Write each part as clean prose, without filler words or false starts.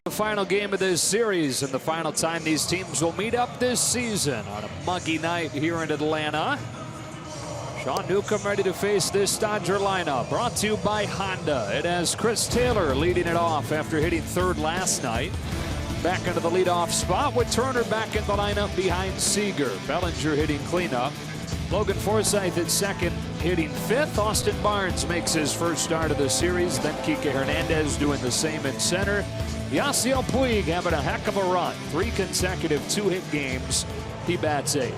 The final game of this series and the final time these teams will meet up this season on a muggy night here in Atlanta. Sean Newcomb ready to face this Dodger lineup, brought to you by Honda. It has Chris Taylor leading it off after hitting third last night. Back into the leadoff spot with Turner back in the lineup behind Seager. Bellinger hitting cleanup. Logan Forsythe at second, hitting fifth. Austin Barnes makes his first start of the series. Then Kike Hernandez doing the same in center. Yasiel Puig having a heck of a run. 3 consecutive 2-hit games. He bats 8th.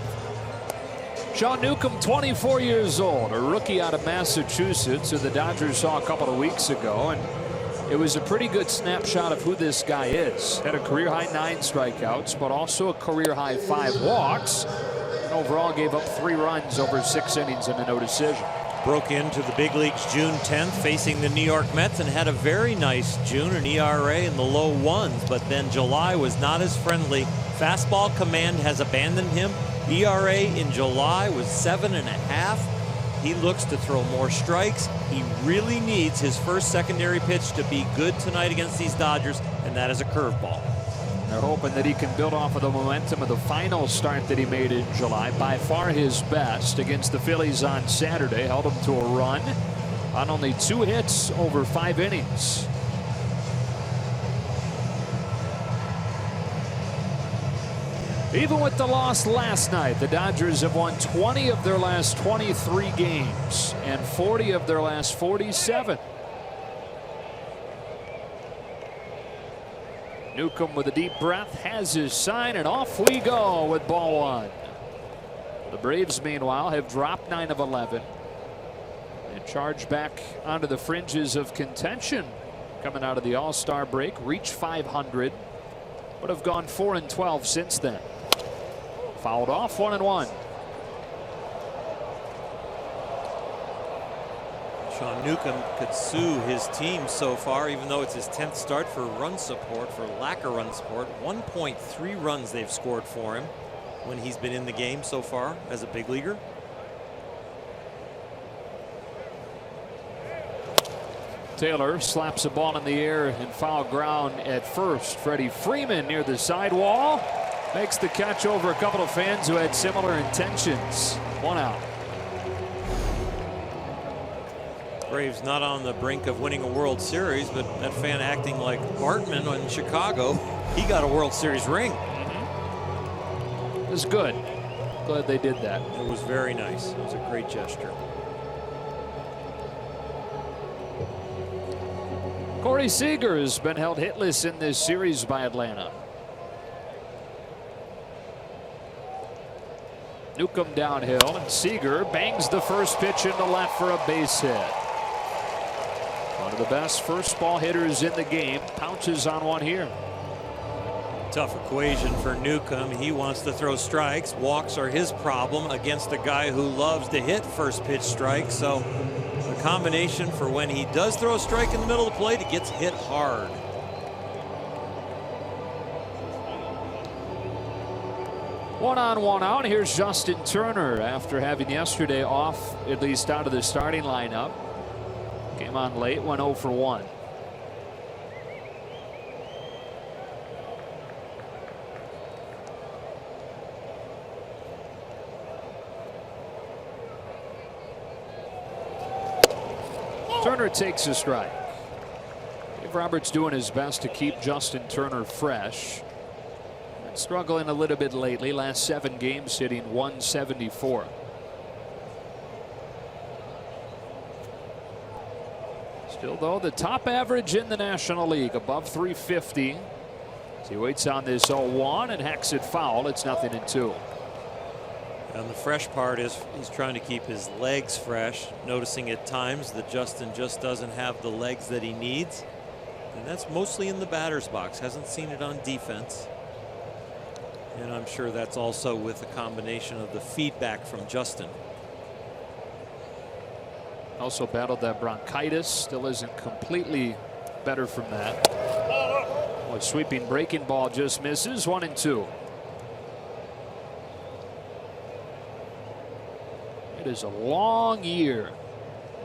Sean Newcomb, 24 years old, a rookie out of Massachusetts, who the Dodgers saw a couple of weeks ago. And it was a pretty good snapshot of who this guy is. Had a career-high 9 strikeouts, but also a career-high 5 walks. And overall gave up 3 runs over 6 innings and a no decision. Broke into the big leagues June 10th facing the New York Mets and had a very nice June, an ERA in the low 1s, but then July was not as friendly. Fastball command has abandoned him. ERA in July was 7.5. He looks to throw more strikes. He really needs his first secondary pitch to be good tonight against these Dodgers, and that is a curveball. They're hoping that he can build off of the momentum of the final start that he made in July. By far his best against the Phillies on Saturday. Held them to a run on only 2 hits over 5 innings. Even with the loss last night, the Dodgers have won 20 of their last 23 games and 40 of their last 47. Newcomb with a deep breath has his sign, and off we go with ball 1. The Braves, meanwhile, have dropped 9 of 11 and charged back onto the fringes of contention coming out of the All-Star break. Reached 500, but have gone 4-12 since then. Fouled off, 1-1. Sean Newcomb could sue his team so far, even though it's his 10th start, for run support, for lack of run support. 1.3 runs they've scored for him when he's been in the game so far as a big leaguer. Taylor slaps a ball in the air in foul ground at first. Freddie Freeman near the sidewall makes the catch over a couple of fans who had similar intentions. 1 out. Braves not on the brink of winning a World Series, but that fan acting like Bartman in Chicago, he got a World Series ring. It was good. Glad they did that. It was very nice. It was a great gesture. Corey Seager has been held hitless in this series by Atlanta. Newcomb downhill, and Seager bangs the first pitch into left for a base hit. One of the best first ball hitters in the game pounces on one here. Tough equation for Newcomb. He wants to throw strikes. Walks are his problem against a guy who loves to hit first pitch strikes. So a combination for when he does throw a strike in the middle of the plate, it gets hit hard. One on, one out. Here's Justin Turner after having yesterday off, at least out of the starting lineup. Came on late, went 0 for 1. Turner takes a strike. Dave Roberts doing his best to keep Justin Turner fresh. Struggling a little bit lately. Last 7 games hitting .174. Still, though, the top average in the National League, above .350. As he waits on this 0-1 and hacks it foul. It's 0-2. And the fresh part is he's trying to keep his legs fresh, noticing at times that Justin just doesn't have the legs that he needs. And that's mostly in the batter's box. Hasn't seen it on defense. And I'm sure that's also with a combination of the feedback from Justin. Also battled that bronchitis. Still isn't completely better from that. Boy, sweeping breaking ball just misses. 1-2. It is a long year.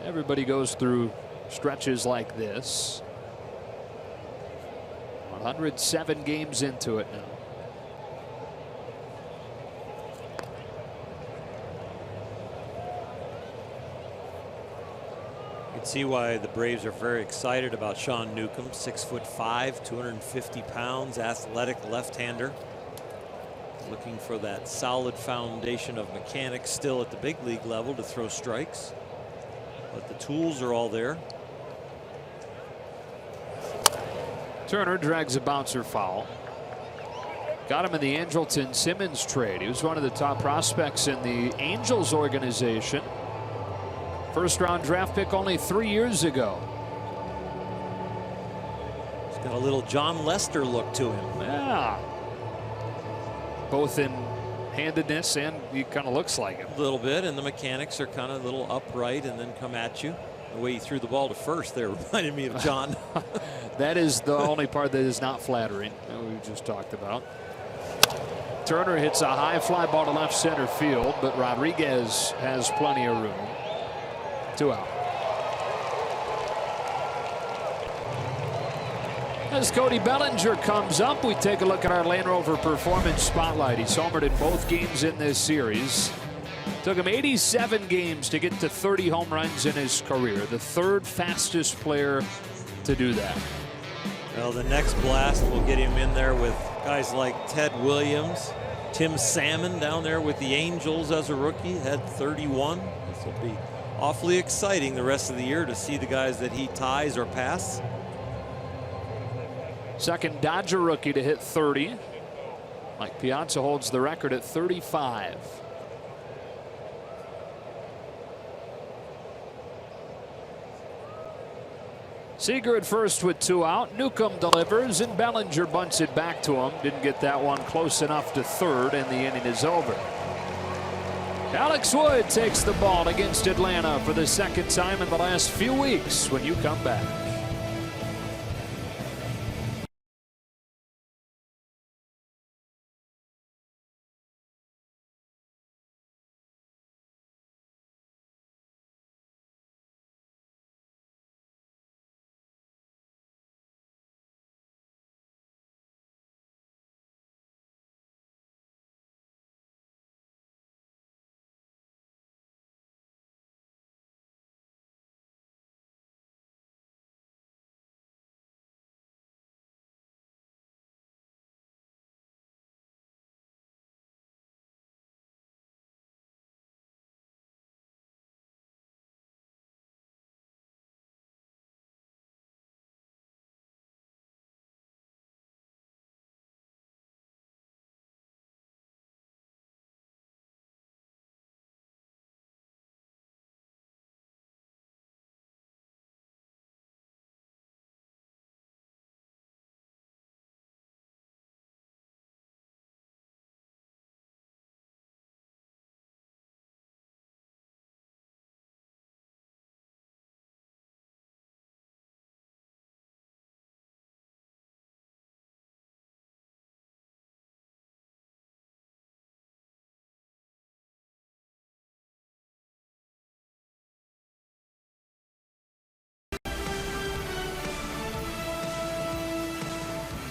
Everybody goes through stretches like this. One 107 games into it now. You can see why the Braves are very excited about Sean Newcomb. 6'5", 250 pounds, athletic left-hander. Looking for that solid foundation of mechanics still at the big league level to throw strikes. But the tools are all there. Turner drags a bouncer foul. Got him in the Andrelton Simmons trade. He was one of the top prospects in the Angels organization. First round draft pick only 3 years ago. He's got a little John Lester look to him. Yeah. Both in handedness and he kind of looks like him. A little bit, and the mechanics are kind of a little upright and then come at you. The way he threw the ball to first there reminded me of John. That is the only part that is not flattering that we just talked about. Turner hits a high fly ball to left center field, but Rodriguez has plenty of room. 2 out. As Cody Bellinger comes up, we take a look at our Land Rover Performance Spotlight. He's homered in both games in this series. Took him 87 games to get to 30 home runs in his career. The third fastest player to do that. Well, the next blast will get him in there with guys like Ted Williams. Tim Salmon down there with the Angels as a rookie had 31. This will be awfully exciting the rest of the year to see the guys that he ties or passes. Second Dodger rookie to hit 30. Mike Piazza holds the record at 35. Seager at first with 2 out. Newcomb delivers and Bellinger bunts it back to him. Didn't get that one close enough to third, and the inning is over. Alex Wood takes the ball against Atlanta for the second time in the last few weeks when you come back.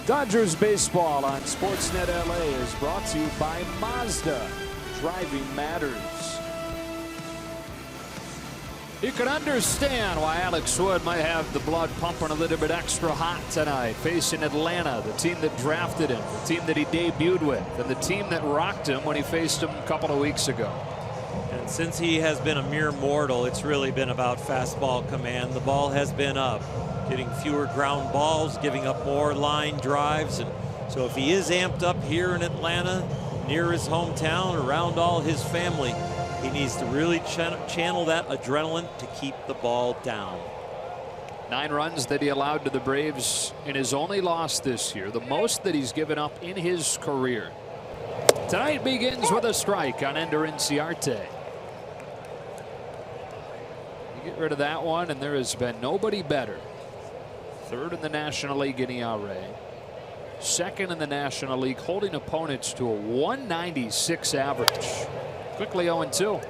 Dodgers baseball on Sportsnet LA is brought to you by Mazda. Driving matters. You can understand why Alex Wood might have the blood pumping a little bit extra hot tonight, facing Atlanta, the team that drafted him, the team that he debuted with, and the team that rocked him when he faced him a couple of weeks ago. And since he has been a mere mortal, it's really been about fastball command. The ball has been up, getting fewer ground balls, giving up more line drives. And so if he is amped up here in Atlanta, near his hometown, around all his family, he needs to really channel that adrenaline to keep the ball down. 9 runs that he allowed to the Braves in his only loss this year, the most that he's given up in his career. Tonight begins with a strike on Ender Inciarte. You get rid of that one, and there has been nobody better. Third in the National League in ERA. Second in the National League, holding opponents to a 196 average. Quickly 0-2.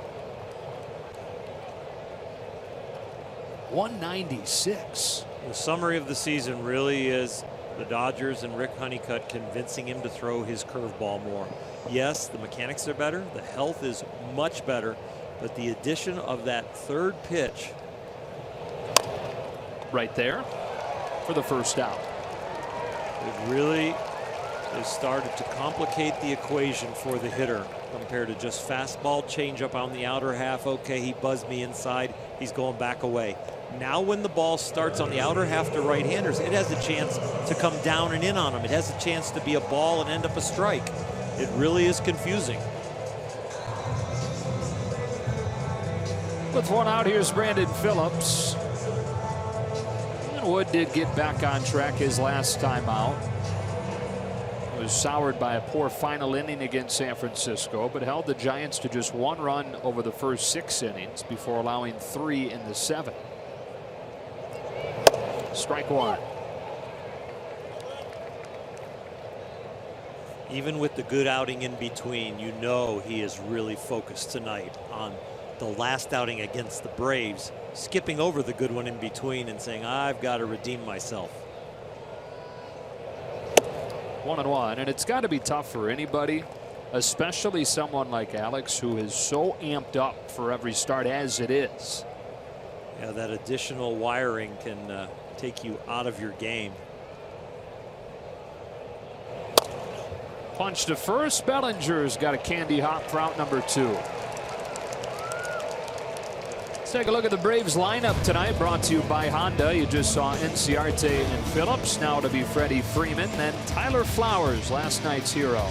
196. The summary of the season really is The Dodgers and Rick Honeycutt convincing him to throw his curveball more. Yes, the mechanics are better. The health is much better. But the addition of that third pitch. Right there for the first out. It really has started to complicate the equation for the hitter compared to just fastball changeup on the outer half. Okay, he buzzed me inside. He's going back away. Now when the ball starts on the outer half to right-handers, it has a chance to come down and in on them. It has a chance to be a ball and end up a strike. It really is confusing. With one out, here's Brandon Phillips. Wood did get back on track his last time out. Was soured by a poor final inning against San Francisco, but held the Giants to just 1 run over the first 6 innings before allowing 3 in the 7th. Strike 1. Even with the good outing in between, you know he is really focused tonight on the last outing against the Braves, skipping over the good one in between and saying, I've got to redeem myself. 1-1, and it's got to be tough for anybody, especially someone like Alex, who is so amped up for every start as it is. Yeah, that additional wiring can take you out of your game. Punch to first. Bellinger's got a candy hop for out number 2. Take a look at the Braves lineup tonight, brought to you by Honda. You just saw Enciarte and Phillips. Now to be Freddie Freeman, then Tyler Flowers, last night's hero.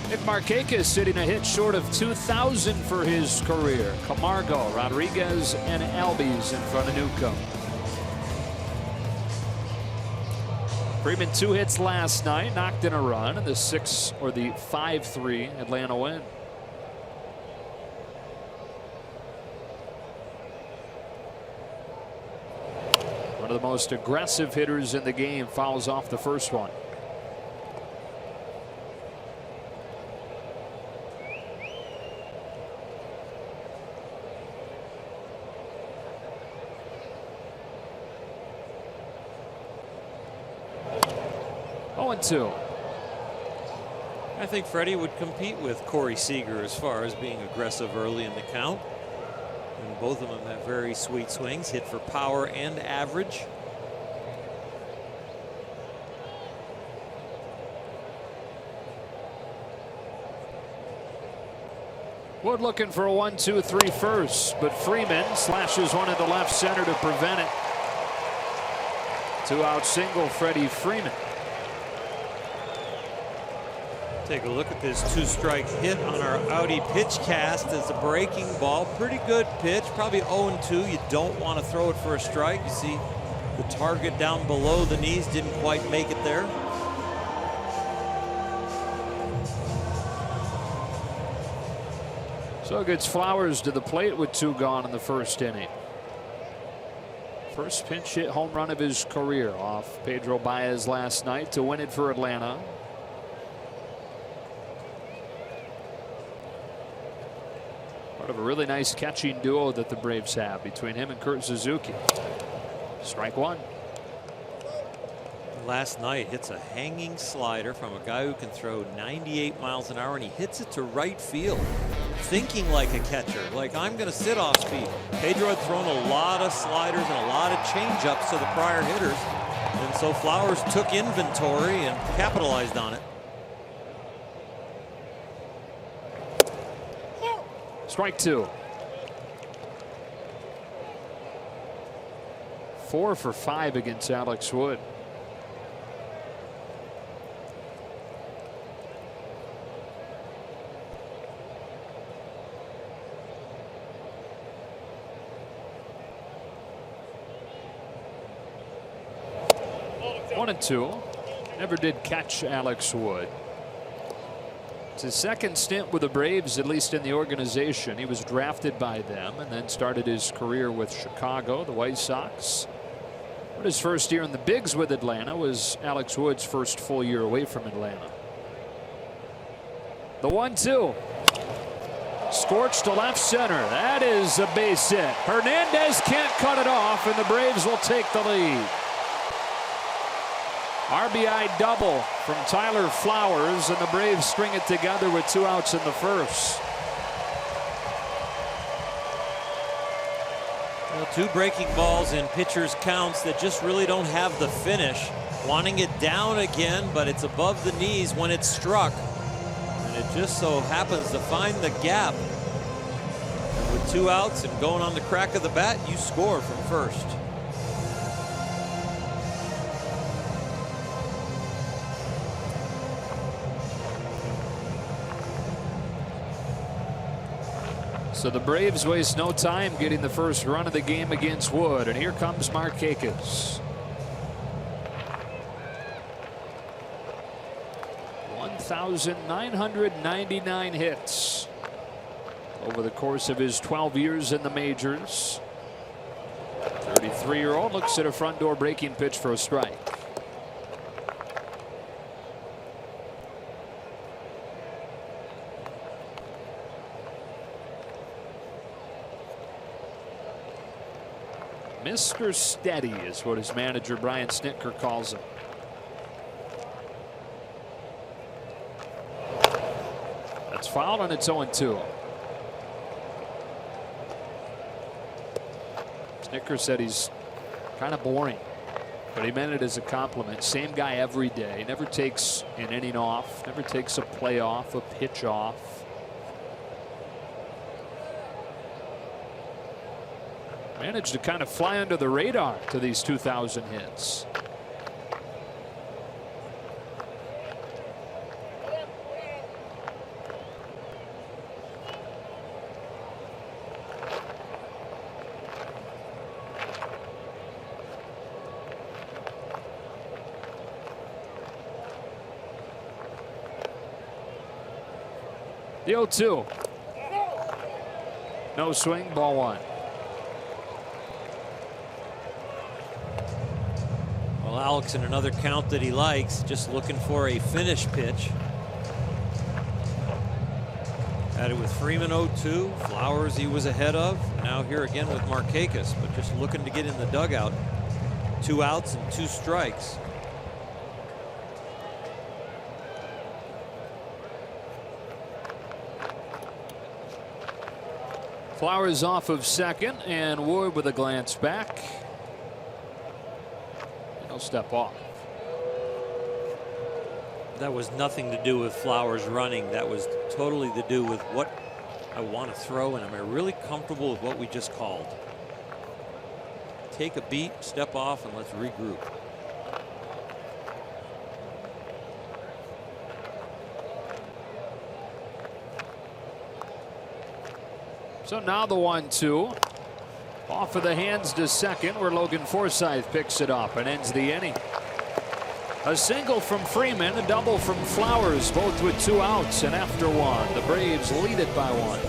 Nick Markakis sitting a hit short of 2,000 for his career. Camargo, Rodriguez, and Albies in front of Newcomb. Freeman 2 hits last night, knocked in a run in the 5-3 Atlanta win. One of the most aggressive hitters in the game fouls off the first one. Oh, and 2. I think Freddie would compete with Corey Seager as far as being aggressive early in the count. And both of them have very sweet swings, hit for power and average. Wood looking for a 1-2-3 first, but Freeman slashes one into left center to prevent it. 2-out single, Freddie Freeman. Take a look at this 2-strike hit on our Audi pitch cast as a breaking ball. Pretty good pitch, probably 0-2. You don't want to throw it for a strike. You see the target down below the knees, didn't quite make it there. So it gets Flowers to the plate with 2 gone in the first inning. First pinch hit home run of his career off Pedro Baez last night to win it for Atlanta. Part of a really nice catching duo that the Braves have between him and Kurt Suzuki. Strike 1. Last night hits a hanging slider from a guy who can throw 98 miles an hour, and he hits it to right field, thinking like a catcher, like I'm going to sit off speed. Pedro had thrown a lot of sliders and a lot of changeups to the prior hitters, and so Flowers took inventory and capitalized on it. Strike 2. 4 for 5 against Alex Wood. One and 2. Never did catch Alex Wood. It's his second stint with the Braves, at least in the organization. He was drafted by them and then started his career with Chicago, the White Sox. But his first year in the bigs with Atlanta was Alex Wood's first full year away from Atlanta. The 1-2. Scorched to left center. That is a base hit. Hernandez can't cut it off, and the Braves will take the lead. RBI double from Tyler Flowers, and the Braves string it together with 2 outs in the first. Well, 2 breaking balls in pitchers' counts that just really don't have the finish. Wanting it down again, but it's above the knees when it's struck. And it just so happens to find the gap. And with 2 outs and going on the crack of the bat, you score from first. So the Braves waste no time getting the first run of the game against Wood, and here comes Markakis. 1,999 hits over the course of his 12 years in the majors. 33-year-old looks at a front door breaking pitch for a strike. Mr. Steady is what his manager Brian Snitker calls him. That's fouled, and it's 0-2. Snitker said he's kind of boring, but he meant it as a compliment. Same guy every day. Never takes an inning off. Never takes a play off, a pitch off. Managed to kind of fly under the radar to these 2,000 hits. The 0-2. No swing, ball 1. Well, Alex in another count that he likes, just looking for a finish pitch. Had it with Freeman 0-2. Flowers he was ahead of. Now here again with Markakis, but just looking to get in the dugout. 2 outs and 2 strikes. Flowers off of second, and Wood with a glance back. He'll step off. That was nothing to do with Flowers running. That was totally to do with what I want to throw, and am I really comfortable with what we just called? Take a beat, step off, and let's regroup. So now the 1-2. Off of the hands to second, where Logan Forsythe picks it up and ends the inning. A single from Freeman, a double from Flowers, both with 2 outs, and after 1, the Braves lead it by 1.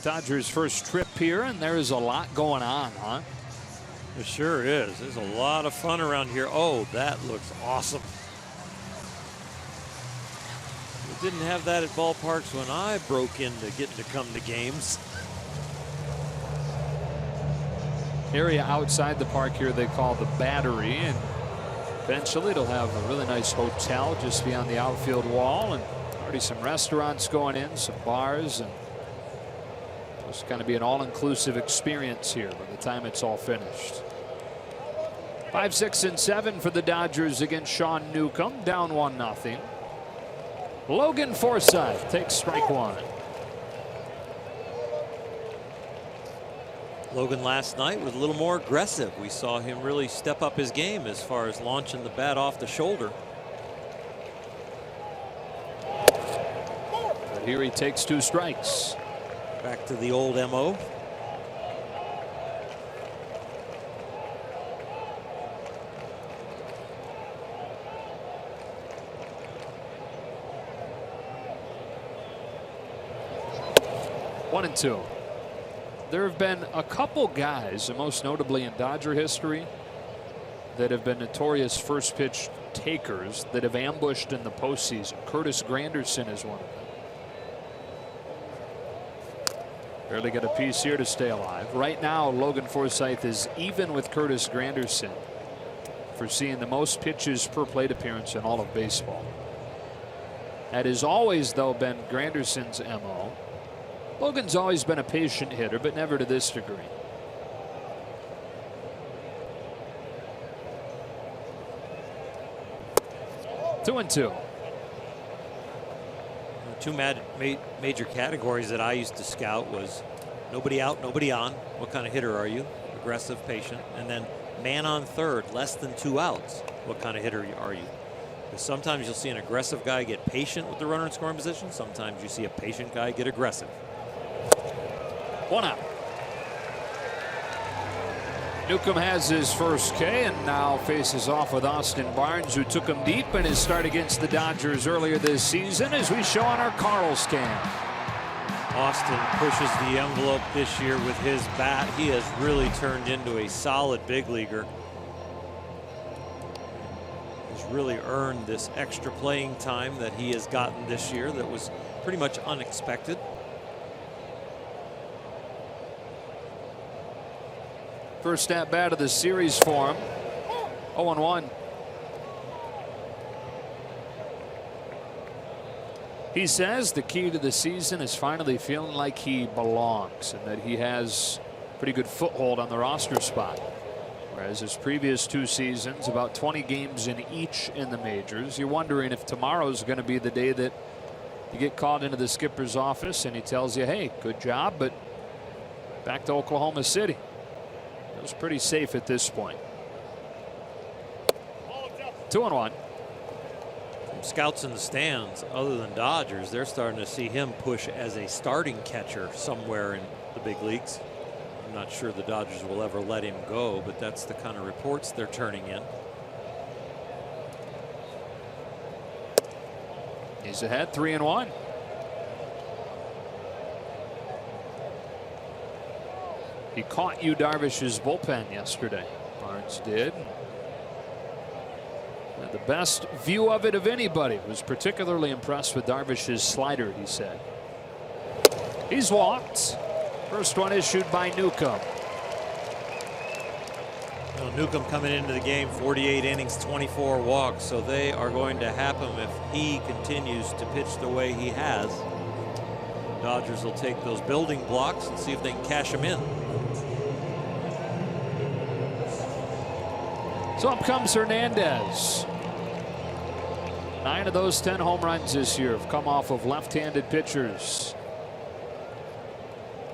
Dodgers' first trip here, and there is a lot going on, huh? It sure is. There's a lot of fun around here. Oh, that looks awesome. We didn't have that at ballparks when I broke into getting to come to games. Area outside the park here they call the Battery, and eventually it'll have a really nice hotel just beyond the outfield wall, and already some restaurants going in, some bars, and it's going to be an all-inclusive experience here by the time it's all finished. 5, 6, and 7 for the Dodgers against Sean Newcomb, down 1-0. Logan Forsythe takes strike one. Logan last night was a little more aggressive. We saw him really step up his game as far as launching the bat off the shoulder. But here he takes 2 strikes. Back to the old MO. One and two. There have been a couple guys, and most notably in Dodger history, that have been notorious first pitch takers that have ambushed in the postseason. Curtis Granderson is one of them. Barely get a piece here to stay alive. Right now, Logan Forsythe is even with Curtis Granderson for seeing the most pitches per plate appearance in all of baseball. That has always, though, been Granderson's MO. Logan's always been a patient hitter, but never to this degree. Two and two. Two major categories that I used to scout was nobody out, nobody on. What kind of hitter are you? Aggressive, patient. And then man on third, less than 2 outs. What kind of hitter are you? Because sometimes you'll see an aggressive guy get patient with the runner in scoring position. Sometimes you see a patient guy get aggressive. 1 out. Newcomb has his first K and now faces off with Austin Barnes, who took him deep in his start against the Dodgers earlier this season, as we show on our Carl's cam. Austin pushes the envelope this year with his bat. He has really turned into a solid big leaguer. He's really earned this extra playing time that he has gotten this year that was pretty much unexpected. First at bat of the series for him. 0-1. He says the key to the season is finally feeling like he belongs and that he has pretty good foothold on the roster spot. Whereas his previous 2 seasons, about 20 games in each in the majors. You're wondering if tomorrow's going to be the day that you get called into the skipper's office and he tells you, hey, good job, but back to Oklahoma City. It was pretty safe at this point. 2-1. Scouts in the stands, other than Dodgers, they're starting to see him push as a starting catcher somewhere in the big leagues. I'm not sure the Dodgers will ever let him go, but that's the kind of reports they're turning in. He's ahead, 3-1. He caught Yu Darvish's bullpen yesterday. Barnes did. Had the best view of it of anybody. Was particularly impressed with Darvish's slider, he said. He's walked. First one issued by Newcomb. Well, Newcomb coming into the game, 48 innings, 24 walks, so they are going to happen if he continues to pitch the way he has. Dodgers will take those building blocks and see if they can cash them in. So up comes Hernandez. 9 of those 10 home runs this year have come off of left-handed pitchers.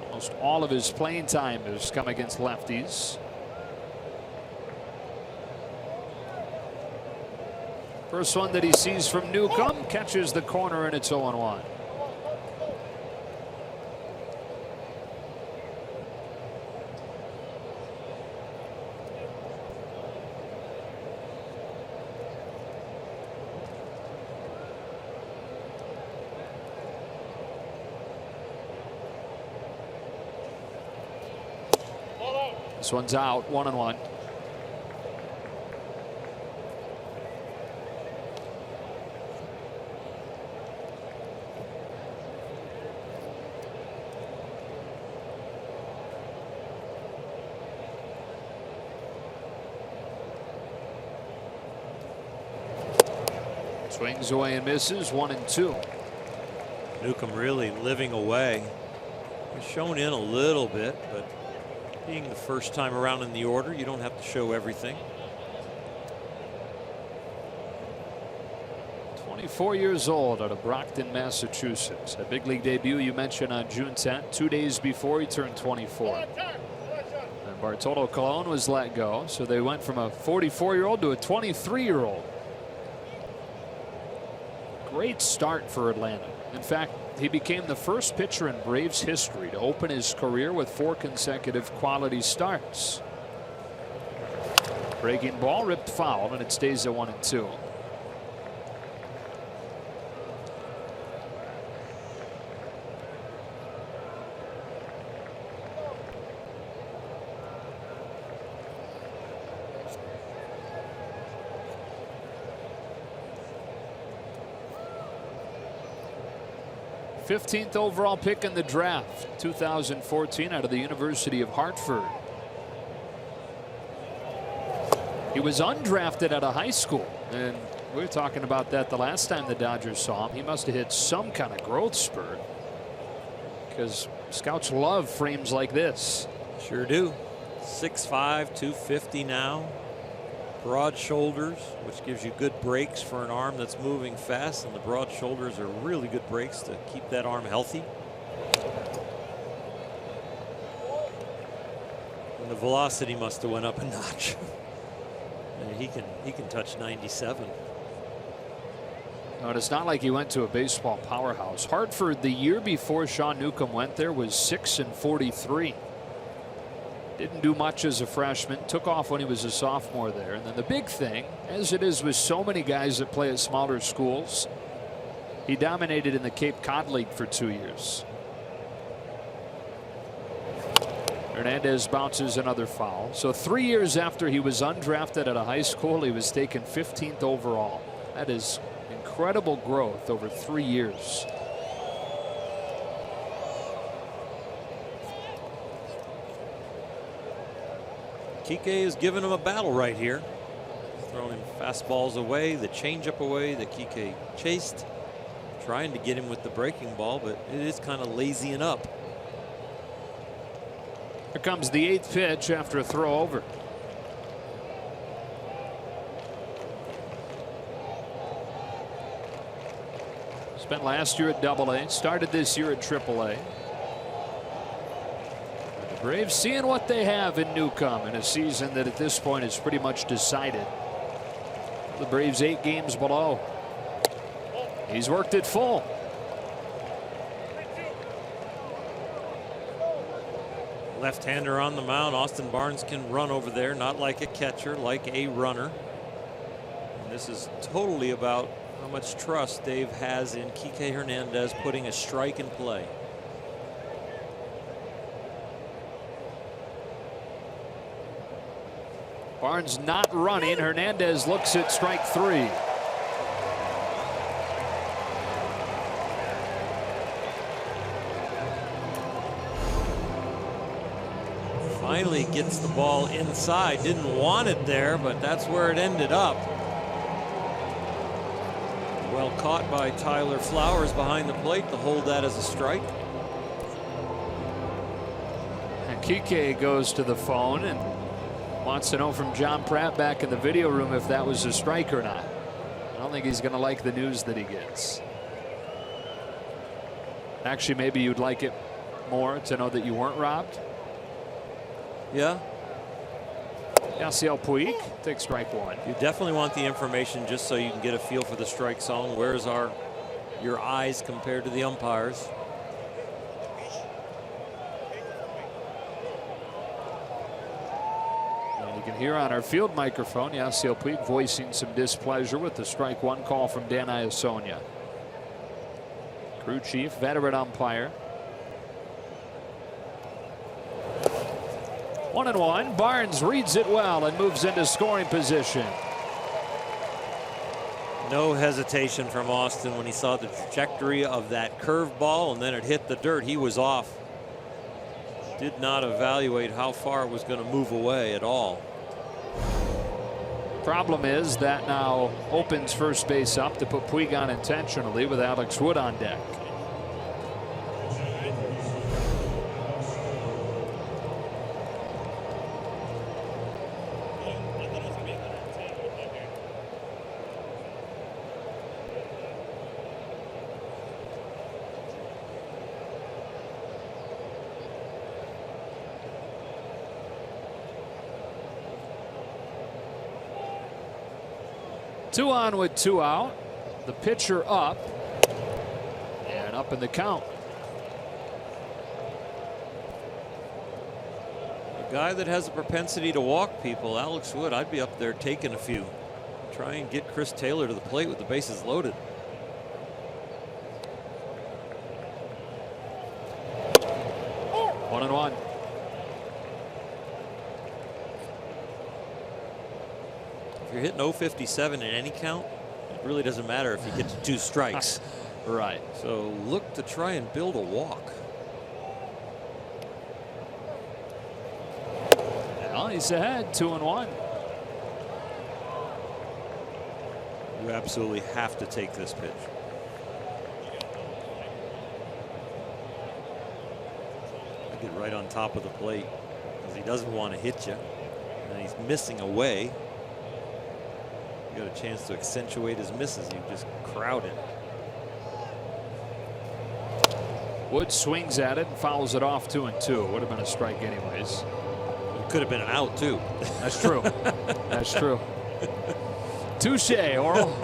Almost all of his playing time has come against lefties. First one that he sees from Newcomb, catches the corner, and it's 0-1. This one's out, 1-1. Swings away and misses, 1-2. Newcomb really living away. He's shown in a little bit, but being the first time around in the order, you don't have to show everything. 24 years old out of Brockton, Massachusetts. A big league debut you mentioned on June 10th, 2 days before he turned 24. And Bartolo Colon was let go, so they went from a 44-year-old to a 23-year-old. Great start for Atlanta. In fact, he became the first pitcher in Braves history to open his career with 4 consecutive quality starts. Breaking ball ripped foul, and it stays at 1-2. '15th overall pick in the draft, 2014, out of the University of Hartford. He was undrafted out of high school, and we were talking about that the last time the Dodgers saw him. He must have hit some kind of growth spurt, because scouts love frames like this. Sure do. 6'5", 250 now. Broad shoulders, which gives you good brakes for an arm that's moving fast, and the broad shoulders are really good brakes to keep that arm healthy. And the velocity must have went up a notch. And he can touch 97. And it's not like he went to a baseball powerhouse. Hartford, the year before Sean Newcomb went there, was 6-43. Didn't do much as a freshman, took off when he was a sophomore there. And then the big thing, as it is with so many guys that play at smaller schools, he dominated in the Cape Cod League for 2 years. Hernandez bounces another foul. So 3 years after he was undrafted out of high school, he was taken 15th overall. That is incredible growth over 3 years. Kike is giving him a battle right here. Throwing fastballs away, the changeup away that Kike chased. Trying to get him with the breaking ball, but it is kind of lazying up. Here comes the 8th pitch after a throw over. Spent last year at Double-A, started this year at Triple-A. Braves seeing what they have in Newcomb in a season that at this point is pretty much decided. The Braves 8 games below. He's worked it full. Left-hander on the mound. Austin Barnes can run over there, not like a catcher, like a runner. And this is totally about how much trust Dave has in Kike Hernandez putting a strike in play. Barnes not running. Hernandez looks at strike 3. Finally gets the ball inside. Didn't want it there, but that's where it ended up. Well caught by Tyler Flowers behind the plate to hold that as a strike. And Kike goes to the phone and wants to know from John Pratt back in the video room if that was a strike or not. I don't think he's going to like the news that he gets. Actually, maybe you'd like it more to know that you weren't robbed. Yeah. Yasiel Puig takes strike 1. You definitely want the information just so you can get a feel for the strike zone. Where's your eyes compared to the umpires? You can hear on our field microphone Yasiel Puig voicing some displeasure with the strike 1 call from Dan Iasonia. Crew chief, veteran umpire. 1-1. Barnes reads it well and moves into scoring position. No hesitation from Austin when he saw the trajectory of that curveball and then it hit the dirt. He was off. Did not evaluate how far it was going to move away at all. Problem is that now opens first base up to put Puig on intentionally with Alex Wood on deck. Two on with two out. The pitcher up and up in the count. A guy that has a propensity to walk people, Alex Wood, I'd be up there taking a few. Try and get Chris Taylor to the plate with the bases loaded. One and one. If you're hitting 057 in any count, it really doesn't matter if you get to 2 strikes. Right. So look to try and build a walk. Well, he's ahead, 2-1. You absolutely have to take this pitch. Get right on top of the plate because he doesn't want to hit you. And he's missing away. You got a chance to accentuate his misses. You just crowd it. Wood swings at it and fouls it off 2-2. Would have been a strike anyways. It could have been an out too. That's true. That's true. Touche, Oral.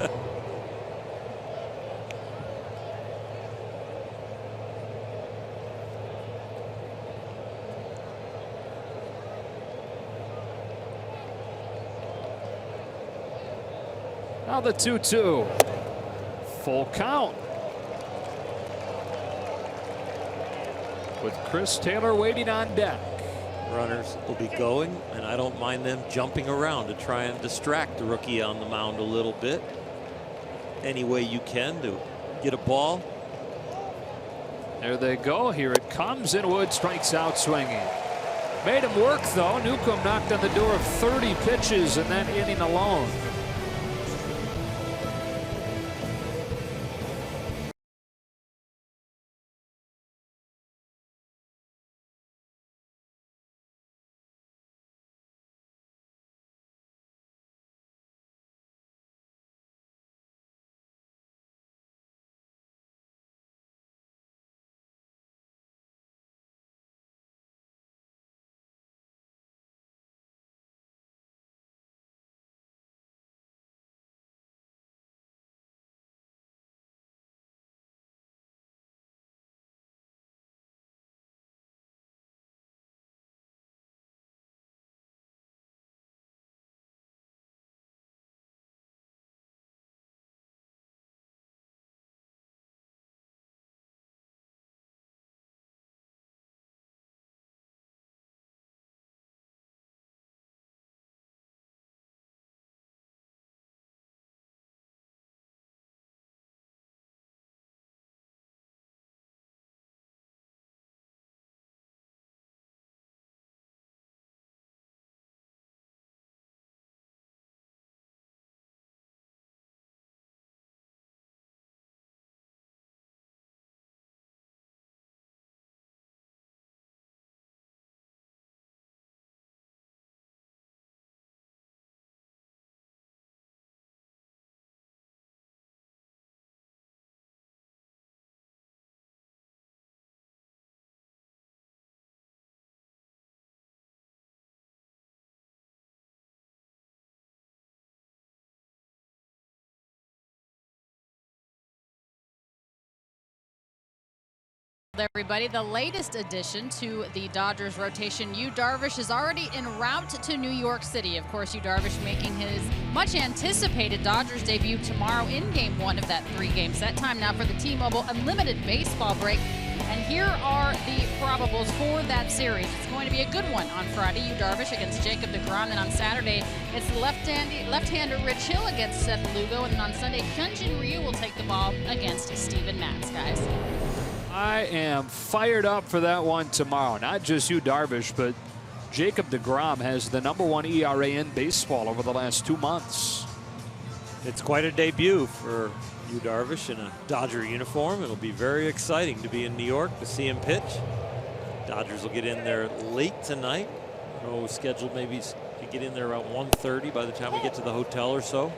Now the 2-2. Full count. With Chris Taylor waiting on deck. Runners will be going, and I don't mind them jumping around to try and distract the rookie on the mound a little bit. Any way you can to get a ball. There they go. Here it comes, and Wood strikes out swinging. Made him work, though. Newcomb knocked on the door of 30 pitches in that inning alone. Everybody, the latest addition to the Dodgers rotation, Yu Darvish, is already en route to New York City. Of course, Yu Darvish making his much anticipated Dodgers debut tomorrow in Game 1 of that 3-game set. Time now for the T-Mobile Unlimited Baseball break. And here are the probables for that series. It's going to be a good one on Friday. Yu Darvish against Jacob deGrom. And on Saturday, it's left-hander Rich Hill against Seth Lugo. And then on Sunday, Hyunjin Ryu will take the ball against Steven Matz, guys. I am fired up for that one tomorrow. Not just Yu Darvish, but Jacob deGrom has the #1 ERA in baseball over the last 2 months. It's quite a debut for Yu Darvish in a Dodger uniform. It'll be very exciting to be in New York to see him pitch. Dodgers will get in there late tonight. I don't know, scheduled maybe to get in there around 1:30 by the time we get to the hotel or so.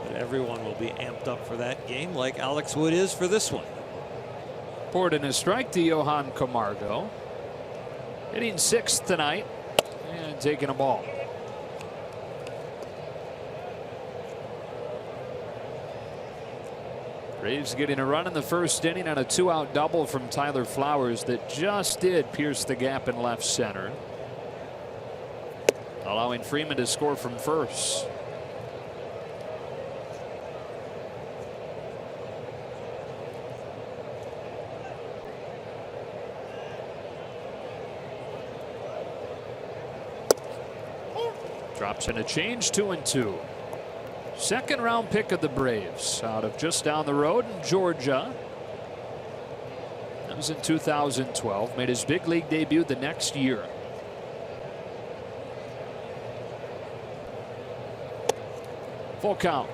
But everyone will be amped up for that game, like Alex Wood is for this one. Poured in a strike to Johan Camargo. Hitting 6th tonight and taking a ball. Braves getting a run in the first inning on a 2-out double from Tyler Flowers that just did pierce the gap in left center, allowing Freeman to score from first. Drops in a change, 2-2. Second round pick of the Braves out of just down the road in Georgia. That was in 2012. Made his big league debut the next year. Full count.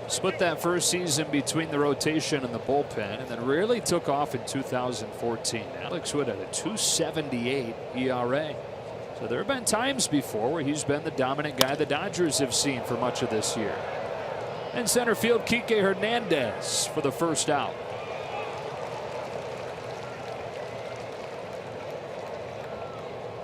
Split that first season between the rotation and the bullpen, and then really took off in 2014. Alex Wood had a 2.78 ERA. So there have been times before where he's been the dominant guy the Dodgers have seen for much of this year. In center field, Kike Hernandez for the first out.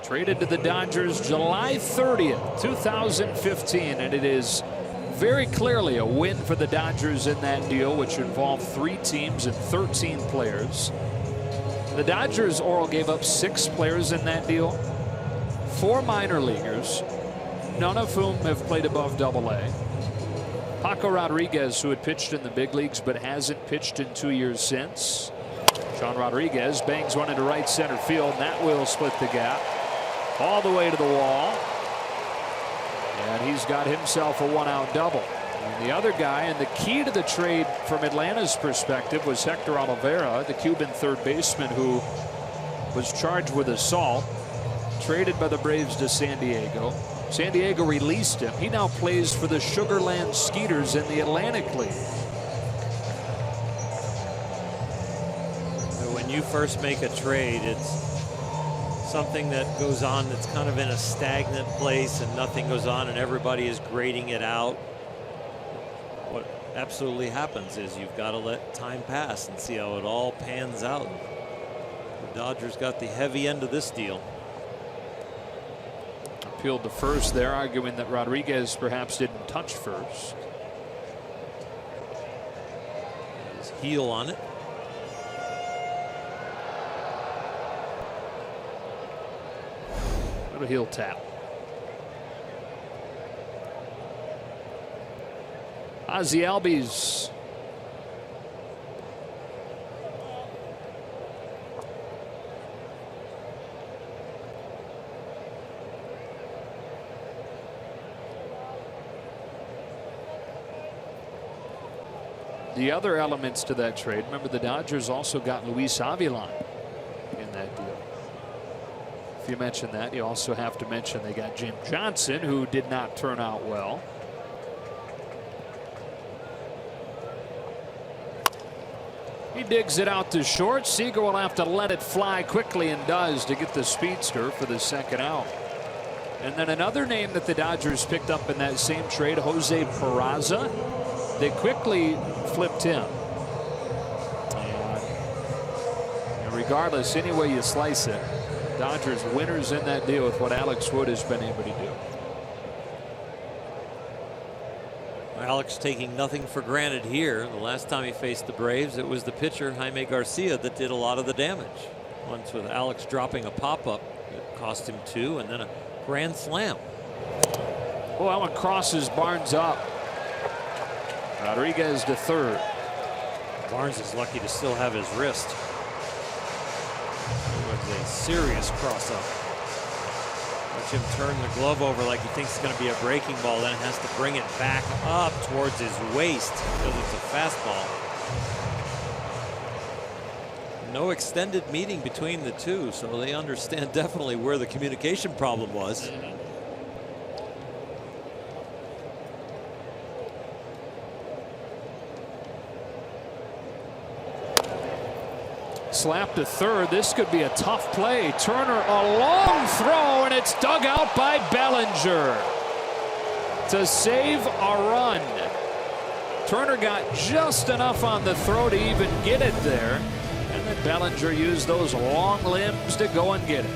Traded to the Dodgers July 30th, 2015, and it is very clearly a win for the Dodgers in that deal, which involved 3 teams and 13 players. The Dodgers, Oral, gave up 6 players in that deal. 4 minor leaguers, none of whom have played above AA. Paco Rodriguez, who had pitched in the big leagues but hasn't pitched in 2 years since. Sean Rodriguez bangs one into right center field, and that will split the gap all the way to the wall. And he's got himself a 1-out double. And the other guy, and the key to the trade from Atlanta's perspective, was Hector Olivera, the Cuban third baseman who was charged with assault. Traded by the Braves to San Diego. San Diego released him. He now plays for the Sugarland Skeeters in the Atlantic League. When you first make a trade, it's something that goes on that's kind of in a stagnant place and nothing goes on and everybody is grading it out. What absolutely happens is you've got to let time pass and see how it all pans out. The Dodgers got the heavy end of this deal. Appealed to first there, arguing that Rodriguez perhaps didn't touch first. His heel on it. Little heel tap. Ozzie Albies. The other elements to that trade, remember the Dodgers also got Luis Avilan in that deal. If you mention that, you also have to mention they got Jim Johnson, who did not turn out well. He digs it out to short. Seager will have to let it fly quickly, and does, to get the speedster for the second out. And then another name that the Dodgers picked up in that same trade, Jose Peraza. They quickly flipped him. And regardless, any way you slice it, Dodgers winners in that deal with what Alex Wood has been able to do. Alex taking nothing for granted here. The last time he faced the Braves, it was the pitcher Jaime Garcia that did a lot of the damage. Once with Alex dropping a pop-up, it cost him 2, and then a grand slam. Oh, that one crosses Barnes up. Rodriguez to third. Barnes is lucky to still have his wrist. was a serious cross-up. Watch him turn the glove over like he thinks it's going to be a breaking ball, then has to bring it back up towards his waist because it's a fastball. No extended meeting between the two, so they understand definitely where the communication problem was. Slap to third. This could be a tough play. Turner, a long throw, and it's dug out by Bellinger to save a run. Turner got just enough on the throw to even get it there, and then Bellinger used those long limbs to go and get it.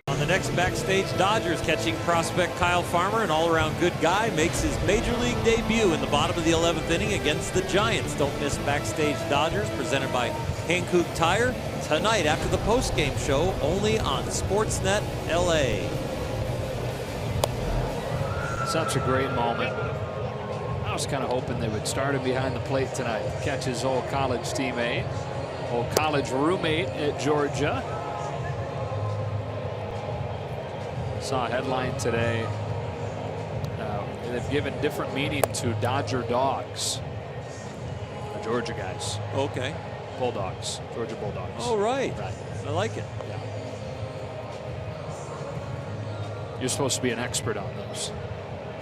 On the next backstage, Dodgers catching prospect Kyle Farmer, an all-around good guy, makes his major league debut in the bottom of the 11th inning against the Giants. Don't miss Backstage Dodgers, presented by Hankook Tire, tonight after the post-game show, only on Sportsnet LA. Such a great moment. I was kind of hoping they would start him behind the plate tonight. Catch his old college teammate, old college roommate at Georgia. Saw a headline today. They've given different meaning to Dodger dogs. The Georgia guys. Okay. Bulldogs. Georgia Bulldogs. Oh, right. Right. I like it. Yeah. You're supposed to be an expert on those.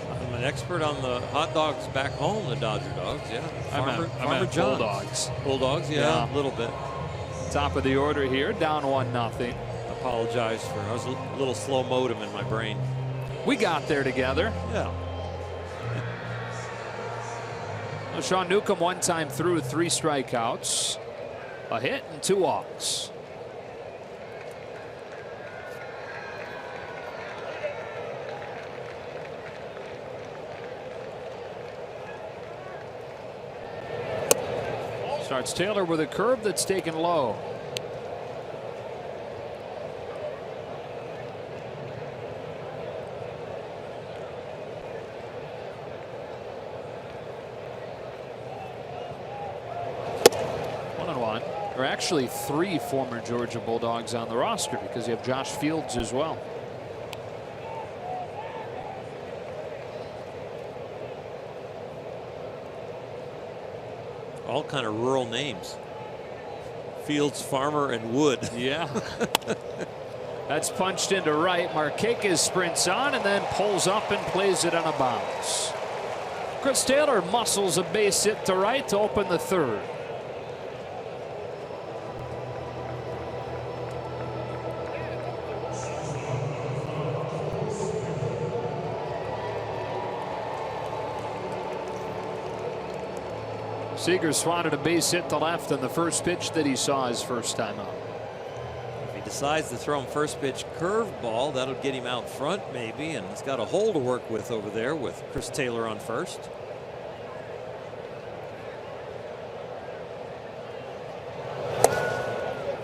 I'm an expert on the hot dogs back home, the Dodger dogs, yeah. Farmer John's. Bulldogs. Bulldogs, yeah, a little bit. Top of the order here, down 1-0. Apologize for, I was a little slow modem in my brain. We got there together. Yeah. Well, Sean Newcomb one time threw 3 strikeouts, a hit and 2 walks. Starts Taylor with a curve that's taken low. There are actually 3 former Georgia Bulldogs on the roster because you have Josh Fields as well. All kind of rural names. Fields, Farmer, and Wood. Yeah. That's punched into right. Marquez sprints on and then pulls up and plays it on a bounce. Chris Taylor muscles a base hit to right to open the 3rd. Seager swatted a base hit to left on the first pitch that he saw his first time up. If he decides to throw him first pitch curveball, that'll get him out front maybe, and he's got a hole to work with over there with Chris Taylor on first.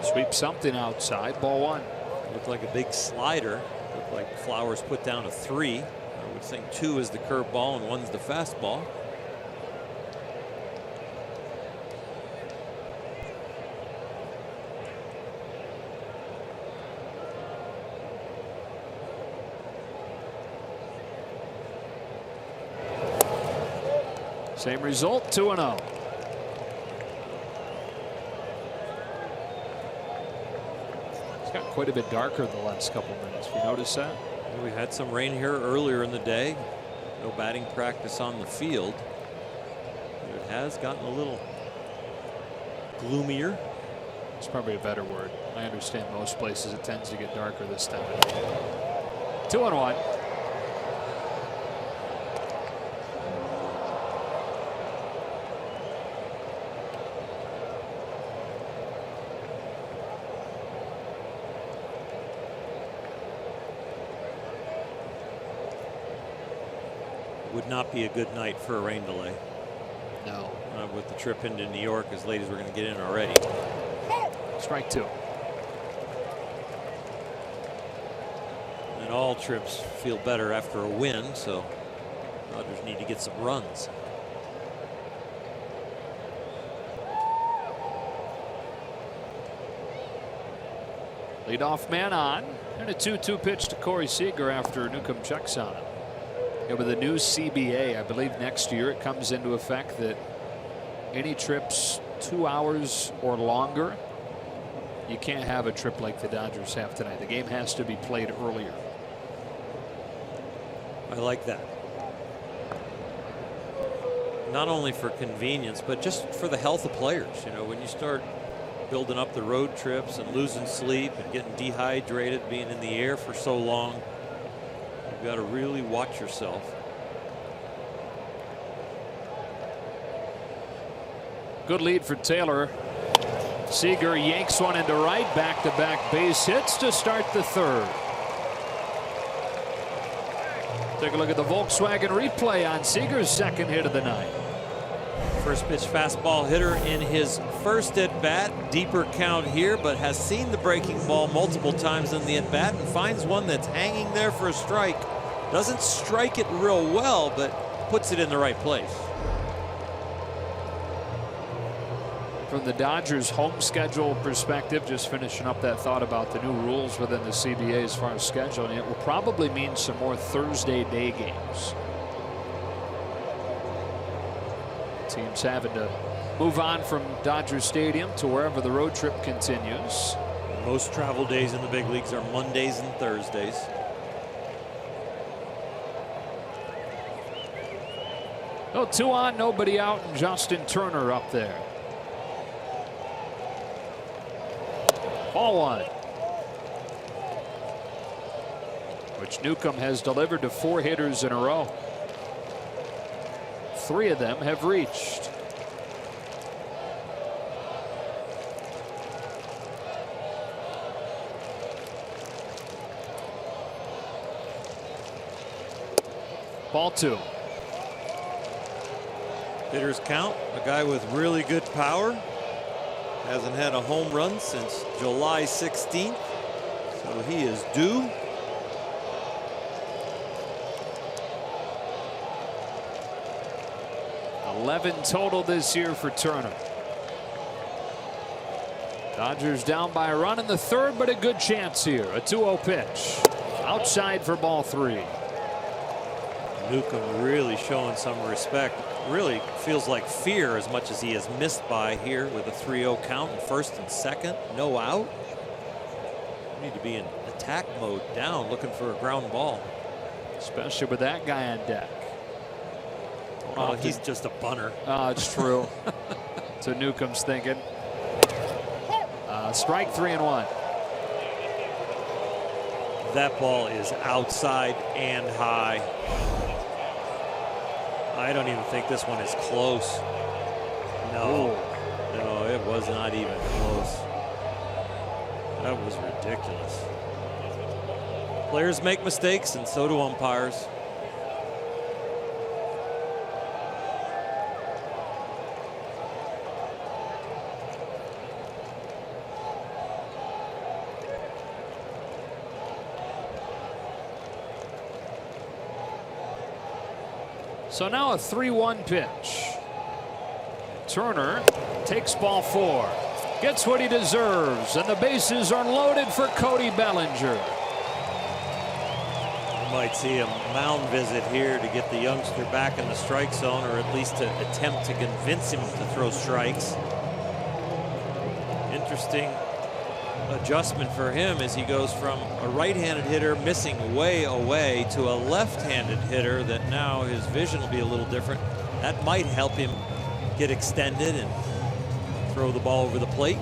Sweep something outside, ball 1. Looked like a big slider. Looked like Flowers put down a 3. I would think 2 is the curveball and 1's the fastball. Same result, 2-0. It's got quite a bit darker the last couple minutes. You notice that? We had some rain here earlier in the day. No batting practice on the field. It has gotten a little gloomier. It's probably a better word. I understand most places it tends to get darker this time. 2-1. Would not be a good night for a rain delay. No. With the trip into New York as late as we're going to get in already. Strike 2. And all trips feel better after a win, so Dodgers need to get some runs. Leadoff man on, and a 2-2 pitch to Corey Seager after Newcomb checks on it. Yeah, with the new CBA, I believe next year it comes into effect that any trips 2 hours or longer, you can't have a trip like the Dodgers have tonight. The game has to be played earlier. I like that. Not only for convenience, but just for the health of players. You know, when you start building up the road trips and losing sleep and getting dehydrated, being in the air for so long, you've got to really watch yourself. Good lead for Taylor. Seager yanks one into right. Back-to-back base hits to start the third. Take a look at the Volkswagen replay on Seager's second hit of the night. First pitch fastball hitter in his first at bat. Deeper count here, but has seen the breaking ball multiple times in the at bat and finds one that's hanging there for a strike. Doesn't strike it real well, but puts it in the right place. From the Dodgers home schedule perspective, just finishing up that thought about the new rules within the CBA as far as scheduling, it will probably mean some more Thursday day games. Teams having to move on from Dodger Stadium to wherever the road trip continues. Most travel days in the big leagues are Mondays and Thursdays. Oh, 2 on, nobody out, and Justin Turner up there. Ball 1. Which Newcomb has delivered to 4 hitters in a row. 3 of them have reached. Ball 2. Hitters count. A guy with really good power. Hasn't had a home run since July 16th. So he is due. $11 total this year for Turner. Dodgers down by a run in the third, but a good chance here. A 2-0 pitch. Outside for ball 3. Newcomb really showing some respect. Really feels like fear as much as he has missed by here with a 3-0 count in first and second. No out. Need to be in attack mode down, looking for a ground ball. Especially with that guy on deck. Oh, he's just a bunter. It's true. So Newcomb's thinking. Strike 3 and 1. That ball is outside and high. I don't even think this one is close. No, no, it was not even close. That was ridiculous. Players make mistakes, and so do umpires. So now a 3-1 pitch. Turner takes ball 4. Gets what he deserves, and the bases are loaded for Cody Bellinger. You might see a mound visit here to get the youngster back in the strike zone, or at least to attempt to convince him to throw strikes. Interesting adjustment for him as he goes from a right-handed hitter missing way away to a left-handed hitter that now his vision will be a little different. That might help him get extended and throw the ball over the plate.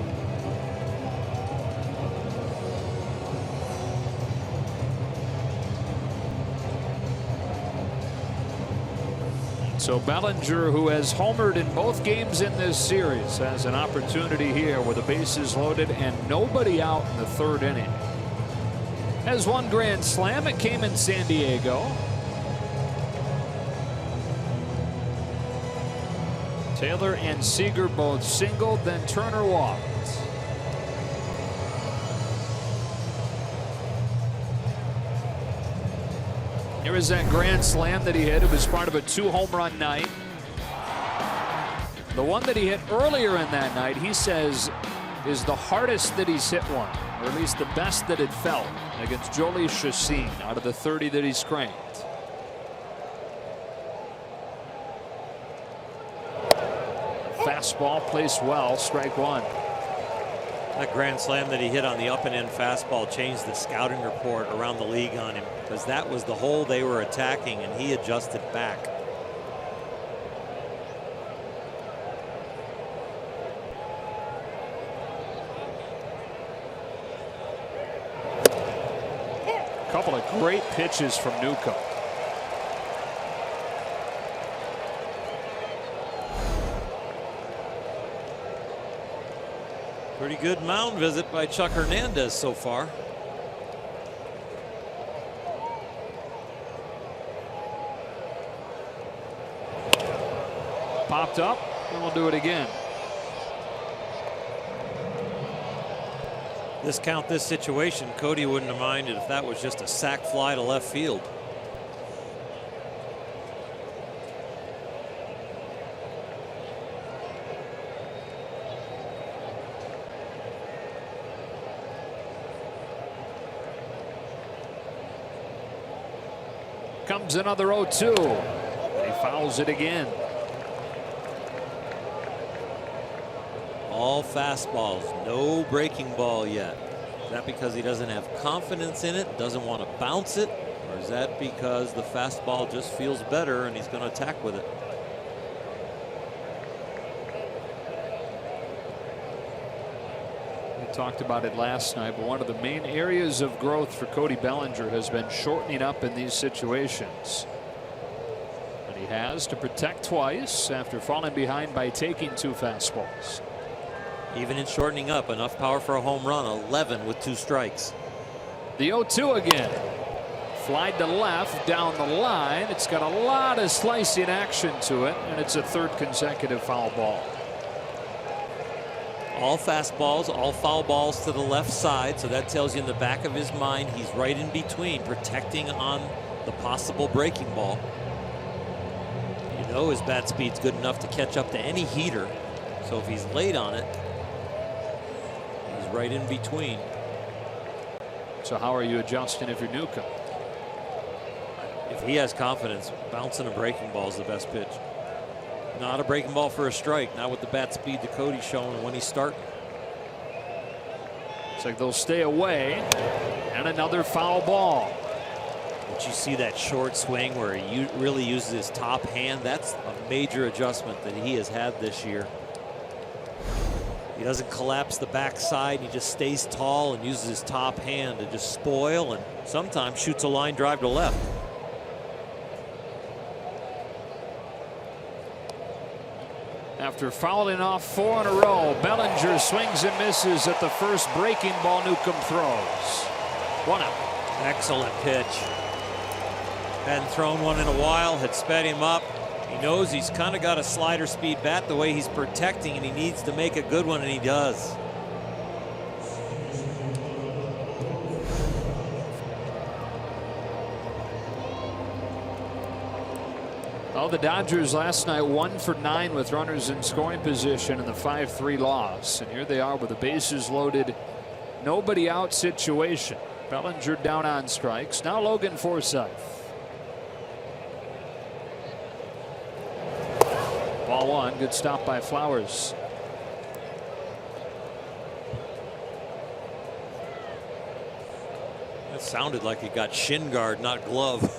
So Bellinger, who has homered in both games in this series, has an opportunity here with the bases loaded and nobody out in the 3rd inning. Has one grand slam. It came in San Diego. Taylor and Seager both singled, then Turner walked. Here is that grand slam that he hit. It was part of a 2-home-run night. The one that he hit earlier in that night, he says, is the hardest that he's hit one, or at least the best that it felt, against Jolie Chacin out of the 30 that he's cranked. Fastball placed well, strike 1. That grand slam that he hit on the up and in fastball changed the scouting report around the league on him, because that was the hole they were attacking and he adjusted back. A couple of great pitches from Newcomb. Pretty good mound visit by Chuck Hernandez so far. Popped up, and we'll do it again. Discount this situation. Cody wouldn't have minded if that was just a sac fly to left field. Comes another 0-2. He fouls it again. All fastballs, no breaking ball yet. Is that because he doesn't have confidence in it, doesn't want to bounce it, or is that because the fastball just feels better and he's going to attack with it? We talked about it last night, but one of the main areas of growth for Cody Bellinger has been shortening up in these situations. And he has to protect twice after falling behind by taking 2 fastballs. Even in shortening up, enough power for a home run, 11 with 2 strikes. The 0-2 again. Flied to left down the line. It's got a lot of slicing action to it, and it's a 3rd consecutive foul ball. All fastballs, all foul balls to the left side, so that tells you in the back of his mind he's right in between, protecting on the possible breaking ball. You know his bat speed's good enough to catch up to any heater, so if he's late on it, he's right in between. So how are you adjusting if you're Newcomb? If he has confidence, bouncing a breaking ball is the best pitch. Not a breaking ball for a strike, not with the bat speed that Cody's showing when he's starting. It's like they'll stay away, and another foul ball. But you see that short swing where he really uses his top hand. That's a major adjustment that he has had this year. He doesn't collapse the backside. He just stays tall and uses his top hand to just spoil and sometimes shoots a line drive to left. After fouling off 4 in a row, Bellinger swings and misses at the first breaking ball Newcomb throws. 1 out. Excellent pitch. Hadn't thrown one in a while, had sped him up. He knows he's kind of got a slider speed bat the way he's protecting, and he needs to make a good one, and he does. Well, the Dodgers last night 1 for 9 with runners in scoring position in the 5-3 loss. And here they are with the bases loaded, nobody out situation. Bellinger down on strikes. Now Logan Forsythe. Ball 1. Good stop by Flowers. That sounded like it got shin guard, not glove.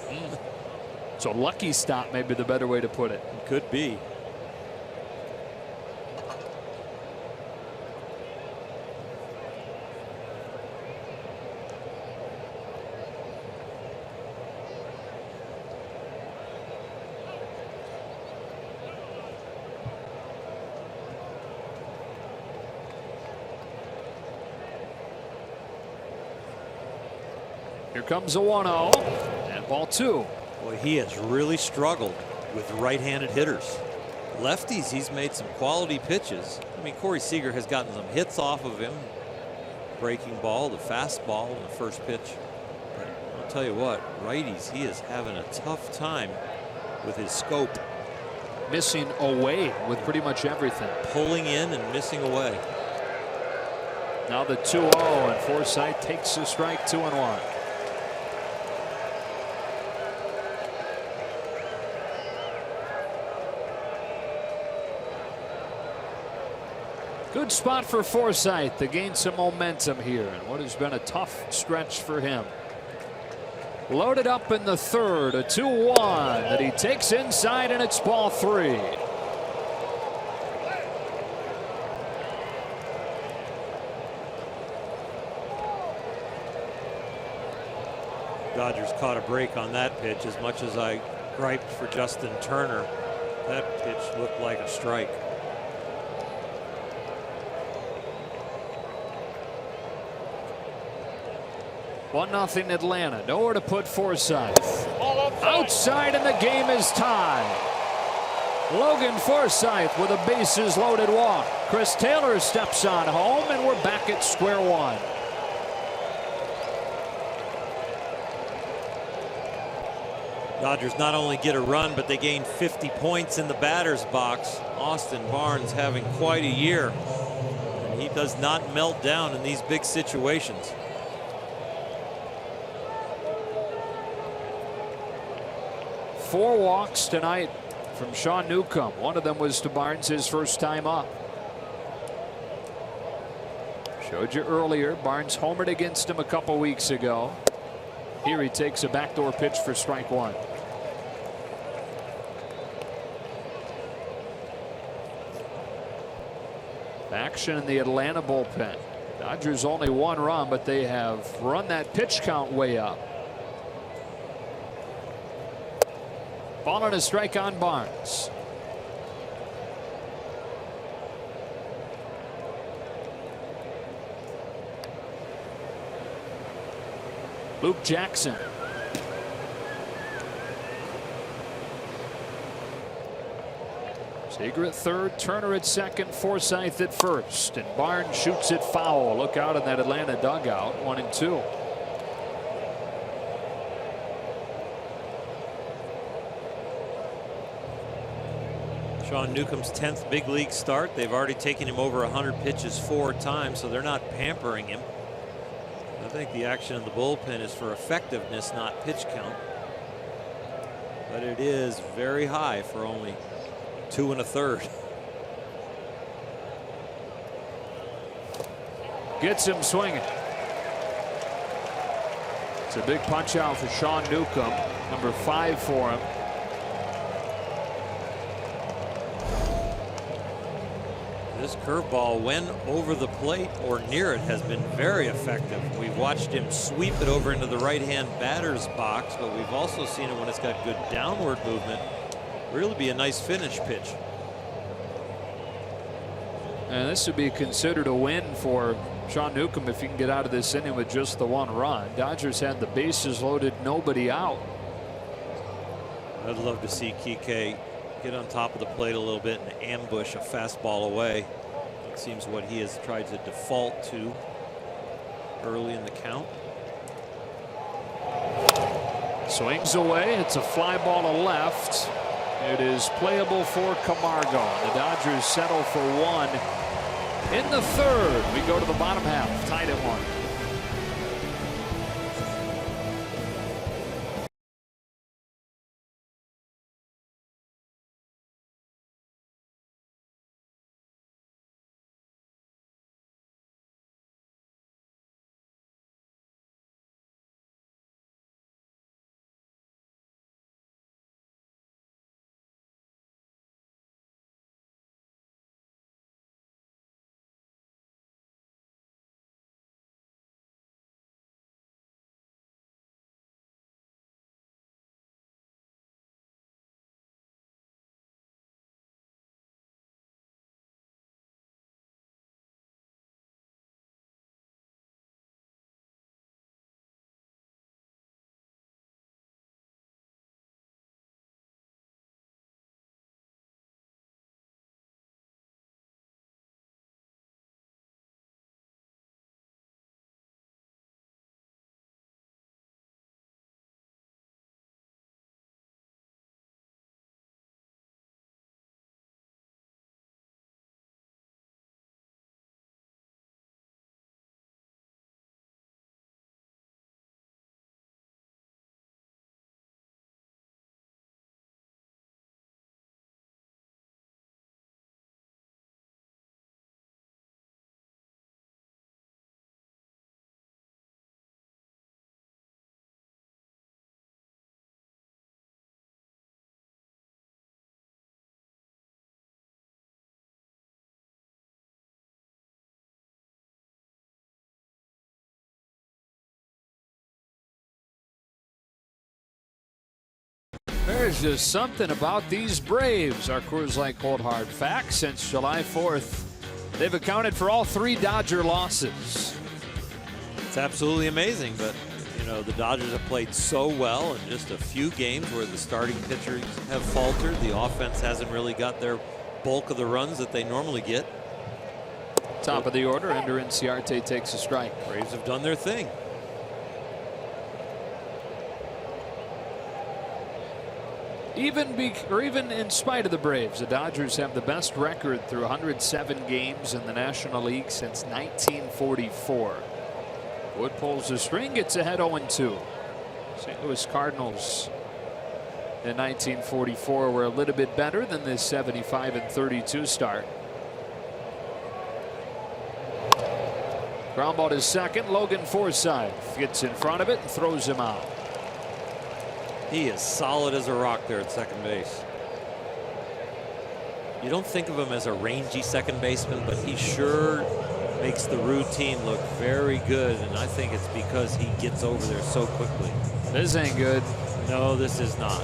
So lucky stop may be the better way to put it. Could be. Here comes a 1-0 and ball 2. Boy, he has really struggled with right-handed hitters. Lefties, he's made some quality pitches. I mean, Corey Seager has gotten some hits off of him. Breaking ball, the fastball, and the first pitch. But I'll tell you what, righties, he is having a tough time with his scope. Missing away with pretty much everything. Pulling in and missing away. Now the 2-0, and Forsythe takes a strike, 2-1. Good spot for Forsythe to gain some momentum here in what has been a tough stretch for him. Loaded up in the 3rd, a 2-1 that he takes inside, and it's ball 3. Dodgers caught a break on that pitch. As much as I griped for Justin Turner, that pitch looked like a strike. 1-0 Atlanta. Nowhere to put Forsythe. Outside, and the game is tied. Logan Forsythe with a bases loaded walk. Chris Taylor steps on home, and we're back at square one. Dodgers not only get a run, but they gain 50 points in the batter's box. Austin Barnes having quite a year. And he does not melt down in these big situations. Four walks tonight from Sean Newcomb. One of them was to Barnes, his first time up. Showed you earlier, Barnes homered against him a couple weeks ago. Here he takes a backdoor pitch for strike one. Action in the Atlanta bullpen. Dodgers only 1 run, but they have run that pitch count way up. Ball and a strike on Barnes. Luke Jackson. Seager at third, Turner at second, Forsythe at first, and Barnes shoots it foul. Look out in that Atlanta dugout. 1-2. Sean Newcomb's 10th big league start. They've already taken him over 100 pitches 4 times, so they're not pampering him. I think the action in the bullpen is for effectiveness, not pitch count. But it is very high for only 2 1/3. Gets him swinging. It's a big punch out for Sean Newcomb, number 5 for him. This curveball, when over the plate or near it, has been very effective. We've watched him sweep it over into the right-hand batter's box, but we've also seen it when it's got good downward movement really be a nice finish pitch. And this would be considered a win for Sean Newcomb if he can get out of this inning with just the 1 run. Dodgers had the bases loaded, nobody out. I'd love to see Kike get on top of the plate a little bit and ambush a fastball away. It seems what he has tried to default to early in the count. Swings away. It's a fly ball to left. It is playable for Camargo. The Dodgers settle for 1 in the 3rd. We go to the bottom half, tied at 1. There's just something about these Braves. Our Coors Light Cold Hard Facts: since July 4th, they've accounted for all 3 Dodger losses. It's absolutely amazing, but you know, the Dodgers have played so well in just a few games where the starting pitchers have faltered. The offense hasn't really got their bulk of the runs that they normally get. Top of the order, Ender Inciarte takes a strike. Braves have done their thing. Even in spite of the Braves, the Dodgers have the best record through 107 games in the National League since 1944. Wood pulls the string, gets ahead 0-2. St. Louis Cardinals in 1944 were a little bit better than this 75-32 start. Ground ball to second. Logan Forsythe gets in front of it and throws him out. He is solid as a rock there at second base. You don't think of him as a rangy second baseman, but he sure makes the routine look very good, and I think it's because he gets over there so quickly. This ain't good. No, this is not.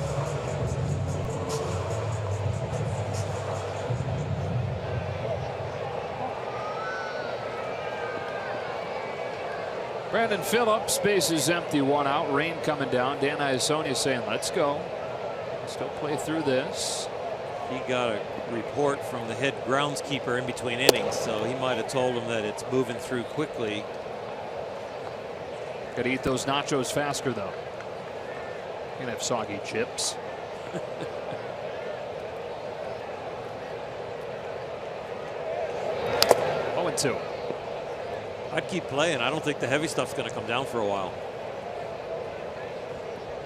Brandon Phillips, base is empty, 1 out, rain coming down. Dan Iasonia saying, let's go. Still play through this. He got a report from the head groundskeeper in between innings, so he might have told him that it's moving through quickly. Got to eat those nachos faster, though. You're going to have soggy chips. Oh, and 2. I'd keep playing. I don't think the heavy stuff's going to come down for a while.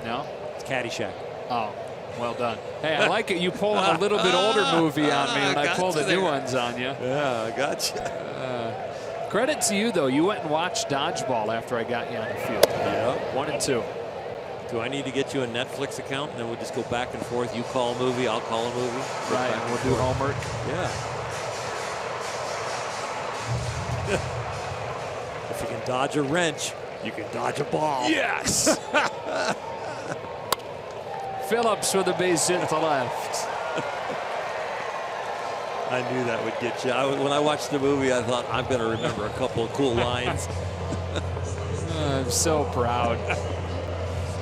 No? It's Caddyshack. Oh, well done. Hey, I like it. You pulling a little bit older movie on me, and I pull the new ones on you. Yeah, I got you. Credit to you, though. You went and watched Dodgeball after I got you on the field. Yeah. 1 and 2. Do I need to get you a Netflix account, and then we'll just go back and forth? You call a movie, I'll call a movie. Right, and we'll do homework. Yeah. If you can dodge a wrench, you can dodge a ball. Yes! Phillips with a base hit to left. I knew that would get you. When I watched the movie, I thought, I'm going to remember a couple of cool lines. I'm so proud.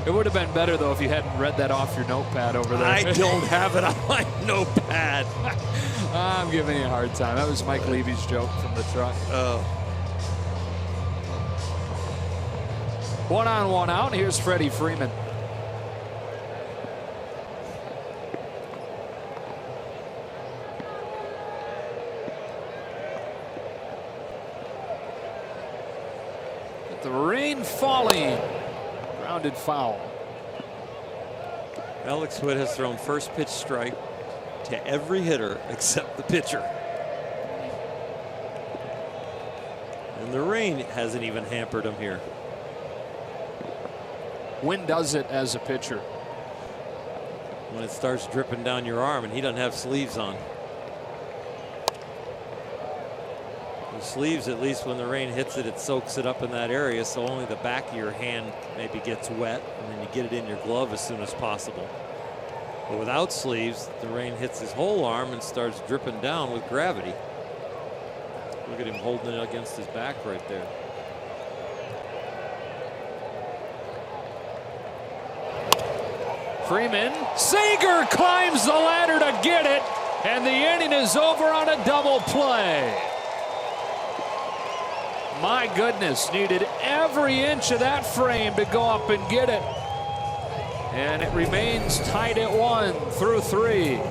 It would have been better, though, if you hadn't read that off your notepad over there. I don't have it on my notepad. I'm giving you a hard time. That was Mike Levy's joke from the truck. Oh. 1 on, 1 out. Here's Freddie Freeman. With the rain falling. Grounded foul. Alex Wood has thrown first pitch strike to every hitter except the pitcher. And the rain hasn't even hampered him here. When does it as a pitcher? When it starts dripping down your arm and he doesn't have sleeves on. The sleeves, at least when the rain hits it, it soaks it up in that area, so only the back of your hand maybe gets wet, and then you get it in your glove as soon as possible. But without sleeves, the rain hits his whole arm and starts dripping down with gravity. Look at him holding it against his back right there. Freeman, Sager climbs the ladder to get it, and the inning is over on a double play. My goodness, needed every inch of that frame to go up and get it. And it remains tied at 1 through 3.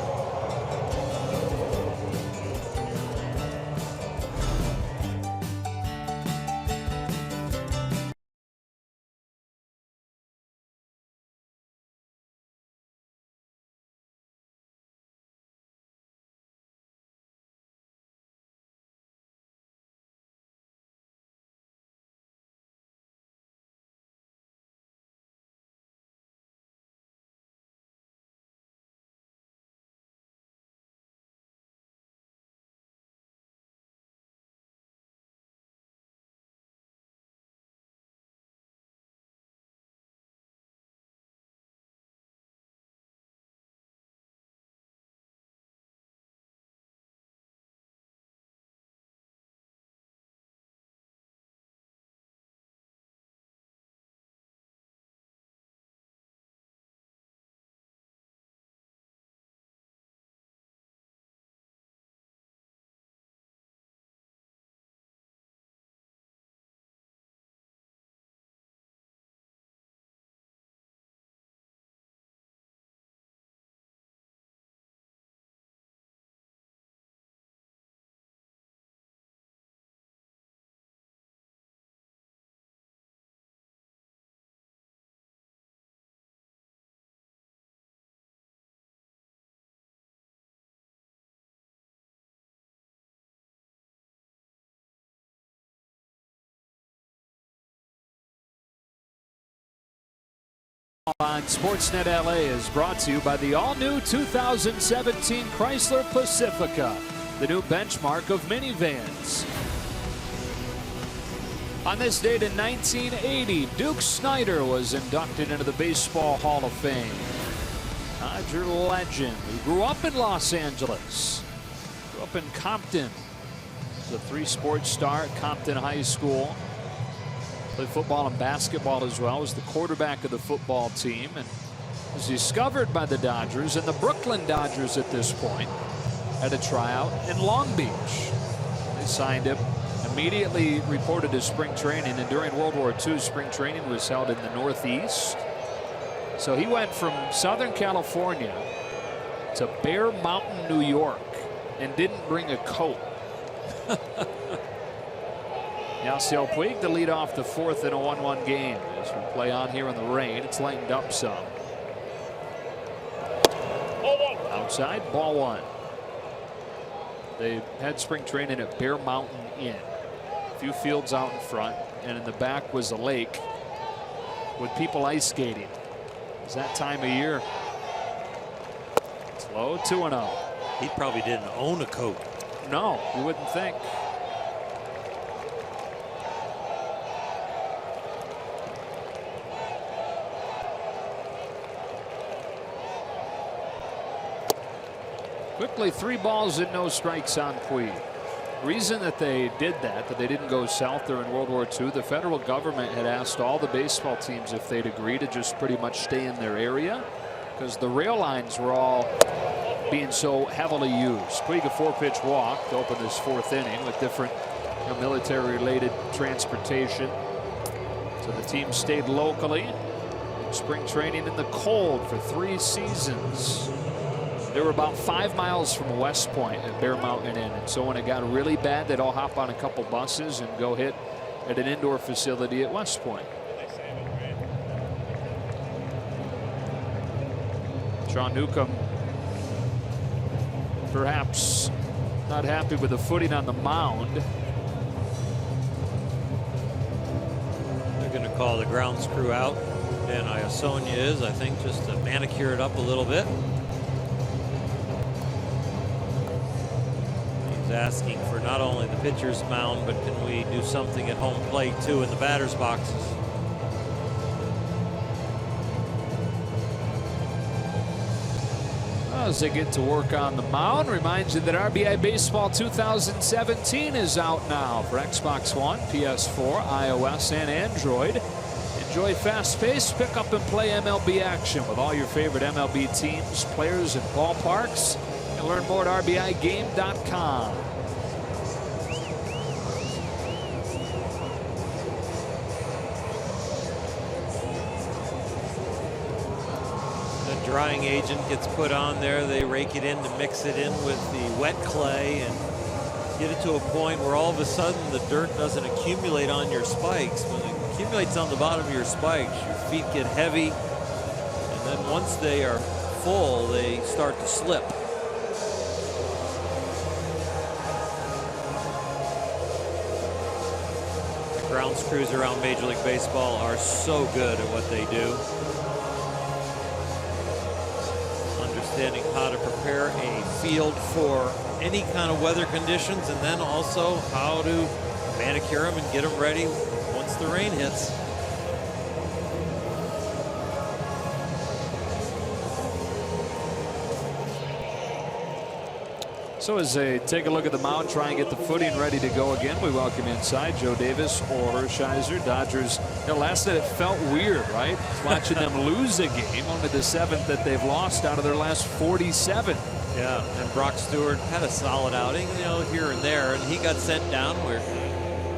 On Sportsnet LA is brought to you by the all-new 2017 Chrysler Pacifica, the new benchmark of minivans. On this date in 1980, Duke Snider was inducted into the Baseball Hall of Fame. Dodger legend who grew up in Los Angeles, grew up in Compton. He's a 3-sport star at Compton High School. Played football and basketball as well. Was the quarterback of the football team and was discovered by the Dodgers and the Brooklyn Dodgers at this point at a tryout in Long Beach. They signed him, immediately reported to spring training, and during World War II, spring training was held in the Northeast. So he went from Southern California to Bear Mountain, New York, and didn't bring a coat. Yasiel Puig to lead off the 4th in a 1-1 game as we play on here in the rain. It's lightened up some. Outside, ball 1. They had spring training at Bear Mountain Inn. A few fields out in front, and in the back was a lake with people ice skating. It's that time of year. It's low, 2-0. He probably didn't own a coat. No, you wouldn't think. Quickly, 3 balls and no strikes on Puig. Reason that they did that they didn't go south during World War II, the federal government had asked all the baseball teams if they'd agree to just pretty much stay in their area because the rail lines were all being so heavily used. Puig a 4-pitch walk to open this 4th inning with different military-related transportation. So the team stayed locally. Spring training in the cold for 3 seasons. They were about 5 miles from West Point at Bear Mountain Inn. And so when it got really bad, they'd all hop on a couple buses and go hit at an indoor facility at West Point. Sean Newcomb perhaps not happy with the footing on the mound. They're going to call the grounds crew out. And Iasonia is, I think, just to manicure it up a little bit. He's asking for not only the pitcher's mound, but can we do something at home plate too in the batter's boxes? As they get to work on the mound, reminds you that RBI Baseball 2017 is out now for Xbox One, PS4, iOS, and Android. Enjoy fast-paced pick-up and play MLB action with all your favorite MLB teams, players, and ballparks. And learn more at RBIGame.com. The drying agent gets put on there. They rake it in to mix it in with the wet clay and get it to a point where all of a sudden the dirt doesn't accumulate on your spikes. When it accumulates on the bottom of your spikes, your feet get heavy, and then once they are full, they start to slip. The grounds crews around Major League Baseball are so good at what they do. Understanding how to prepare a field for any kind of weather conditions, and then also how to manicure them and get them ready once the rain hits. So as they take a look at the mound, try and get the footing ready to go again, we welcome inside Joe Davis or Hershiser. Dodgers, last night it felt weird, right? Watching them lose a game, only the 7th that they've lost out of their last 47. Yeah, and Brock Stewart had a solid outing, here and there, and he got sent down. We're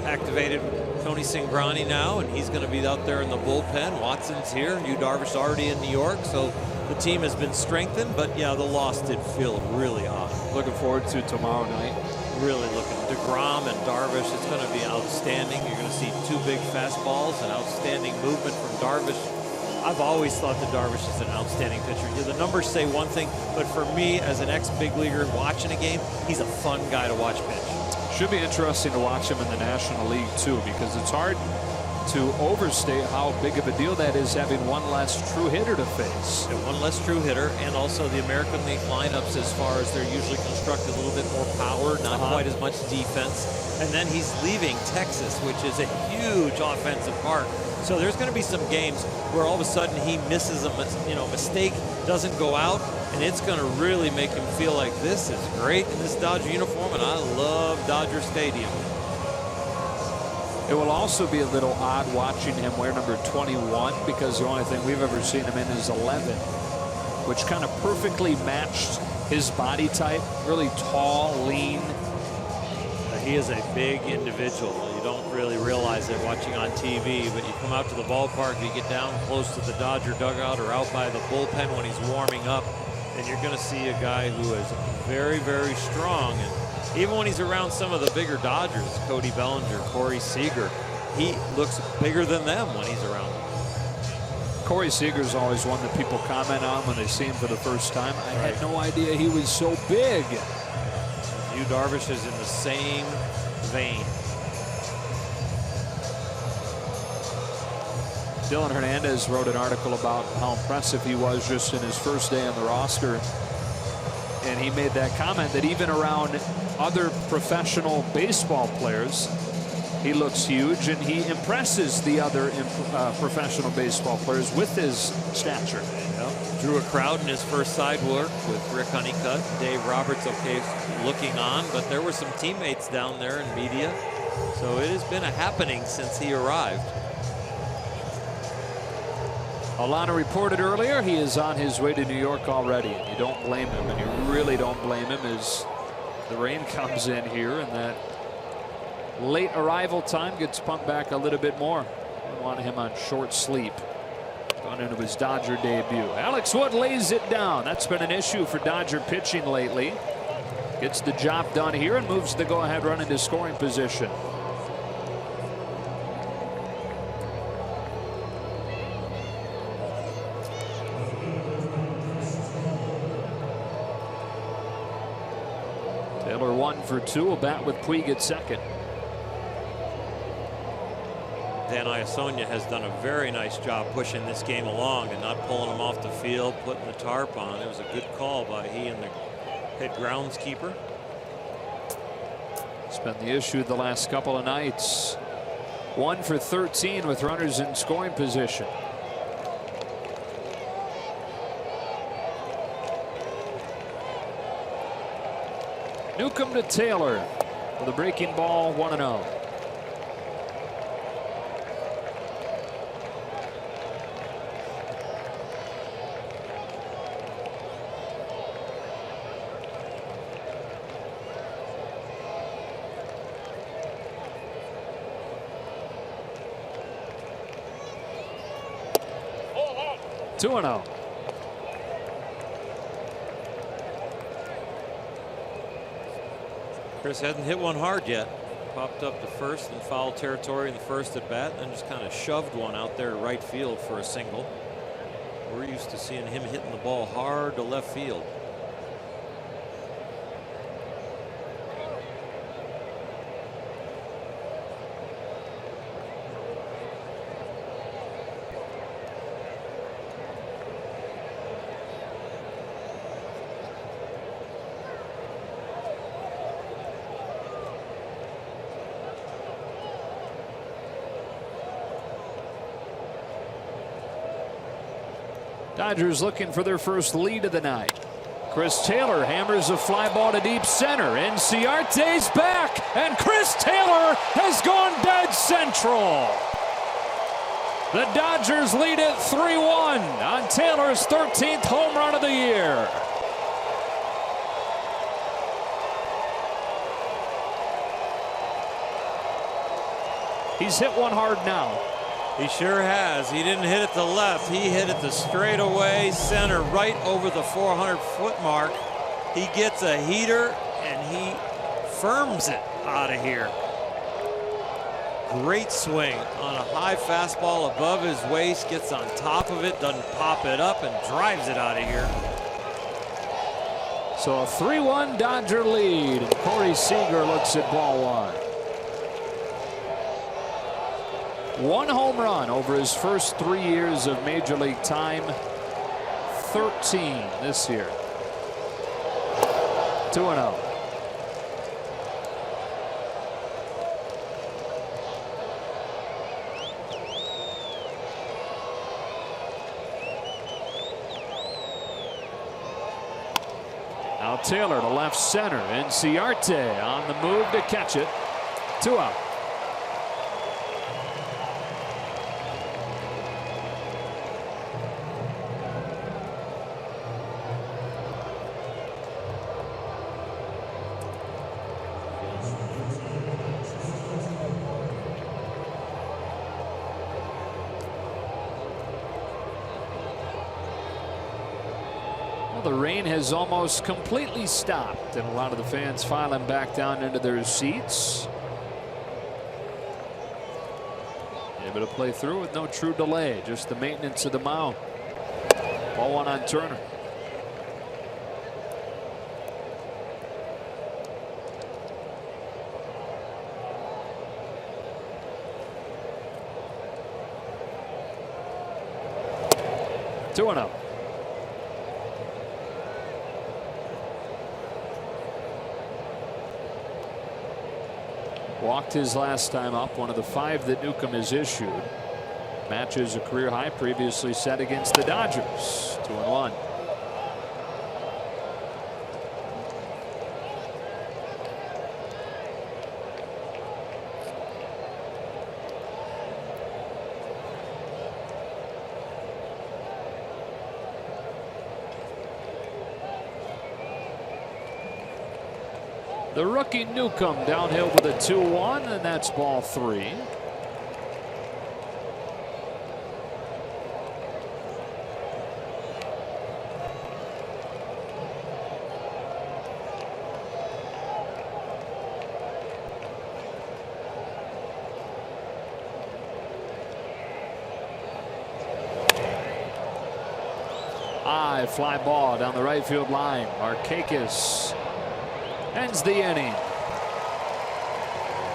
activated Tony Cingrani now, and he's going to be out there in the bullpen. Watson's here. Yu Darvish already in New York, so the team has been strengthened, but yeah, the loss did feel really odd. Looking forward to tomorrow night. Really looking. DeGrom and Darvish, it's going to be outstanding. You're going to see 2 big fastballs, an outstanding movement from Darvish. I've always thought that Darvish is an outstanding pitcher. The numbers say one thing, but for me, as an ex-big leaguer watching a game, he's a fun guy to watch pitch. Should be interesting to watch him in the National League, too, because it's hard to overstate how big of a deal that is, having one less true hitter to face. And one less true hitter, and also the American League lineups, as far as they're usually constructed, a little bit more power, not quite as much defense. And then he's leaving Texas, which is a huge offensive park. So there's going to be some games where all of a sudden he misses a mistake, doesn't go out, and it's going to really make him feel like this is great in this Dodger uniform, and I love Dodger Stadium. It will also be a little odd watching him wear number 21, because the only thing we've ever seen him in is 11, which kind of perfectly matched his body type. Really tall, lean. He is a big individual. You don't really realize it watching on TV, but you come out to the ballpark, you get down close to the Dodger dugout or out by the bullpen when he's warming up, and you're going to see a guy who is very, very strong. And even when he's around some of the bigger Dodgers, Cody Bellinger, Corey Seager, he looks bigger than them when he's around them. Corey Seager's always one that people comment on when they see him for the first time. I had no idea he was so big. Yu Darvish is in the same vein. Dylan Hernandez wrote an article about how impressive he was just in his first day on the roster. And he made that comment that even around other professional baseball players, he looks huge, and he impresses the other professional baseball players with his stature. Drew a crowd in his first side work with Rick Honeycutt. Dave Roberts, okay, looking on, but there were some teammates down there in media. So it has been a happening since he arrived. Alana reported earlier he is on his way to New York already. And you don't blame him, and you really don't blame him as the rain comes in here and that late arrival time gets pumped back a little bit more. We want him on short sleep. Going into his Dodger debut. Alex Wood lays it down. That's been an issue for Dodger pitching lately. Gets the job done here and moves the go-ahead run into scoring position. Taylor 1 for 2. A bat with Puig at second. Dan Iasonia has done a very nice job pushing this game along and not pulling him off the field, putting the tarp on. It was a good call by he and the head groundskeeper. It's been the issue the last couple of nights. 1 for 13 with runners in scoring position. Newcomb to Taylor with a breaking ball, 1-0. Two and oh. Chris hasn't hit one hard yet. Popped up to first in foul territory in the first at bat and just kind of shoved one out there to right field for a single. We're used to seeing him hitting the ball hard to left field. Dodgers looking for their first lead of the night. Chris Taylor hammers a fly ball to deep center. Inciarte's back, and Chris Taylor has gone dead central. The Dodgers lead it 3-1 on Taylor's 13th home run of the year. He's hit one hard now. He sure has. He didn't hit it to left. He hit it to straightaway center right over the 400-foot mark. He gets a heater and he firms it out of here. Great swing on a high fastball above his waist. Gets on top of it, doesn't pop it up, and drives it out of here. So a 3-1 Dodger lead. And Corey Seager looks at ball one. One home run over his first 3 years of Major League time. 13 this year. 2-0. Now Taylor to left center. Inciarte on the move to catch it. 2 out. The rain has almost completely stopped, and a lot of the fans filing back down into their seats. Able to play through with no true delay, just the maintenance of the mound. Ball one on Turner. Two and up. Walked his last time up, one of the 5 that Newcomb has issued. matches a career high previously set against the Dodgers. 2-1. The rookie Newcomb downhill with a 2-1, and that's ball 3. High fly ball down the right field line. Markakis ends the inning.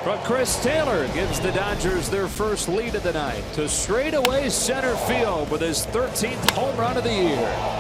But Chris Taylor gives the Dodgers their first lead of the night to straightaway center field with his 13th home run of the year.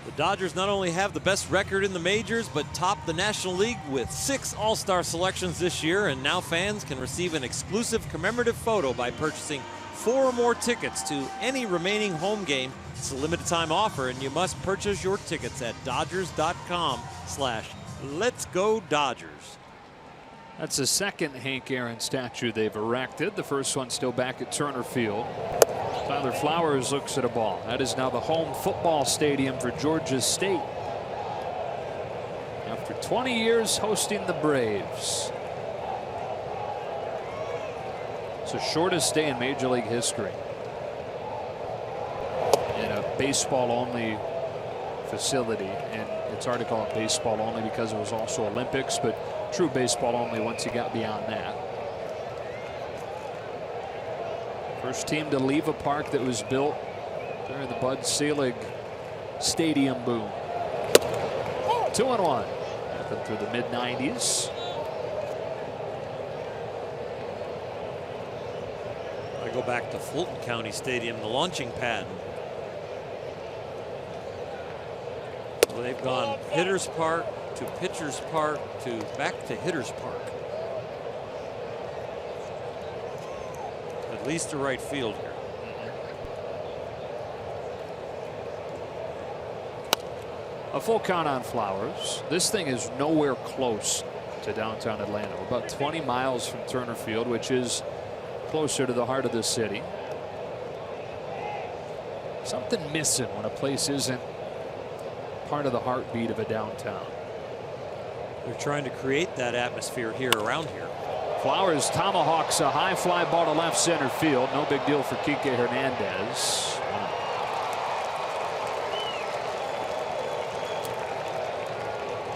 The Dodgers not only have the best record in the majors, but top the National League with 6 All-Star selections this year, and now fans can receive an exclusive commemorative photo by purchasing 4 or more tickets to any remaining home game. It's a limited time offer, and you must purchase your tickets at Dodgers.com/Let'sGoDodgers. That's the second Hank Aaron statue they've erected. The first one still back at Turner Field. Tyler Flowers looks at a ball. That is now the home football stadium for Georgia State. After 20 years hosting the Braves. It's the shortest day in Major League history in a baseball-only facility. And it's hard to call it baseball only because it was also Olympics, but true baseball only once you got beyond that. First team to leave a park that was built during the Bud Selig Stadium boom. 2-1. Happened through the mid-90s. I go back to Fulton County Stadium, the launching pad. Well, they've gone Hitters Park to Pitchers Park to back to Hitters Park. At least to right field here. A full count on Flowers. This thing is nowhere close to downtown Atlanta. We're about 20 miles from Turner Field, which is closer to the heart of the city. Something missing when a place isn't part of the heartbeat of a downtown. They're trying to create that atmosphere here around here. Flowers tomahawks a high fly ball to left center field. No big deal for Kike Hernandez.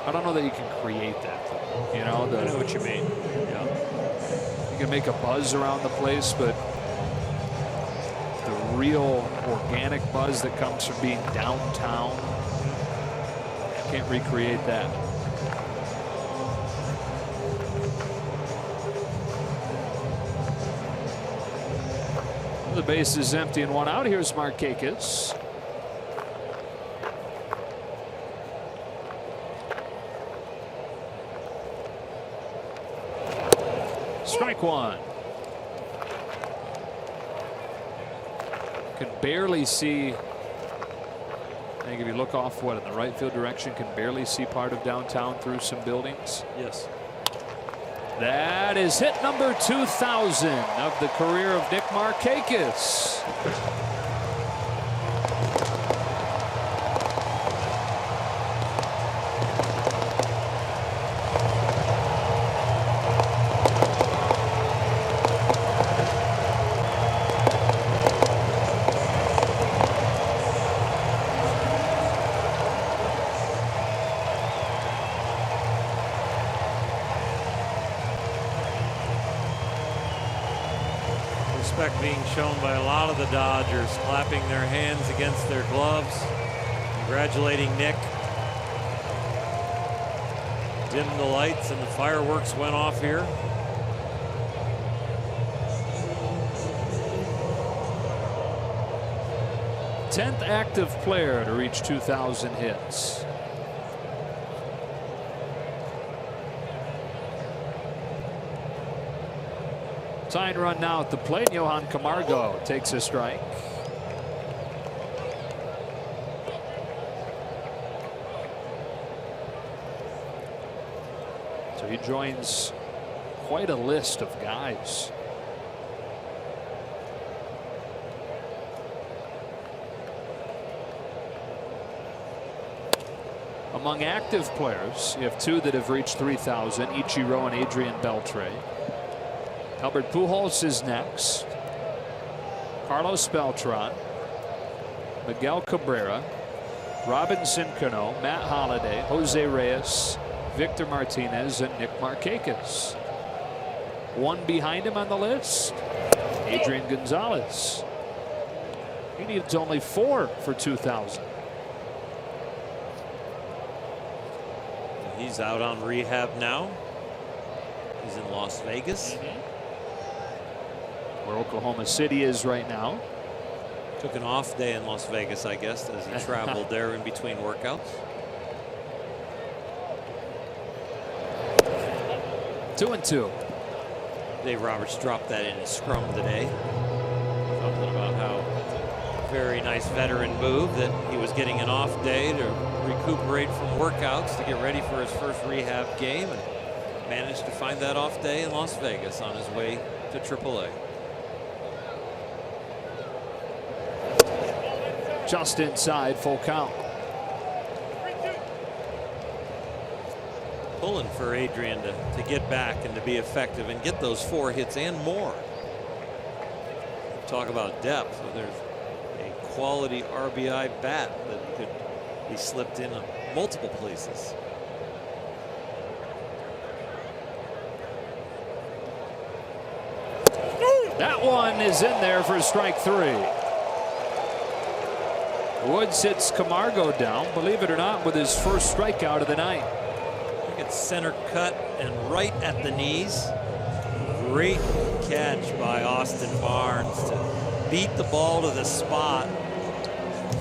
I don't know that you can create that, though. You know, I know what you mean. Yeah. You can make a buzz around the place, but the real organic buzz that comes from being downtown, you can't recreate that. The base is empty and one out. Here's Markakis. Strike one. Can barely see. I think if you look off in the right field direction, can barely see part of downtown through some buildings. Yes. That is hit number 2,000 of the career of Nick Markakis. Being shown by a lot of the Dodgers, clapping their hands against their gloves, congratulating Nick. Dimmed the lights and the fireworks went off here. Tenth active player to reach 2,000 hits. Tying run now at the plate. Johan Camargo takes a strike. So he joins quite a list of guys. Among active players, you have two that have reached 3,000, Ichiro and Adrian Beltre. Albert Pujols is next. Carlos Beltran, Miguel Cabrera, Robinson Cano, Matt Holliday, Jose Reyes, Victor Martinez, and Nick Markakis. One behind him on the list, Adrian Gonzalez. He needs only 4 for 2,000. He's out on rehab now. He's in Las Vegas. Where Oklahoma City is right now. Took an off day in Las Vegas, I guess, as he traveled there in between workouts. 2-2. Dave Roberts dropped that in his scrum today. Talking about how very nice veteran move that he was getting an off day to recuperate from workouts to get ready for his first rehab game, and managed to find that off day in Las Vegas on his way to AAA. Just inside, full count. Pulling for Adrian to get back and to be effective and get those 4 hits and more. Talk about depth. So there's a quality RBI bat that could be slipped in multiple places. That one is in there for strike 3. Woods hits Camargo down, believe it or not, with his first strikeout of the night. I think it's center cut and right at the knees. Great catch by Austin Barnes to beat the ball to the spot.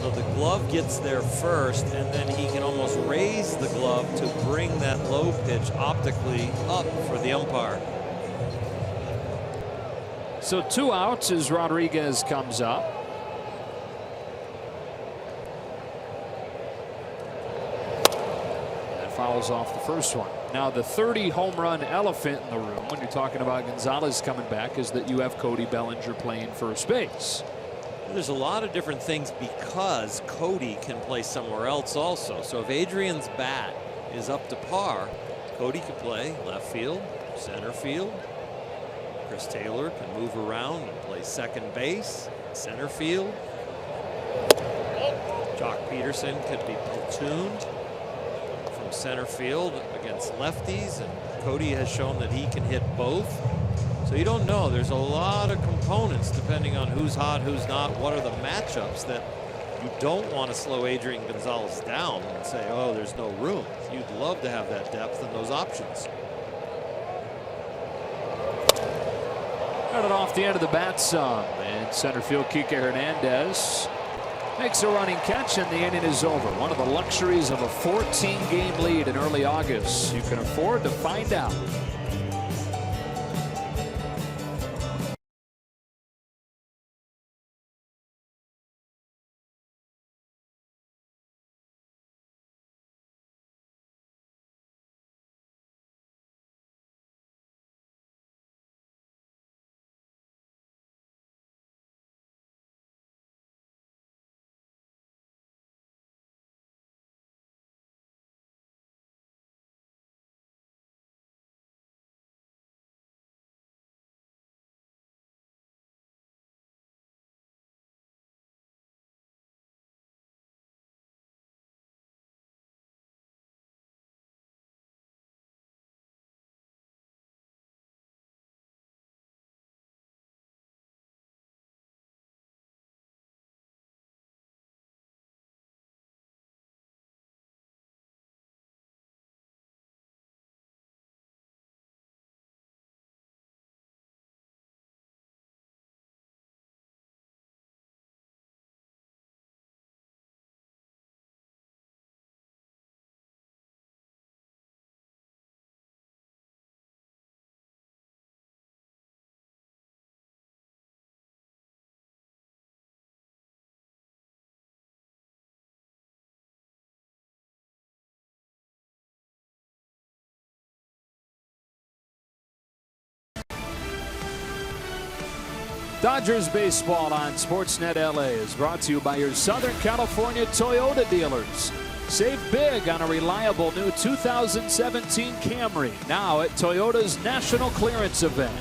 So the glove gets there first, and then he can almost raise the glove to bring that low pitch optically up for the umpire. So 2 outs as Rodriguez comes up. Fouls off the first one. Now the 30 home run elephant in the room when you're talking about Gonzalez coming back is that you have Cody Bellinger playing first base. There's a lot of different things because Cody can play somewhere else also. So if Adrian's bat is up to par, Cody can play left field, center field. Chris Taylor can move around and play second base, center field. Jock Peterson could be platooned from from center field against lefties, and Cody has shown that he can hit both. So you don't know. There's a lot of components depending on who's hot, who's not, what are the matchups that you don't want to slow Adrian Gonzalez down and say, oh, there's no room. You'd love to have that depth and those options. Got it off the end of the bat some. And center field, Kike Hernandez makes a running catch, and the inning is over. One of the luxuries of a 14-game lead in early August. You can afford to find out. Dodgers baseball on Sportsnet LA is brought to you by your Southern California Toyota dealers. Save big on a reliable new 2017 Camry, now at Toyota's National Clearance Event.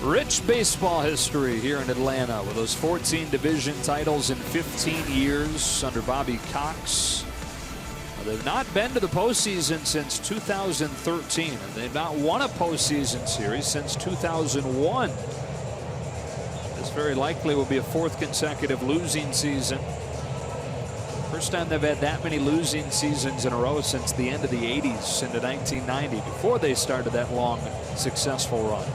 Rich baseball history here in Atlanta with those 14 division titles in 15 years under Bobby Cox. They've not been to the postseason since 2013, and they've not won a postseason series since 2001. This very likely will be a fourth consecutive losing season. First time they've had that many losing seasons in a row since the end of the 80s into 1990, before they started that long, successful run.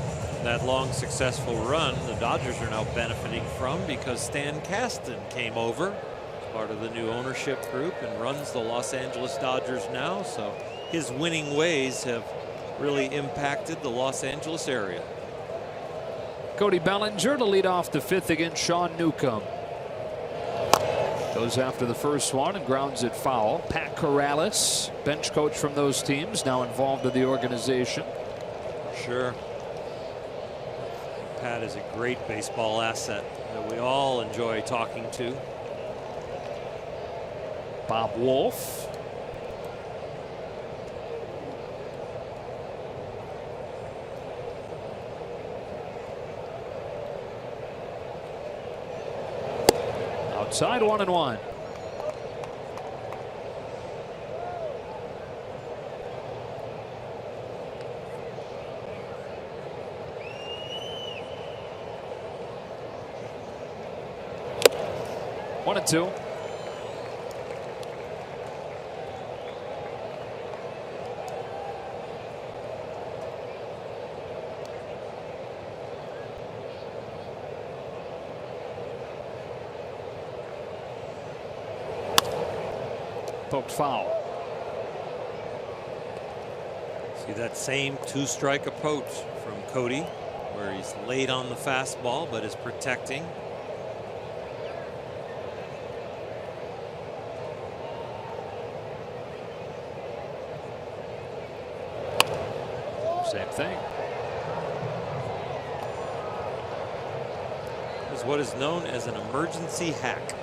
That long, successful run, the Dodgers are now benefiting from because Stan Kasten came over as part of the new ownership group and runs the Los Angeles Dodgers now. So his winning ways have really impacted the Los Angeles area. Cody Bellinger to lead off the fifth against Sean Newcomb. Goes after the first one and grounds it foul. Pat Corrales, bench coach from those teams, now involved in the organization. Sure. Pat is a great baseball asset that we all enjoy talking to. Bob Wolf. Outside, 1-1. One and two. Poked foul. See that same two-strike approach from Cody, where he's late on the fastball but is protecting. Same thing. Is what is known as an emergency hack.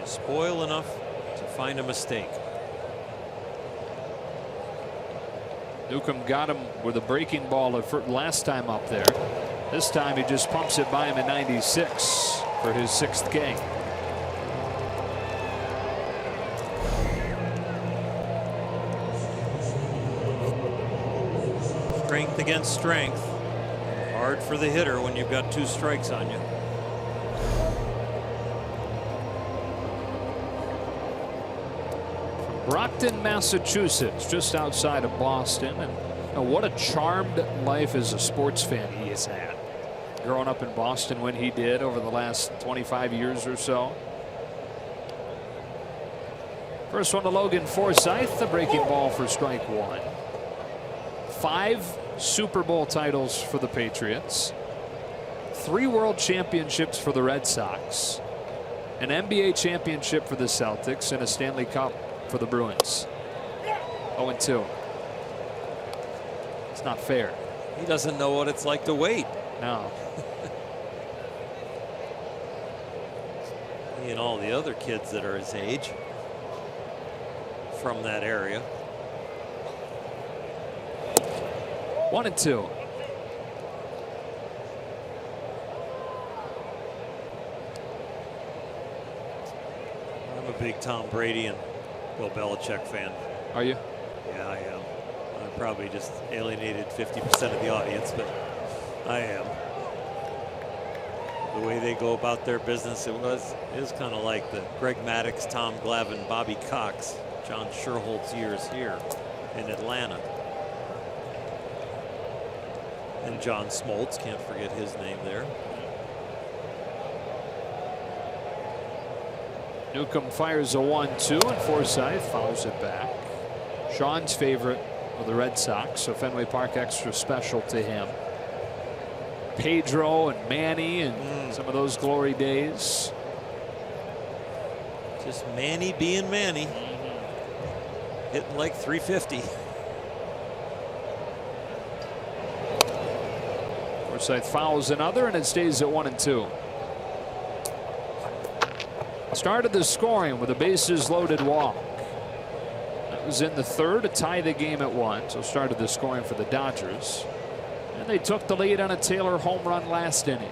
Spoil enough to find a mistake. Newcomb got him with a breaking ball last time up there. This time he just pumps it by him in 96 for his 6th game. strength against strength. Hard for the hitter when you've got 2 strikes on you. Brockton, Massachusetts, just outside of Boston. And what a charmed life as a sports fan he has had. Growing up in Boston when he did over the last 25 years or so. First one to Logan Forsythe, the breaking ball for strike 1. 5 Super Bowl titles for the Patriots. 3 World Championships for the Red Sox. An NBA championship for the Celtics and a Stanley Cup for the Bruins. 0-2. It's not fair. He doesn't know what it's like to wait. No. He and all the other kids that are his age from that area. 1-2. I'm a big Tom Brady and Bill Belichick fan. Are you? Yeah, I am. I probably just alienated 50% of the audience, but I am. The way they go about their business, it was kind of like the Greg Maddux, Tom Glavine, Bobby Cox, John Sherholt's years here in Atlanta. And John Smoltz, can't forget his name there. Newcomb fires a 1-2 and Forsythe fouls it back. Sean's favorite of the Red Sox, so Fenway Park extra special to him. Pedro and Manny and some of those glory days. Just Manny being Manny. Hitting like 350. Forsythe fouls another and it stays at 1-2. Started the scoring with a bases loaded walk. That was in the 3rd to tie the game at 1. So started the scoring for the Dodgers. And they took the lead on a Taylor home run last inning.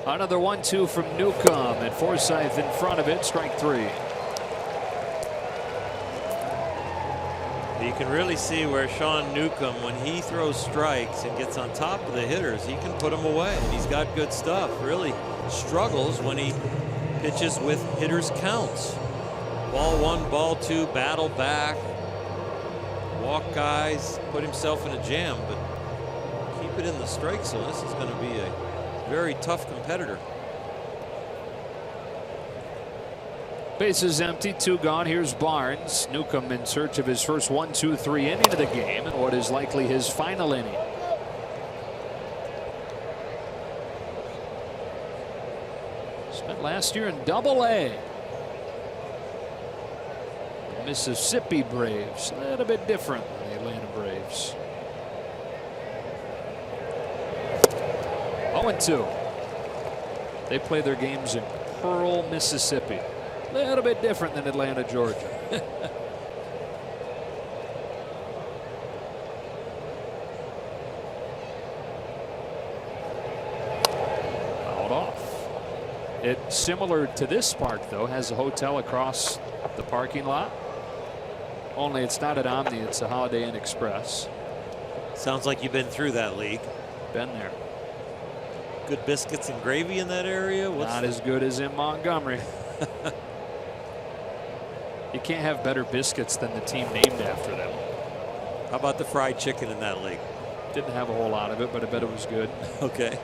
Another 1-2 from Newcomb and Forsythe in front of it. Strike 3. You can really see where Sean Newcomb, when he throws strikes and gets on top of the hitters, he can put them away. And he's got good stuff. Really struggles when he pitches with hitters counts. Ball 1, ball 2, battle back, walk guys, put himself in a jam, but keep it in the strike zone. This is going to be a very tough competitor. Bases empty, 2 gone. Here's Barnes. Newcomb in search of his first 1-2-3 inning of the game and what is likely his final inning. Spent last year in Double-A. Mississippi Braves, a little bit different than the Atlanta Braves. 0-2. They play their games in Pearl, Mississippi. A little bit different than Atlanta, Georgia. Fouled off. It's similar to this park, though. Has a hotel across the parking lot. Only it's not at Omni, it's a Holiday Inn Express. Sounds like you've been through that league. Been there. Good biscuits and gravy in that area? Not as good as in Montgomery. You can't have better biscuits than the team named after them. How about the fried chicken in that league? Didn't have a whole lot of it, but I bet it was good. Okay.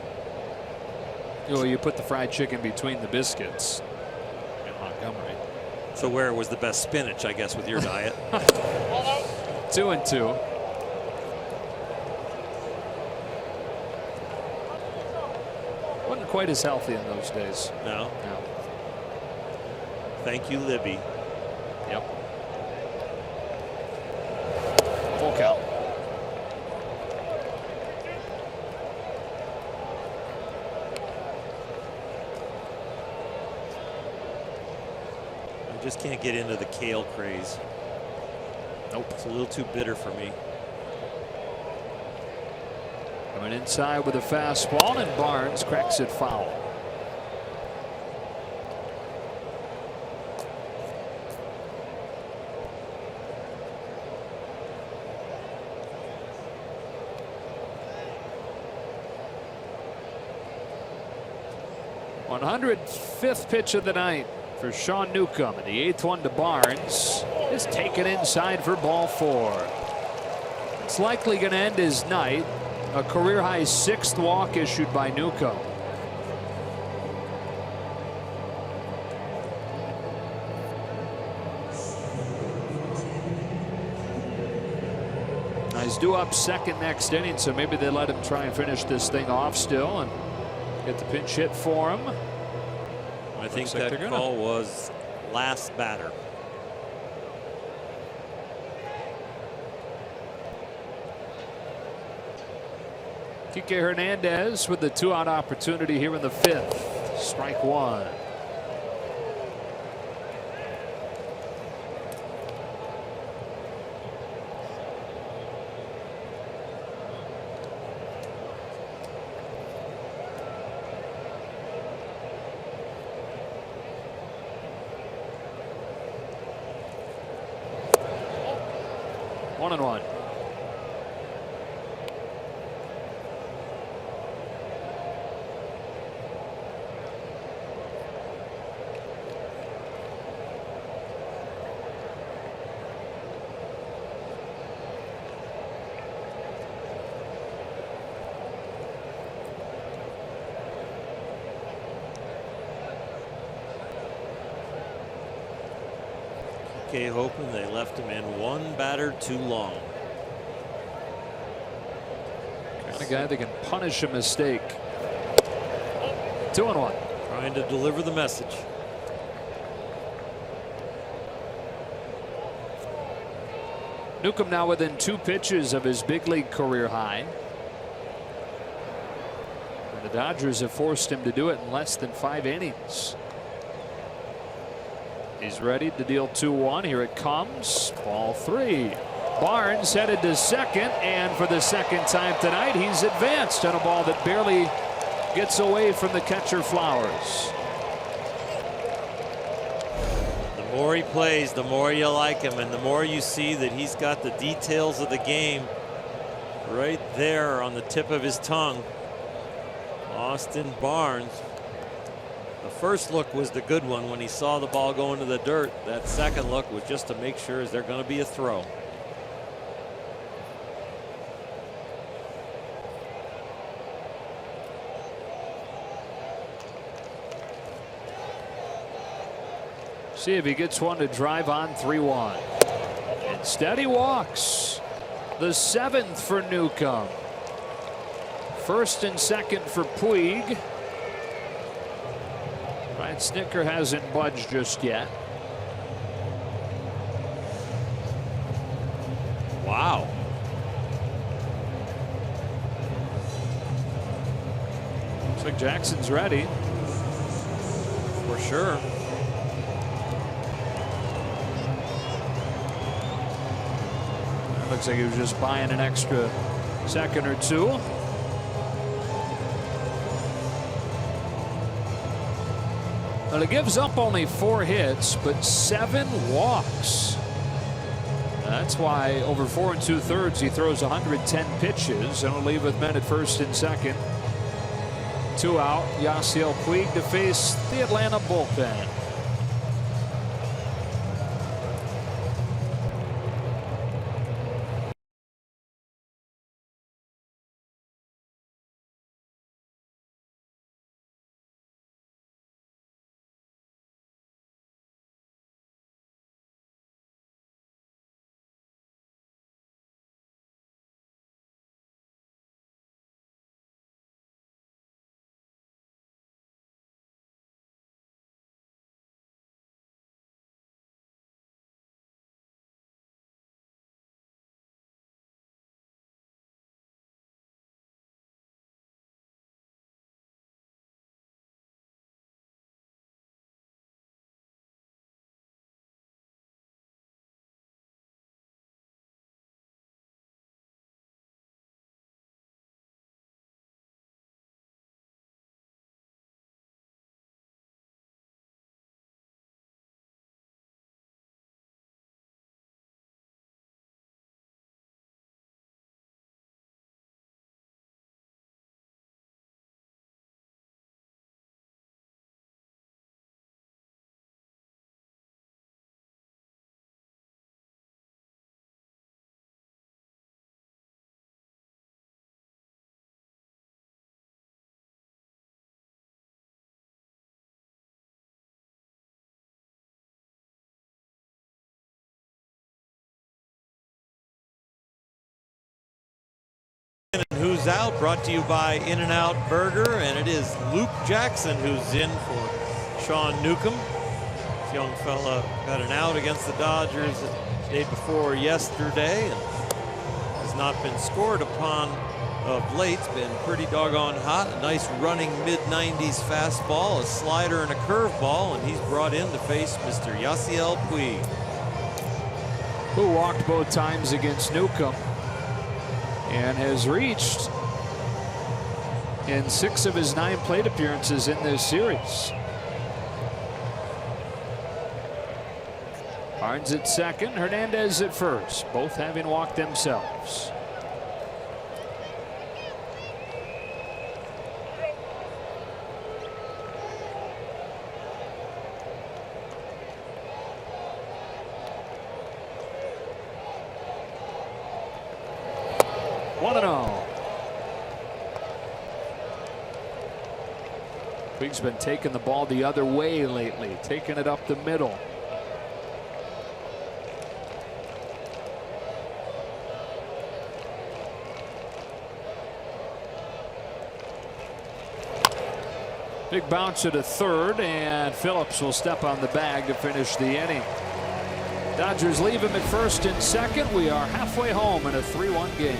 Well, you put the fried chicken between the biscuits in Montgomery. So where was the best spinach, I guess, with your diet? 2-2. Wasn't quite as healthy in those days. No. No. Thank you, Libby. Yep. Full count. I just can't get into the kale craze. Nope. It's a little too bitter for me. Coming inside with a fastball, and Barnes cracks it foul. 105th pitch of the night for Sean Newcomb, and the 8th one to Barnes is taken inside for ball 4. It's likely going to end his night. A career-high 6th walk issued by Newcomb. He's due up second next inning, so maybe they let him try and finish this thing off still and get the pinch hit for him. I think that call was last batter. Kike Hernandez with the 2-out opportunity here in the 5th. Strike 1. One and one. Okay, hoping they left him in one batter too long. A guy that can punish a mistake. 2-1. Trying to deliver the message. Newcomb now within 2 pitches of his big league career high. And the Dodgers have forced him to do it in less than 5 innings. He's ready to deal 2-1. Here it comes. Ball 3. Barnes headed to second, and for the second time tonight, he's advanced on a ball that barely gets away from the catcher Flowers. The more he plays, the more you like him, and the more you see that he's got the details of the game right there on the tip of his tongue. Austin Barnes. The first look was the good one when he saw the ball go into the dirt. That second look was just to make sure is there going to be a throw. See if he gets one to drive on 3-1. Instead he walks. The 7th for Newcomb. First and second for Puig. Ryan Snitker hasn't budged just yet. Wow. Looks like Jackson's ready. For sure. Looks like he was just buying an extra second or two. Well, he gives up only 4 hits, but 7 walks. That's why over 4 2/3 he throws 110 pitches and will leave with men at first and second. 2 out. Yasiel Puig to face the Atlanta bullpen. And who's out? Brought to you by In-N-Out Burger, and it is Luke Jackson who's in for Sean Newcomb. This young fella got an out against the Dodgers the day before yesterday and has not been scored upon of late. It's been pretty doggone hot. A nice running mid-90s fastball, a slider, and a curveball, and he's brought in to face Mr. Yasiel Puig, who walked both times against Newcomb and has reached in 6 of his 9 plate appearances in this series. Barnes at second, Hernandez at first, both having walked themselves. Puig's been taking the ball the other way lately, taking it up the middle. Big bounce to the third, and Phillips will step on the bag to finish the inning. Dodgers leave him at first and second. We are halfway home in a 3-1 game.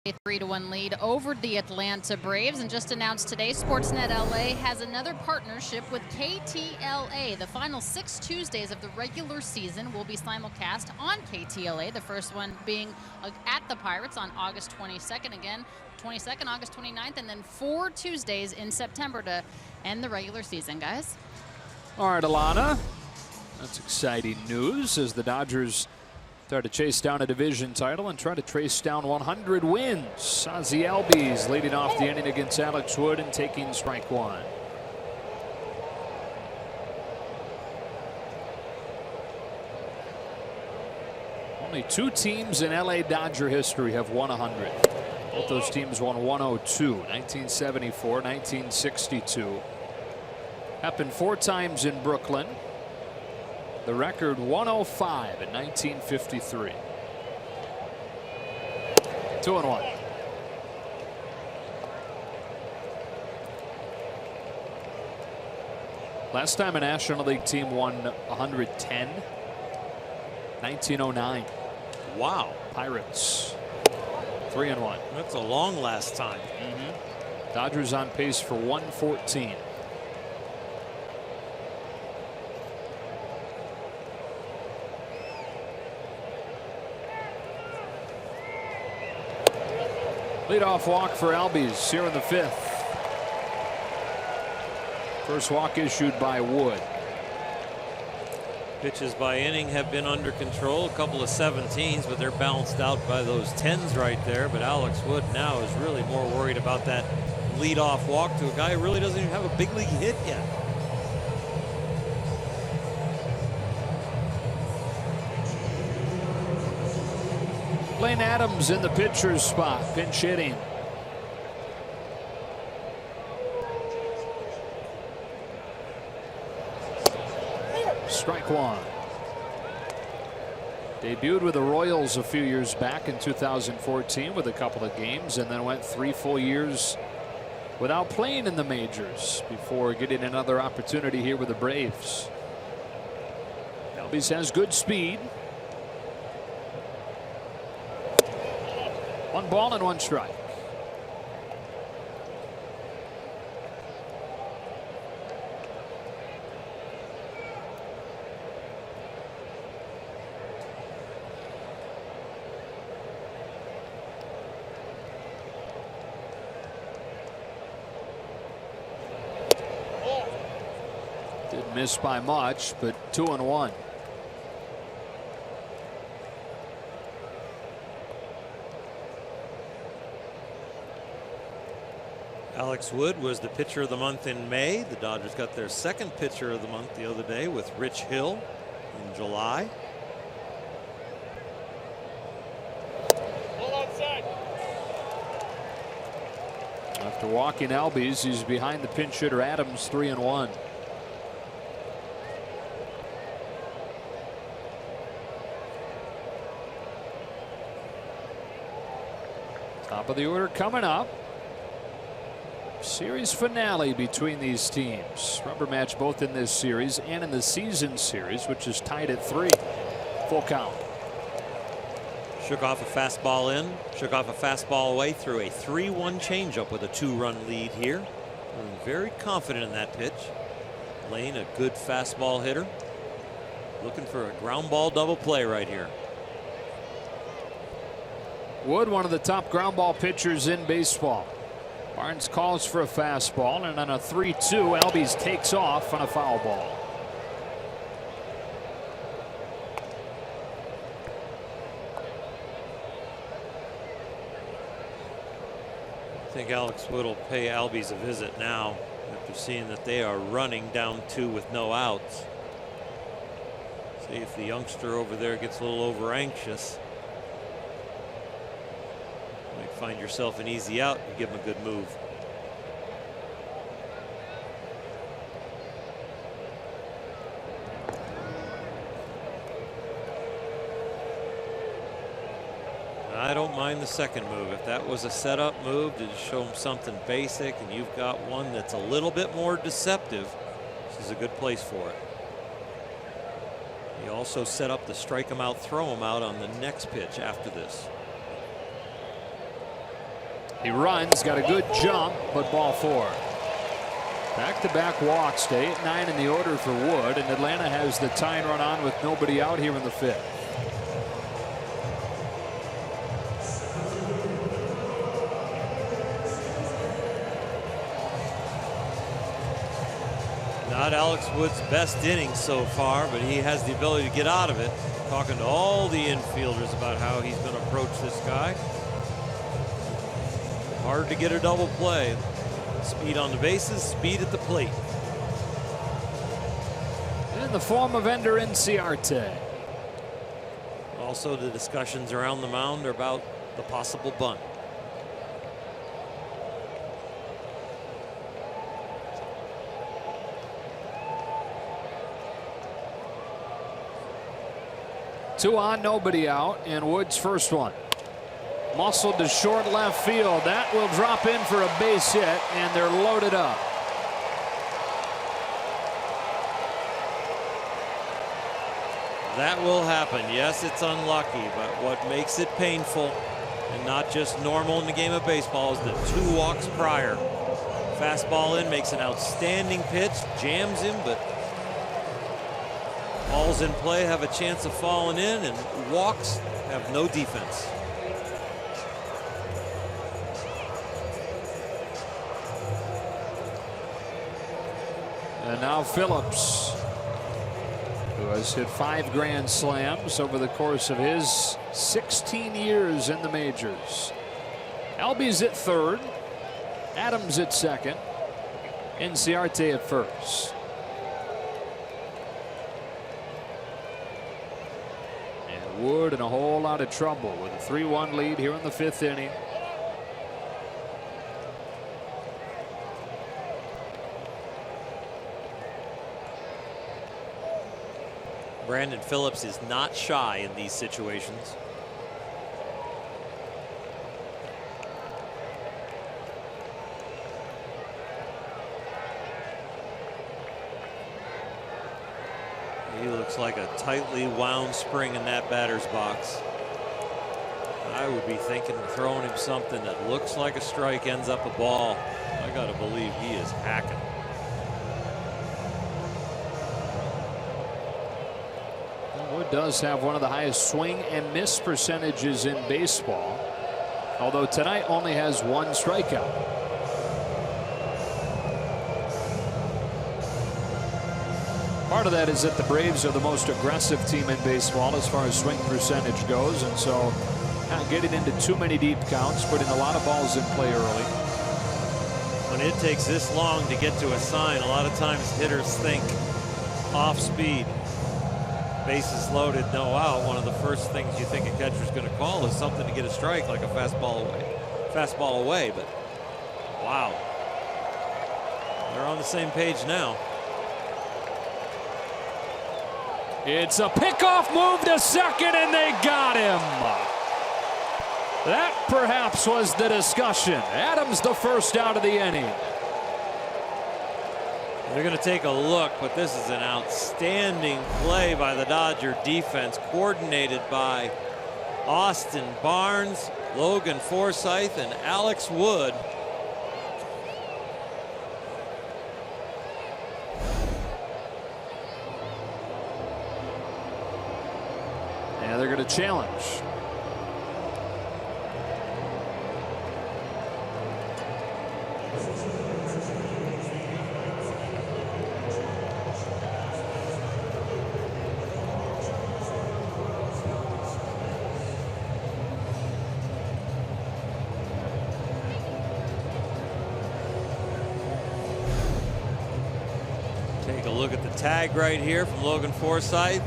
A 3-1 lead over the Atlanta Braves, and just announced today Sportsnet LA has another partnership with KTLA. The final 6 Tuesdays of the regular season will be simulcast on KTLA, the first one being at the Pirates on August 22nd, again 22nd, August 29th, and then 4 Tuesdays in September to end the regular season, guys. All right, Alana, that's exciting news as the Dodgers start to chase down a division title and try to trace down 100 wins. Ozzie Albies leading off the inning against Alex Wood and taking strike 1. Only 2 teams in LA Dodger history have won 100. Both those teams won 102, 1974, 1962. Happened 4 times in Brooklyn. The record 105 in 1953. 2-1. Last time a National League team won 110, 1909. Wow. Pirates 3-1. That's a long last time. Dodgers on pace for 114. Leadoff walk for Albies here in the 5th. First walk issued by Wood. Pitches by inning have been under control. A couple of 17s, but they're balanced out by those 10s right there. But Alex Wood now is really more worried about that leadoff walk to a guy who really doesn't even have a big league hit yet. Blaine Adams in the pitcher's spot, pinch hitting. Strike one. Debuted with the Royals a few years back in 2014 with a couple of games, and then went 3 full years without playing in the majors before getting another opportunity here with the Braves. Albies has good speed. 1 ball and 1 strike. Didn't miss by much, but 2-1. Alex Wood was the pitcher of the month in May. The Dodgers got their second pitcher of the month the other day with Rich Hill in July. After walking Albies, he's behind the pinch hitter Adams, 3-1. Top of the order coming up. Series finale between these teams. Rubber match both in this series and in the season series, which is tied at 3. Full count. Shook off a fastball in, shook off a fastball away, threw a 3-1 changeup with a 2-run lead here. I'm very confident in that pitch. Lane, a good fastball hitter. Looking for a ground ball double play right here. Wood, one of the top ground ball pitchers in baseball. Barnes calls for a fastball, and on a 3-2, Albies takes off on a foul ball. I think Alex Wood will pay Albies a visit now after seeing that they are running down 2 with no outs. See if the youngster over there gets a little over anxious. Might find yourself an easy out and give him a good move. I don't mind the second move. If that was a setup move to show him something basic, and you've got one that's a little bit more deceptive, this is a good place for it. He also set up the strike him out, throw him out on the next pitch after this. He runs, got a good jump, but ball 4. Back-to-back walks to 8-9 in the order for Wood, and Atlanta has the tying run on with nobody out here in the 5th. Not Alex Wood's best inning so far, but he has the ability to get out of it. Talking to all the infielders about how he's going to approach this guy. Hard to get a double play. Speed on the bases, speed at the plate. In the form of Ender Inciarte. Also, the discussions around the mound are about the possible bunt. Two on, nobody out, and Wood's first one. Muscled to short left field. That will drop in for a base hit, and they're loaded up. That will happen. Yes, it's unlucky, but what makes it painful and not just normal in the game of baseball is the 2 walks prior. Fastball in, makes an outstanding pitch, jams him, but balls in play have a chance of falling in, and walks have no defense. And now Phillips, who has hit 5 grand slams over the course of his 16 years in the majors. Albies at third, Adams at second, Inciarte at first. And Wood in a whole lot of trouble with a 3-1 lead here in the 5th inning. Brandon Phillips is not shy in these situations. He looks like a tightly wound spring in that batter's box. I would be thinking of throwing him something that looks like a strike, ends up a ball. I gotta believe he is hacking. Wood does have one of the highest swing and miss percentages in baseball, although tonight only has 1 strikeout. Part of that is that the Braves are the most aggressive team in baseball as far as swing percentage goes, and so not getting into too many deep counts, putting a lot of balls in play early. When it takes this long to get to a sign, a lot of times hitters think off speed. Bases loaded, no out. One of the first things you think a catcher's going to call is something to get a strike, like a fastball away. But wow, they're on the same page now. It's a pickoff move to second, and they got him. That perhaps was the discussion. Adams the first out of the inning. They're going to take a look, but this is an outstanding play by the Dodger defense, coordinated by Austin Barnes, Logan Forsythe, and Alex Wood. Yeah, they're going to challenge. Take a look at the tag right here from Logan Forsythe.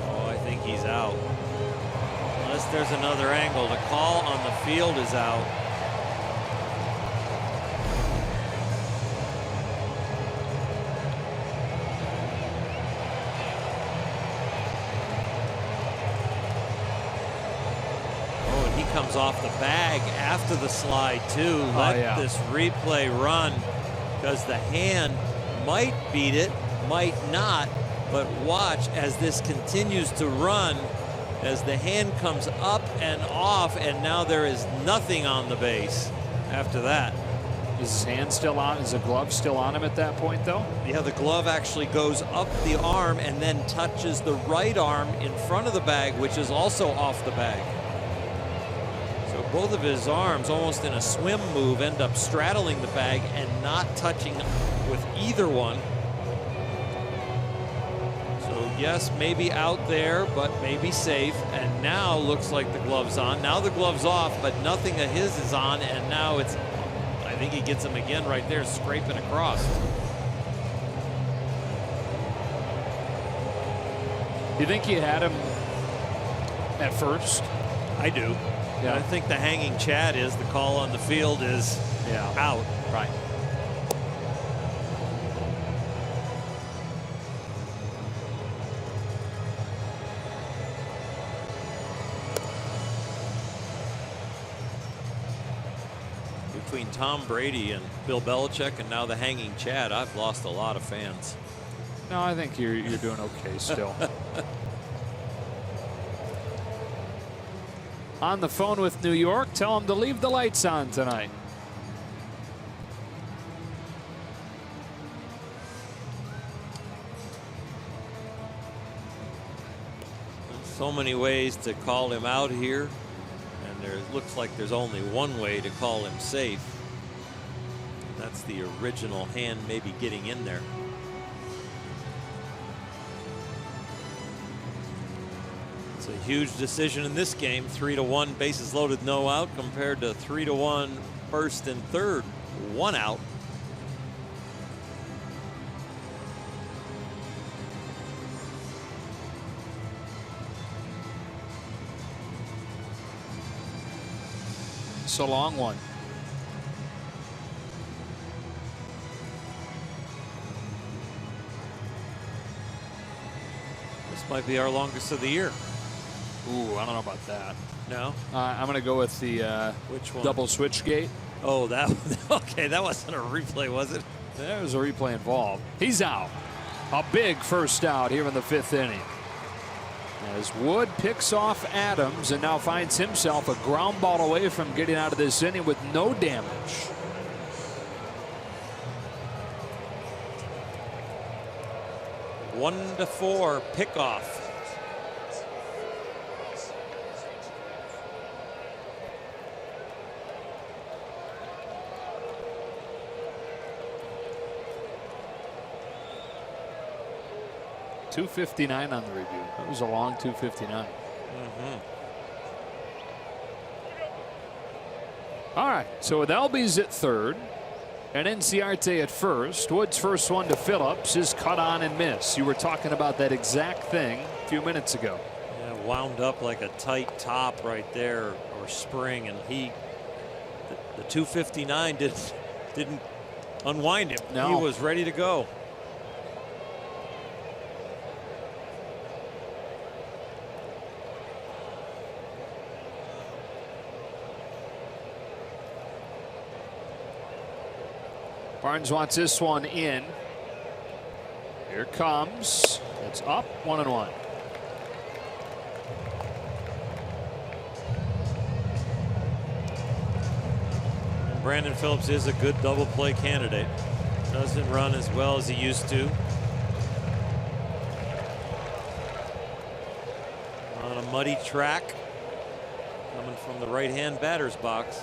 Oh, I think he's out. Unless there's another angle. The call on the field is out. Comes off the bag after the slide too. Let this replay run, because the hand might beat it, might not, but watch as this continues to run, as the hand comes up and off, and now there is nothing on the base after that. Is his hand still on? Is the glove still on him at that point, though? Yeah, the glove actually goes up the arm and then touches the right arm in front of the bag, which is also off the bag. Both of his arms, almost in a swim move, end up straddling the bag and not touching with either one. So yes, maybe out there, but maybe safe. And now looks like the glove's on. Now the glove's off, but nothing of his is on. And now it's, I think he gets him again right there, scraping across. You think he had him at first? I do. Yeah. I think the hanging chat is the call on the field is out. Right. Between Tom Brady and Bill Belichick and now the hanging chat, I've lost a lot of fans. No, I think you're doing okay still. On the phone with New York, tell them to leave the lights on tonight. There's so many ways to call him out here, and there looks like there's only one way to call him safe. That's the original hand maybe getting in there. a huge decision in this game. 3-1 bases loaded, no out, compared to 3-1 first and third, 1 out. It's a long one. This might be our longest of the year. Ooh, I don't know about that. No? I'm going to go with the Which one? double switch gate. Oh, that one. Okay, that wasn't a replay, was it? There was a replay involved. He's out. A big first out here in the 5th inning. As Wood picks off Adams and now finds himself a ground ball away from getting out of this inning with no damage. One to 4 pickoff. .259 on the review. That was a long 259. All right, so with Albies at third and Inciarte at first, Wood's first one to Phillips is cut on and miss. You were talking about that exact thing a few minutes ago. Yeah, wound up like a tight top right there, or spring, and the 259 didn't unwind him. No. He was ready to go. Barnes wants this one in. Here comes. It's up, 1-1. And Brandon Phillips is a good double play candidate. Doesn't run as well as he used to. On a muddy track, coming from the right-hand batter's box.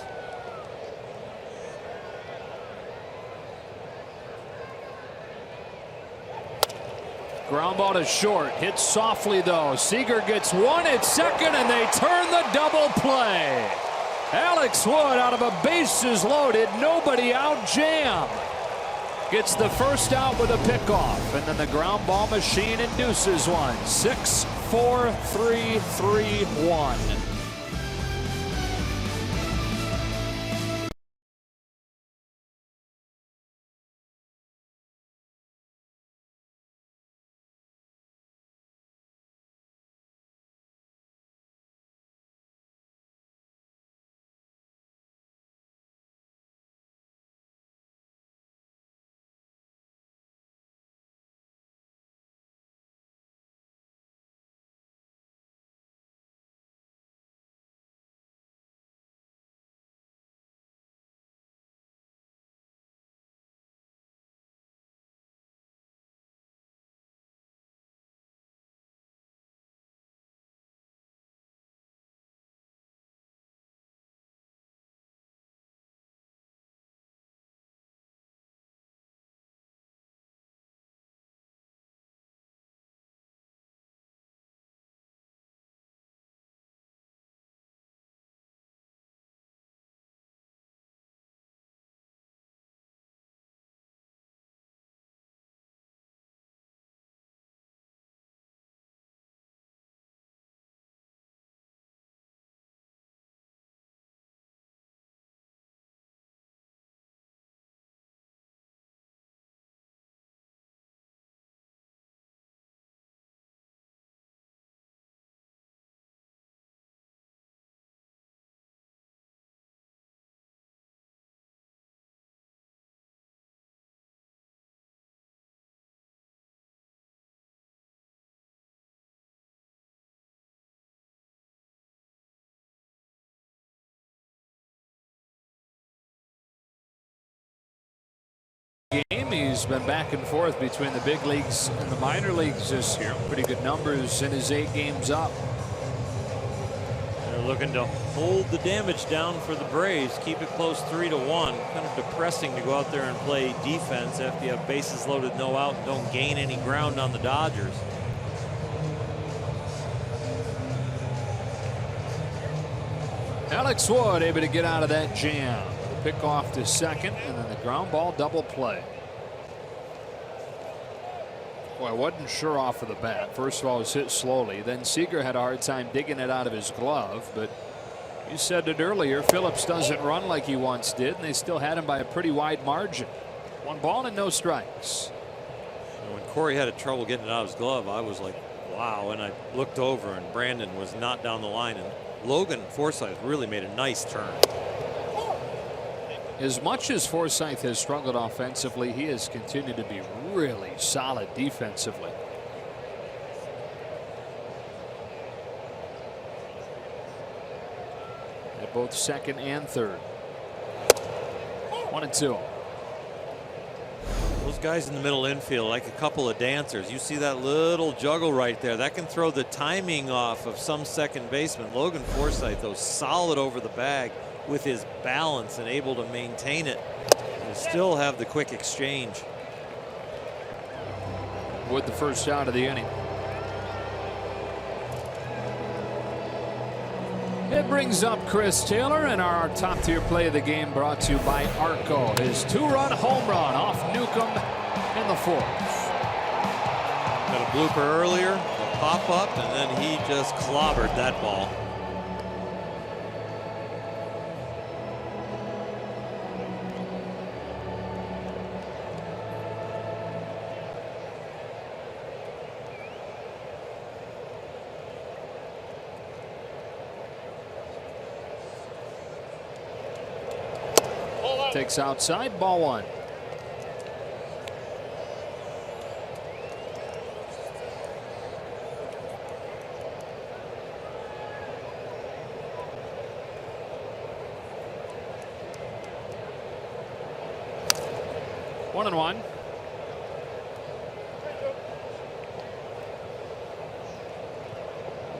Ground ball to short. Hit softly, though. Seager gets one at second, and they turn the double play. Alex Wood out of a bases loaded, nobody out jam. Gets the first out with a pickoff, and then the ground ball machine induces one. 6-4-3-3-1. Game. He's been back and forth between the big leagues and the minor leagues this year. Pretty good numbers in his 8 games up. They're looking to hold the damage down for the Braves, keep it close 3-1. Kind of depressing to go out there and play defense after you have bases loaded, no out, and don't gain any ground on the Dodgers. Alex Wood able to get out of that jam. Pick off to second, and then the ground ball double play. Boy, I wasn't sure off of the bat. First of all, it was hit slowly. Then Seager had a hard time digging it out of his glove. But you said it earlier, Phillips doesn't run like he once did, and they still had him by a pretty wide margin. 1 ball and no strikes. When Corey had trouble getting it out of his glove, I was like, wow. And I looked over, and Brandon was not down the line. And Logan Forsythe really made a nice turn. As much as Forsythe has struggled offensively, he has continued to be really solid defensively. At both second and third. 1-2. Those guys in the middle infield, like a couple of dancers. You see that little juggle right there. That can throw the timing off of some second baseman. Logan Forsythe, though, solid over the bag with his balance and able to maintain it and still have the quick exchange. With the first out of the inning. It brings up Chris Taylor, and our top tier play of the game brought to you by Arco. His 2-run home run off Newcomb in the 4th. Got a blooper earlier, a pop up, and then he just clobbered that ball. Takes outside, ball 1. One and one.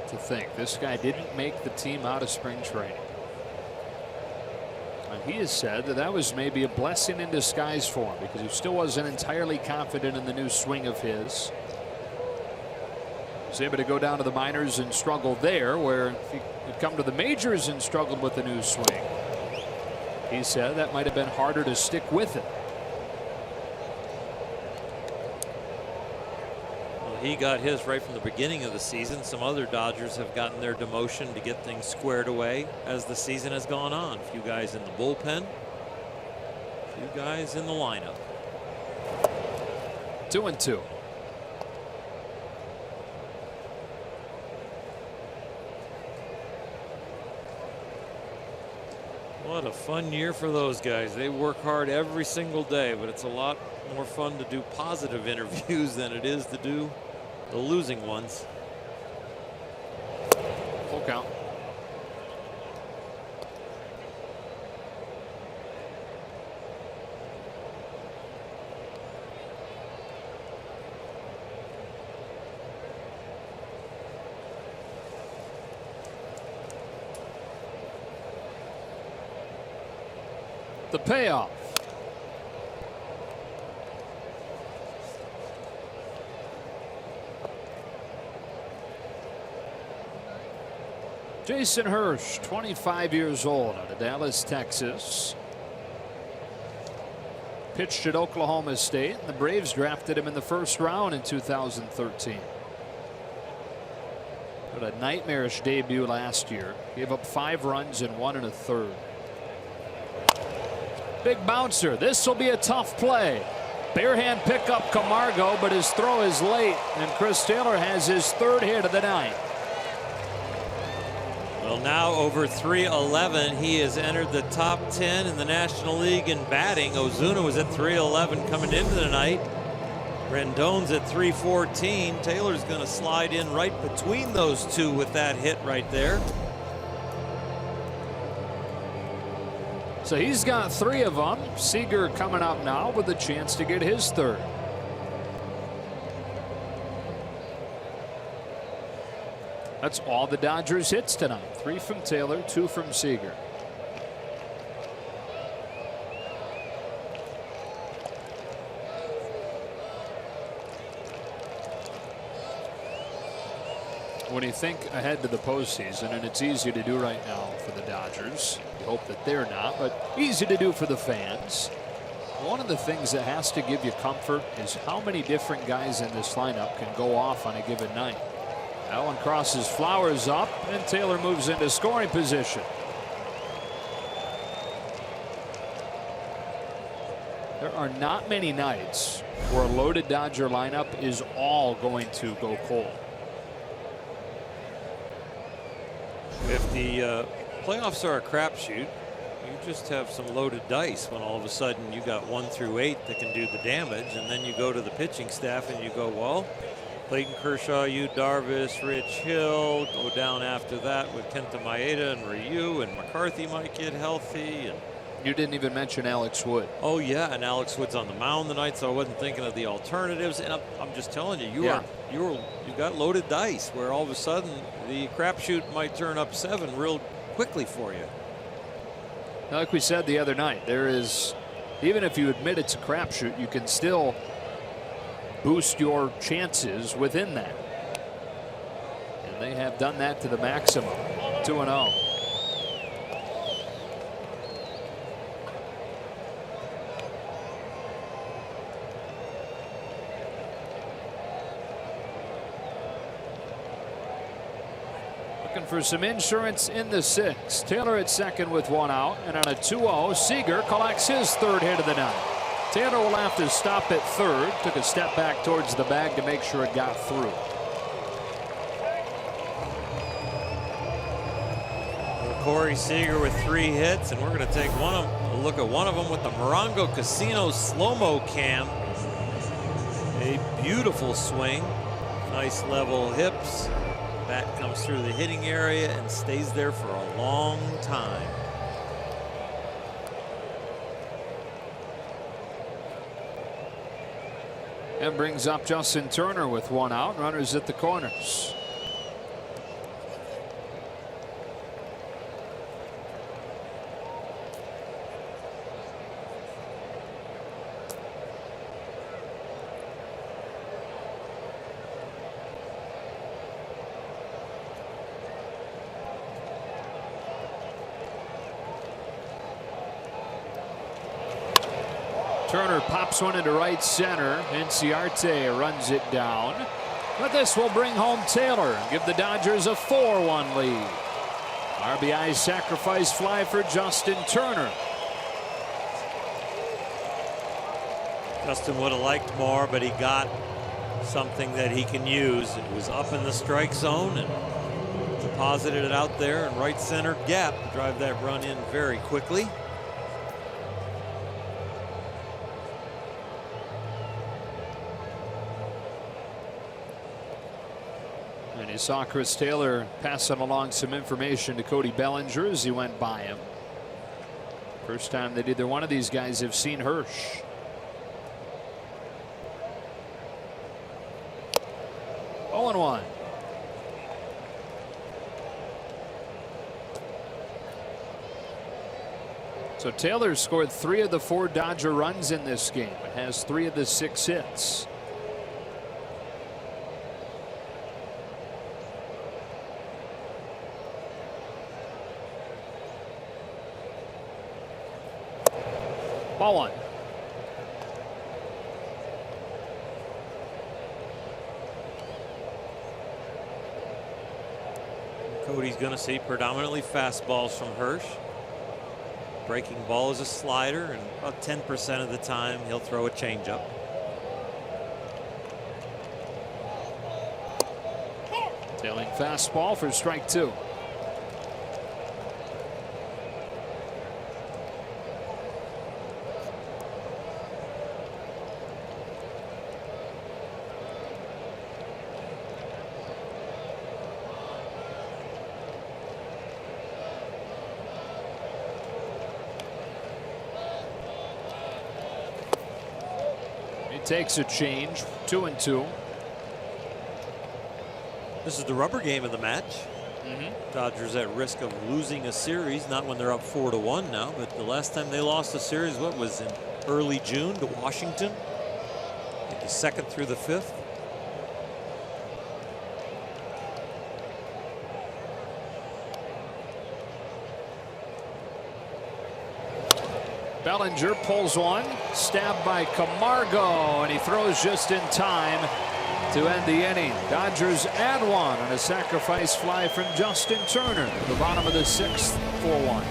To think this guy didn't make the team out of spring training. And he has said that that was maybe a blessing in disguise for him because he still wasn't entirely confident in the new swing of his. He was able to go down to the minors and struggle there, where if he had come to the majors and struggled with the new swing, he said that might have been harder to stick with it. He got his right from the beginning of the season. Some other Dodgers have gotten their demotion to get things squared away as the season has gone on. A few guys in the bullpen, a few guys in the lineup. 2-2. What a fun year for those guys. They work hard every single day, but it's a lot more fun to do positive interviews than it is to do the losing ones. Full count. The payoff. Jason Hirsch, 25 years old, out of Dallas, Texas. Pitched at Oklahoma State, and the Braves drafted him in the first round in 2013. Had a nightmarish debut last year. Gave up 5 runs in 1 1/3. Big bouncer. This will be a tough play. Barehand pickup Camargo, but his throw is late, and Chris Taylor has his 3rd hit of the night. Well, now over 311, he has entered the top 10 in the National League in batting. Ozuna was at 311 coming into the night. Rendon's at 314. Taylor's going to slide in right between those two with that hit right there. So he's got 3 of them. Seager coming up now with a chance to get his 3rd. That's all the Dodgers hits tonight. 3 from Taylor, 2 from Seager. when you think ahead to the postseason, and it's easy to do right now for the Dodgers, you hope that they're not, but easy to do for the fans. One of the things that has to give you comfort is how many different guys in this lineup can go off on a given night. Allen crosses Flowers up, and Taylor moves into scoring position. There are not many nights where a loaded Dodger lineup is all going to go cold. If the playoffs are a crapshoot, you just have some loaded dice when all of a sudden you got 1 through 8 that can do the damage, and then you go to the pitching staff and you go, well, Clayton Kershaw, Yu Darvish, Rich Hill, go down after that with Kenta Maeda and Ryu, and McCarthy might get healthy. And you didn't even mention Alex Wood. Oh yeah, and Alex Wood's on the mound tonight, so I wasn't thinking of the alternatives. And I'm just telling you, you got loaded dice where all of a sudden the crapshoot might turn up 7 real quickly for you. Like we said the other night, there is, even if you admit it's a crapshoot, you can still boost your chances within that. And they have done that to the maximum. 2-0. Looking for some insurance in the 6th. Taylor at second with 1 out, and on a 2-0, Seager collects his 3rd hit of the night. Taylor will have to stop at 3rd. Took a step back towards the bag to make sure it got through. Corey Seager with 3 hits, and we're going to take a look at one of them with the Morongo Casino slow-mo cam. A beautiful swing, nice level hips. Bat comes through the hitting area and stays there for a long time. And brings up Justin Turner with 1 out. Runners at the corners. Turner pops one into right center. Inciarte runs it down. But this will bring home Taylor and give the Dodgers a 4-1 lead. RBI sacrifice fly for Justin Turner. Justin would have liked more, but he got something that he can use. It was up in the strike zone and deposited it out there in right center gap to drive that run in very quickly. And you saw Chris Taylor passing along some information to Cody Bellinger as he went by him. First time that either one of these guys have seen Hirsch. Oh, and 1. So Taylor scored 3 of the 4 Dodger runs in this game. It has 3 of the 6 hits. Ball 1. Cody's going to see predominantly fastballs from Hirsch. Breaking ball is a slider, and about 10% of the time he'll throw a changeup. Tailing fastball for strike 2. Takes a change. 2-2. This is the rubber game of the match. Dodgers at risk of losing a series, not when they're up 4-1 now, but the last time they lost a series, what was in early June to Washington? I think the 2nd through the 5th. Bellinger pulls one, stabbed by Camargo, and he throws just in time to end the inning. Dodgers add one on a sacrifice fly from Justin Turner at the bottom of the 6th, 4-1.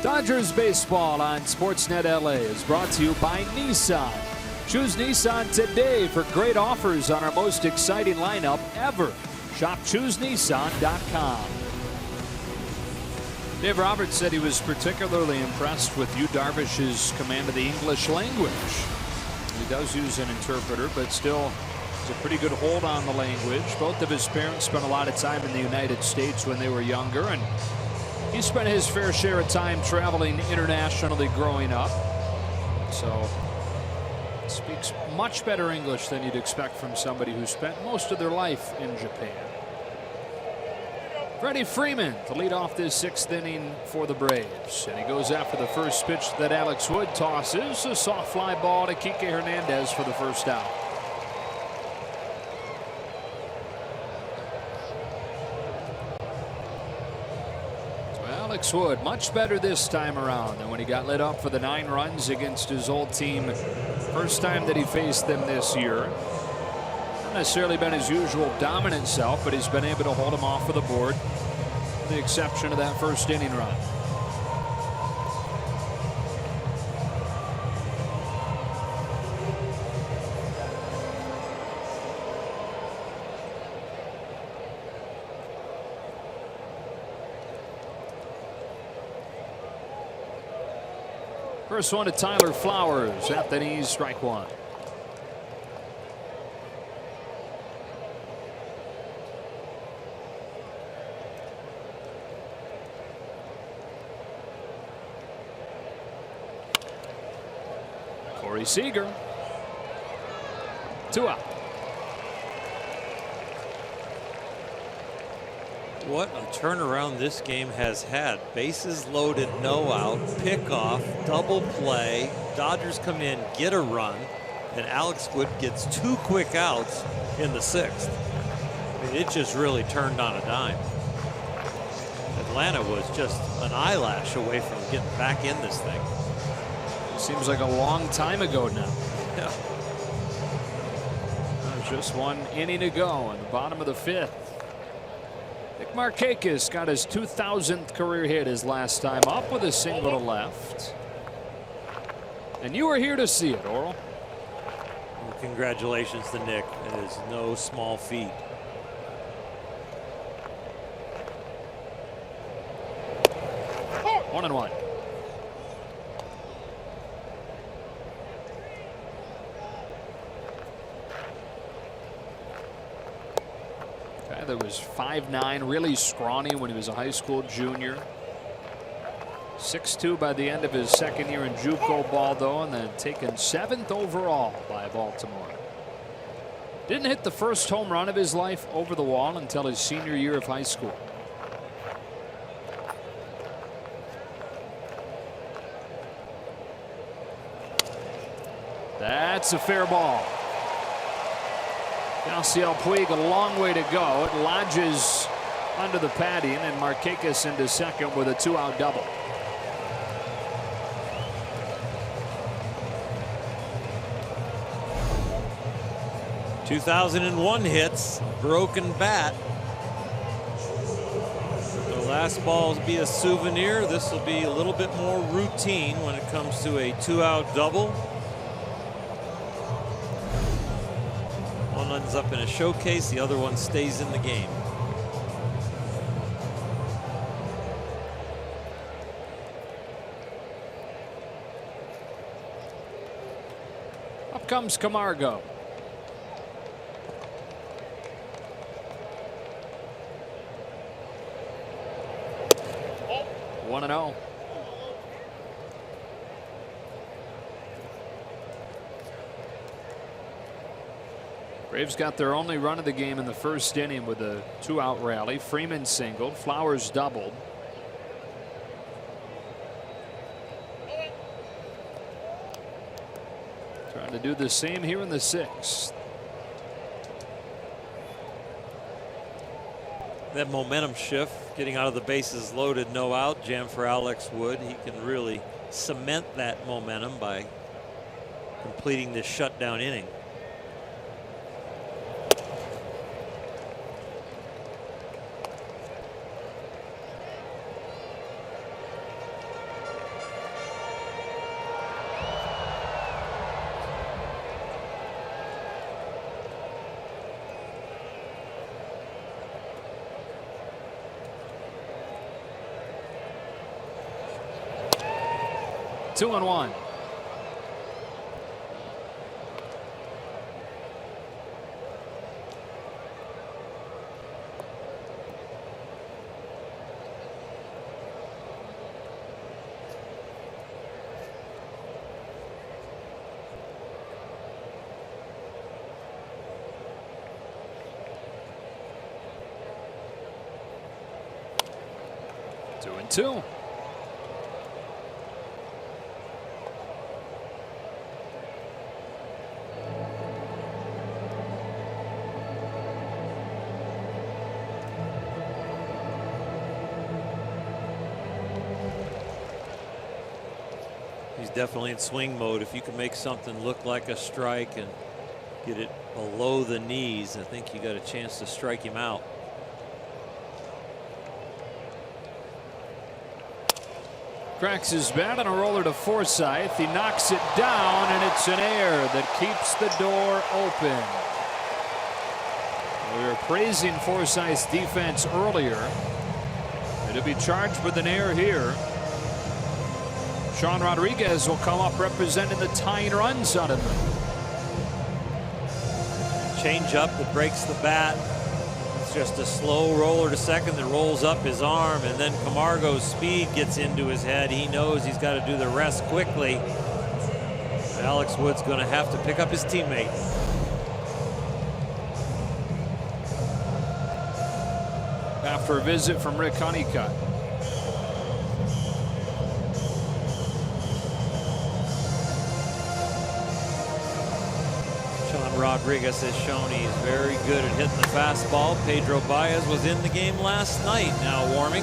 Dodgers baseball on Sportsnet LA is brought to you by Nissan. Choose Nissan today for great offers on our most exciting lineup ever. Shop ChooseNissan.com. Dave Roberts said he was particularly impressed with Yu Darvish's command of the English language. He does use an interpreter, but still has a pretty good hold on the language. Both of his parents spent a lot of time in the United States when they were younger, and he spent his fair share of time traveling internationally growing up. So speaks much better English than you'd expect from somebody who spent most of their life in Japan. Freddie Freeman to lead off this 6th inning for the Braves. And he goes after the first pitch that Alex Wood tosses. A soft fly ball to Kike Hernandez for the first out. Alex Wood much better this time around than when he got lit up for the 9 runs against his old team. First time that he faced them this year. Not necessarily been his usual dominant self, but he's been able to hold him off of the board, with the exception of that first inning run. First one to Tyler Flowers at the knees, strike one. Corey Seager. 2 out. What a turnaround this game has had. Bases loaded, no out, pickoff, double play. Dodgers come in, get a run, and Alex Wood gets 2 quick outs in the 6th. I mean, it just really turned on a dime. Atlanta was just an eyelash away from getting back in this thing. Seems like a long time ago now. Yeah. There's just 1 inning to go in the bottom of the 5th. Nick Markakis got his 2,000th career hit his last time up with a single to left. And you were here to see it, Oral. Well, congratulations to Nick. It is no small feat. One and one. That was 5'9", really scrawny when he was a high school junior. 6'2" by the end of his second year in JUCO ball, though, and then taken 7th overall by Baltimore. Didn't hit the first home run of his life over the wall until his senior year of high school. That's a fair ball. Yasiel Puig a long way to go. It lodges under the padding, and Markakis into second with a 2-out double. '2001 hits, broken bat. The last ball will be a souvenir. This will be a little bit more routine when it comes to a 2-out double. One ends up in a showcase, the other one stays in the game. Up comes Camargo. Oh. 1-0. Braves got their only run of the game in the first inning with a 2-out rally. Freeman singled, Flowers doubled. Trying to do the same here in the 6th. That momentum shift, getting out of the bases loaded, no out, jam for Alex Wood. He can really cement that momentum by completing this shutdown inning. Two and one. Two and two. Definitely in swing mode. If you can make something look like a strike and get it below the knees, I think you got a chance to strike him out. Cracks his bat on a roller to Forsythe. He knocks it down, and it's an error that keeps the door open. We were praising Forsythe's defense earlier. It'll be charged with an error here. Sean Rodriguez will come up representing the tying run suddenly. Change up that breaks the bat. It's just a slow roller to second that rolls up his arm, and then Camargo's speed gets into his head. He knows he's got to do the rest quickly. Alex Wood's going to have to pick up his teammate. After a visit from Rick Honeycutt. Rodriguez has shown he's very good at hitting the fastball. Pedro Baez was in the game last night, now warming.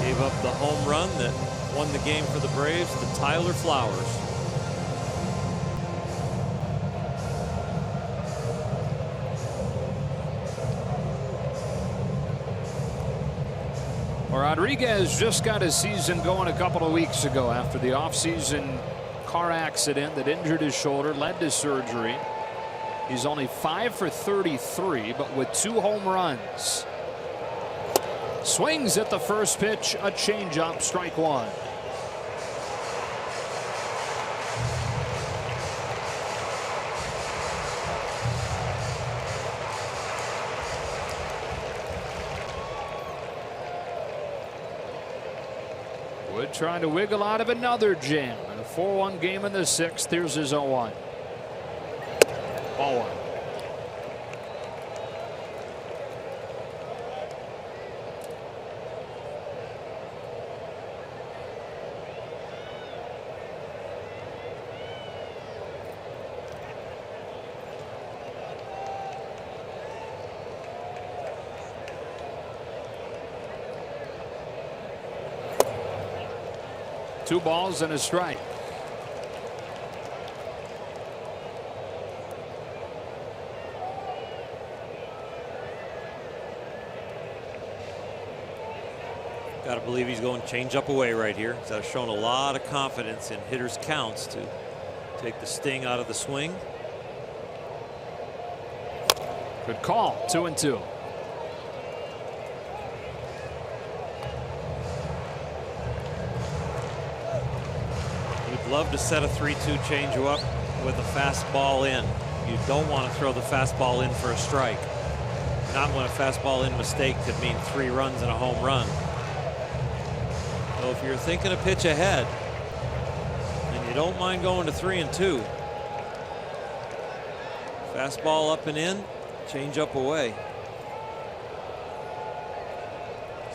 Gave up the home run that won the game for the Braves to Tyler Flowers. Well, Rodriguez just got his season going a couple of weeks ago after the offseason car accident that injured his shoulder, led to surgery. He's only 5 for 33, but with 2 home runs. Swings at the first pitch, a changeup, strike one. Wood trying to wiggle out of another jam. In a 4-1 game in the 6th, here's his 0-1. Ball one. 2 balls and a strike. Got to believe he's going change up away right here. He's shown a lot of confidence in hitters' counts to take the sting out of the swing. Good call. 2-2. You'd love to set a 3-2 changeup with a fastball in. You don't want to throw the fastball in for a strike. Not when a fastball in mistake could mean 3 runs and a home run. So if you're thinking a pitch ahead and you don't mind going to 3-2, fastball up and in, change up away.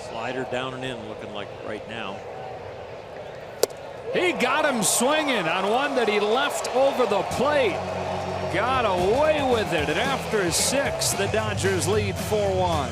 Slider down and in, looking like right now. He got him swinging on one that he left over the plate. Got away with it, and after 6, the Dodgers lead 4-1.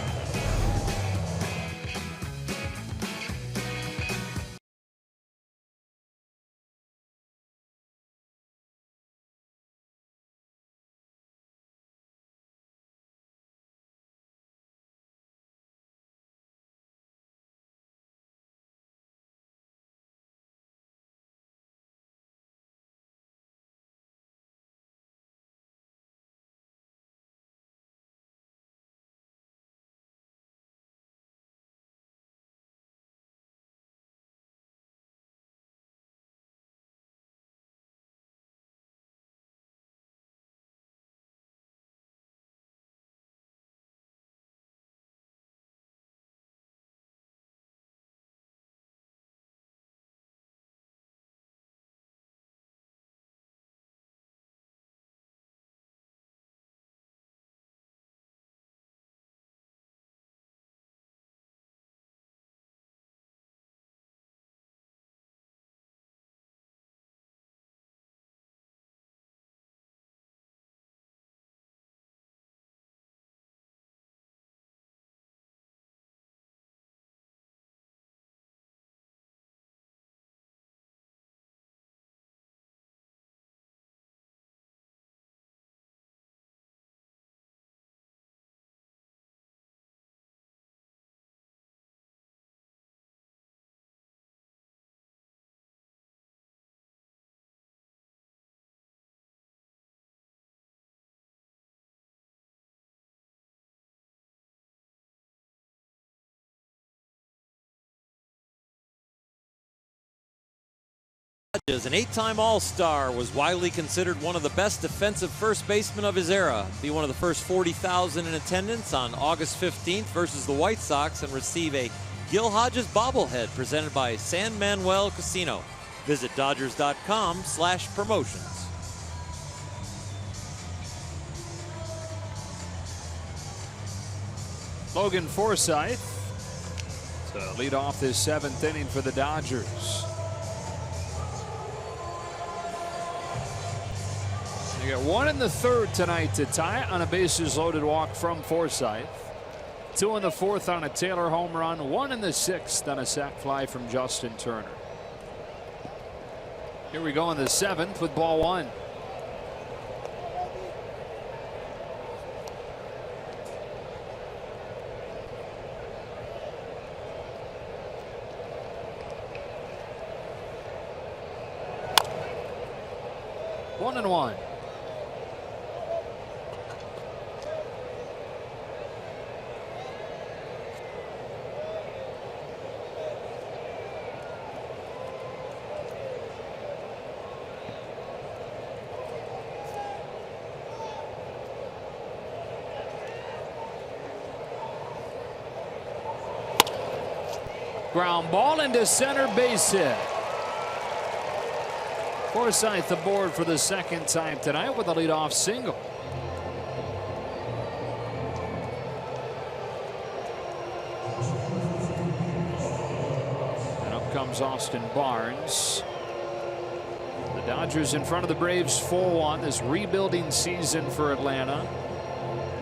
An 8-time All-Star, was widely considered one of the best defensive first basemen of his era. Be one of the first 40,000 in attendance on August 15th versus the White Sox and receive a Gil Hodges bobblehead presented by San Manuel Casino. Visit Dodgers.com/promotions. Logan Forsythe to lead off this 7th inning for the Dodgers. You got 1 in the 3rd tonight to tie it on a bases loaded walk from Forsythe. 2 in the 4th on a Taylor home run. 1 in the 6th on a sac fly from Justin Turner. Here we go in the 7th with ball 1. One and 1. Ground ball into center, base hit. Forsythe aboard for the 2nd time tonight with a leadoff single. And up comes Austin Barnes. The Dodgers in front of the Braves 4-1 this rebuilding season for Atlanta.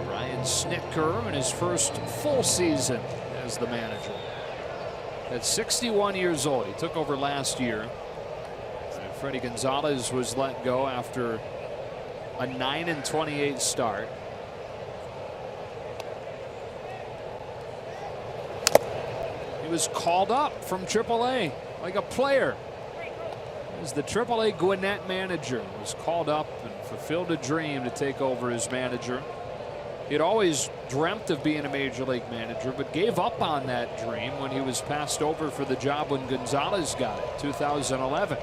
Brian Snitker in his first full season as the manager. At 61 years old, he took over last year. And Freddie Gonzalez was let go after a 9-28 start. He was called up from AAA like a player. As the AAA Gwinnett manager, was called up and fulfilled a dream to take over as manager. He'd always dreamt of being a major league manager, but gave up on that dream when he was passed over for the job when Gonzalez got it, 2011.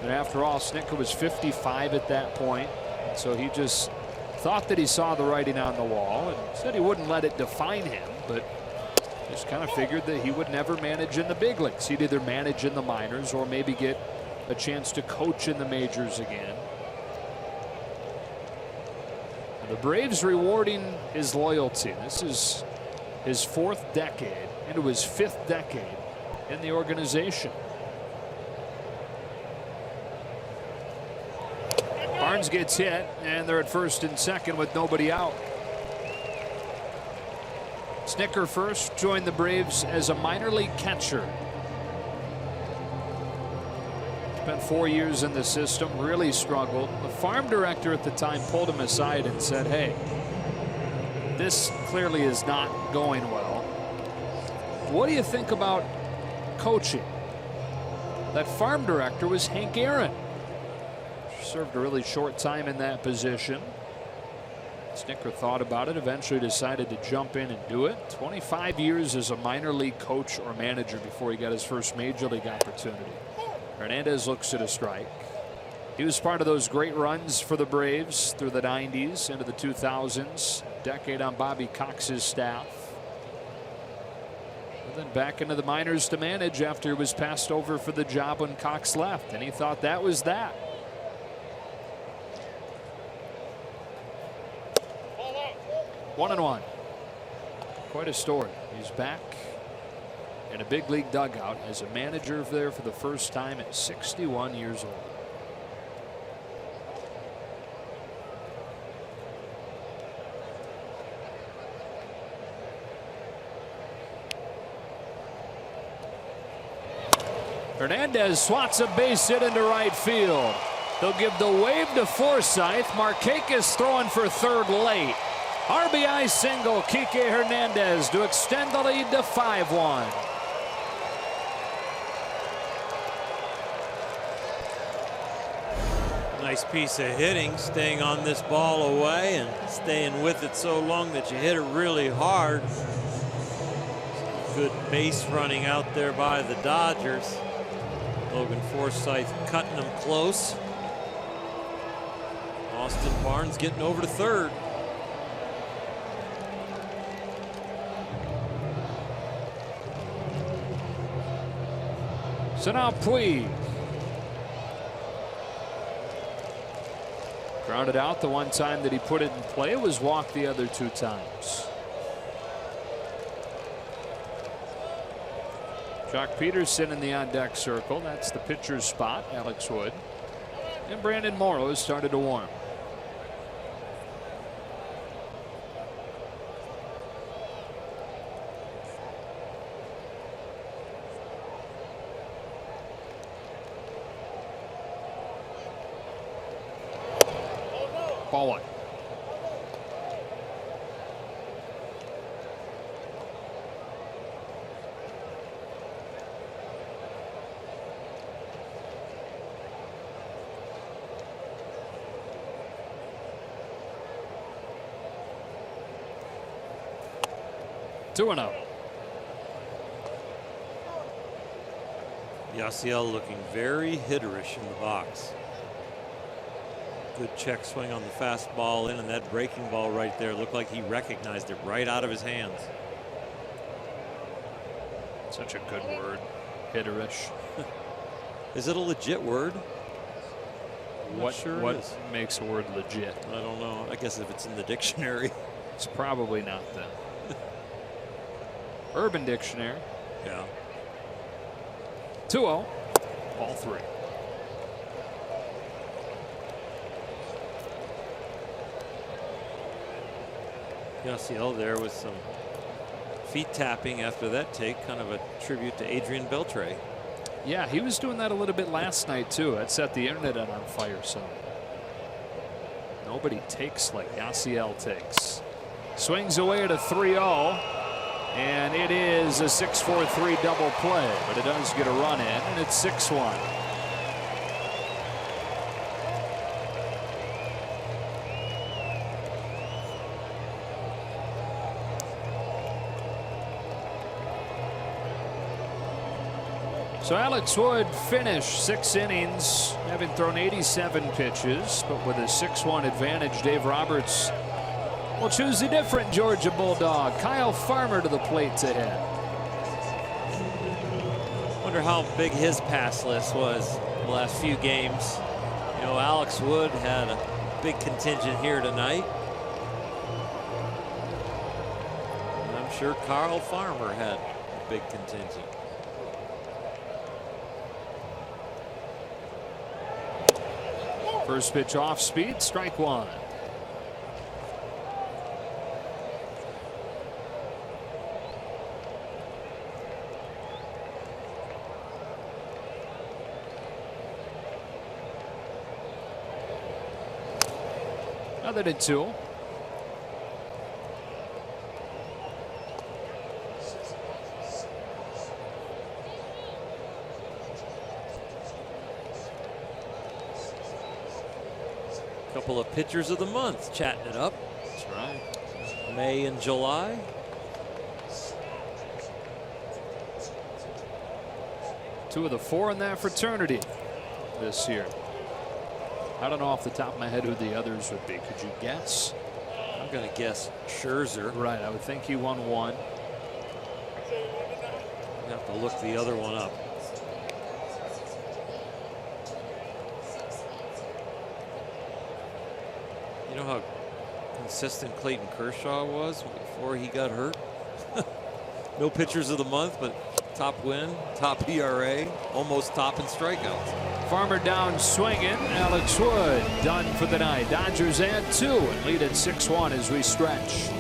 And after all, Snitker was 55 at that point, so he just thought that he saw the writing on the wall and said he wouldn't let it define him, but just kind of figured that he would never manage in the big leagues. He'd either manage in the minors or maybe get a chance to coach in the majors again. The Braves rewarding his loyalty. This is his 4th decade into his 5th decade in the organization. Barnes gets hit, and they're at first and second with nobody out. Snitker first joined the Braves as a minor league catcher. Spent 4 years in the system, really struggled. The farm director at the time pulled him aside and said, hey, this clearly is not going well. What do you think about coaching? That farm director was Hank Aaron. Served a really short time in that position. Snitker thought about it, eventually decided to jump in and do it. 25 years as a minor league coach or manager before he got his first major league opportunity. Hernandez looks at a strike. He was part of those great runs for the Braves through the 90s into the 2000s. Decade on Bobby Cox's staff. And then back into the minors to manage after he was passed over for the job when Cox left. And he thought that was that. One and one. Quite a story. He's back in a big league dugout as a manager there for the first time at 61 years old. Hernandez swats a base hit into right field. They'll give the wave to Forsythe. Markakis throwing for third late. RBI single, Kike Hernandez to extend the lead to 5-1. Nice piece of hitting, staying on this ball away and staying with it so long that you hit it really hard. Good base running out there by the Dodgers. Logan Forsythe cutting them close. Austin Barnes getting over to third. So now Puig. Grounded out the one time that he put it in play. It was walked the other 2 times. Jock Peterson in the on-deck circle. That's the pitcher's spot, Alex Wood. And Brandon Morrow has started to warm. Ball 1. Two and out. Yasiel looking very hitterish in the box. Good check swing on the fastball in, and that breaking ball right there looked like he recognized it right out of his hands. Such a good word, hitterish. Is it a legit word? What makes a word legit? I don't know. I guess if it's in the dictionary. It's probably not then. Urban Dictionary. Yeah. 2-0. Ball 3. Yasiel there with some feet tapping after that take, kind of a tribute to Adrian Beltre. Yeah, he was doing that a little bit last night too. That set the internet on fire. So nobody takes like Yasiel takes. Swings away at a 3-0, and it is a 6-4-3 double play, but it does get a run in, and it's 6-1. So Alex Wood finished 6 innings, having thrown 87 pitches, but with a 6-1 advantage. Dave Roberts will choose a different Georgia Bulldog. Kyle Farmer to the plate to hit. Wonder how big his pass list was the last few games. You know, Alex Wood had a big contingent here tonight. And I'm sure Kyle Farmer had a big contingent. First pitch off speed, strike one. Another to 2. Couple of pitchers of the month chatting it up. That's right. May and July. Two of the 4 in that fraternity this year. I don't know off the top of my head who the others would be. Could you guess? I'm going to guess Scherzer. Right, I would think he won 1. I have to look the other one up. You know how consistent Clayton Kershaw was before he got hurt? No pitchers of the month, but top win, top ERA, almost top in strikeouts. Farmer down swinging. Alex Wood done for the night. Dodgers add 2 and lead at 6-1 as we stretch.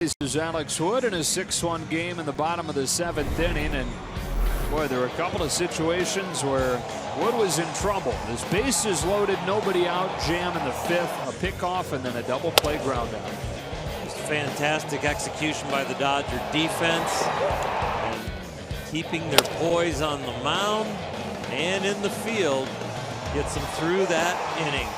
This is Alex Wood in a 6-1 game in the bottom of the 7th inning, and boy, there were a couple of situations where Wood was in trouble. His bases loaded, nobody out, jam in the 5th, a pickoff, and then a double play ground out. Just fantastic execution by the Dodger defense, and keeping their poise on the mound and in the field gets them through that inning.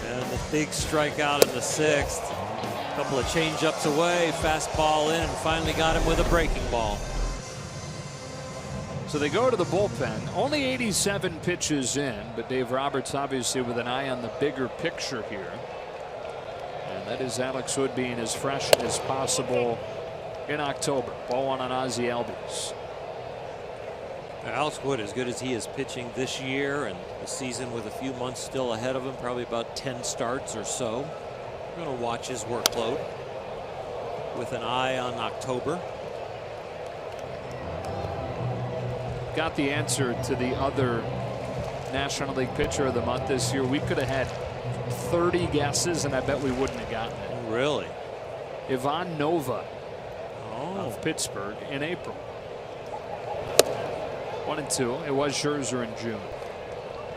And the big strikeout in the 6th. A couple of change-ups away, fastball in, and finally got him with a breaking ball. So they go to the bullpen. Only 87 pitches in, but Dave Roberts obviously with an eye on the bigger picture here. And that is Alex Wood being as fresh as possible in October. Ball one on Ozzie Albies. Alex Wood, as good as he is pitching this year and the season with a few months still ahead of him, probably about 10 starts or so. We're going to watch his workload with an eye on October. Got the answer to the other National League Pitcher of the Month this year. We could have had 30 guesses, and I bet we wouldn't have gotten it. Really? Ivan Nova of Pittsburgh in April. 1 and 2. It was Scherzer in June.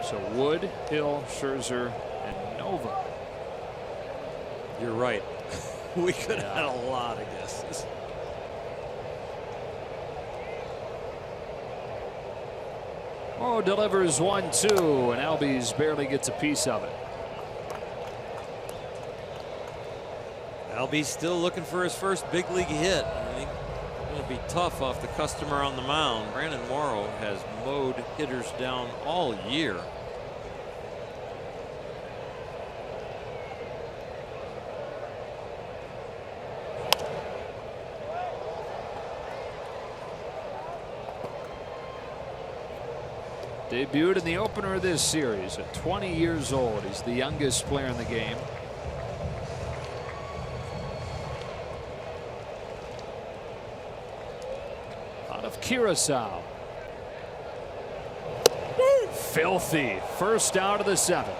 So Wood, Hill, Scherzer, and Nova. You're right. We could have had a lot of guesses. Oh, delivers 1-2, and Albies barely gets a piece of it. Albies still looking for his first big league hit. I think it's going to be tough off the customer on the mound. Brandon Morrow has mowed hitters down all year. Debuted in the opener of this series at 20 years old. He's the youngest player in the game. Out of Curacao. Filthy. First out of the 7th.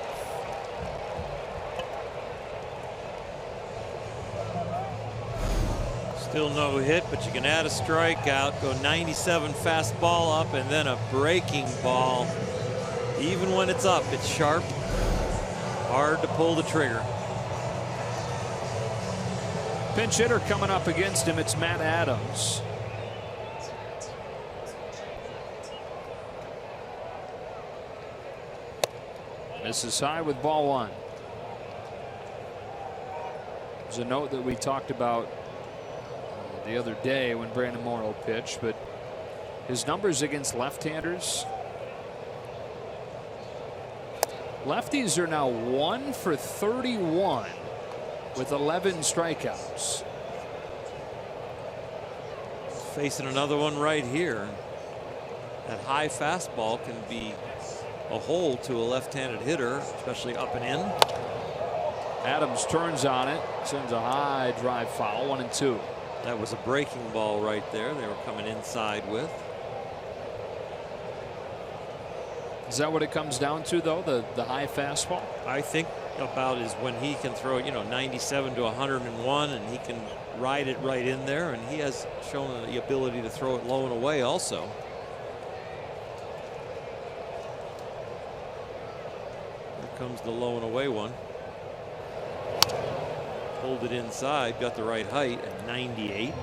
Still no hit, but you can add a strikeout, go 97 fastball up, and then a breaking ball. Even when it's up, it's sharp. Hard to pull the trigger. Pinch hitter coming up against him. It's Matt Adams. Misses high with ball 1. There's a note that we talked about the other day when Brandon Morrow pitched, but his numbers against left-handers. Lefties are now 1 for 31 with 11 strikeouts. Facing another one right here. That high fastball can be a hole to a left-handed hitter, especially up and in. Adams turns on it, sends a high drive foul. 1 and 2. That was a breaking ball right there. They were coming inside with. Is that what it comes down to, though, the high fastball? I think about is when he can throw, 97 to 101, and he can ride it right in there, and he has shown the ability to throw it low and away also. Here comes the low and away one. Pulled it inside, got the right height at 98.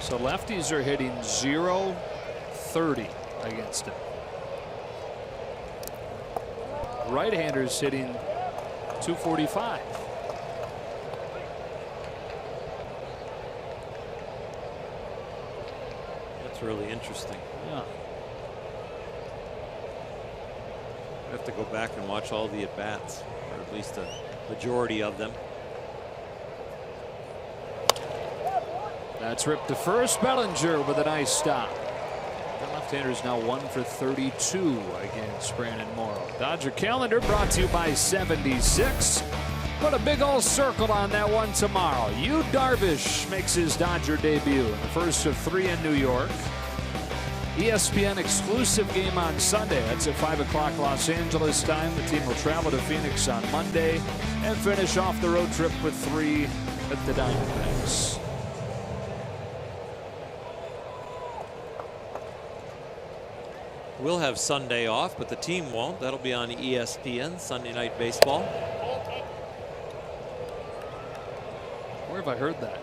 So lefties are hitting .030 against him. Right-handers hitting .245. That's really interesting. Yeah. I have to go back and watch all the at-bats, or at least a majority of them. That's ripped to first. Bellinger with a nice stop. The left-hander is now 1 for 32 against Brandon Morrow. Dodger calendar brought to you by 76. Put a big old circle on that one tomorrow. Yu Darvish makes his Dodger debut in the first of 3 in New York. ESPN exclusive game on Sunday. That's at 5 o'clock Los Angeles time. The team will travel to Phoenix on Monday and finish off the road trip with 3 at the Diamondbacks. We'll have Sunday off, but the team won't. That'll be on ESPN, Sunday Night Baseball. Where have I heard that?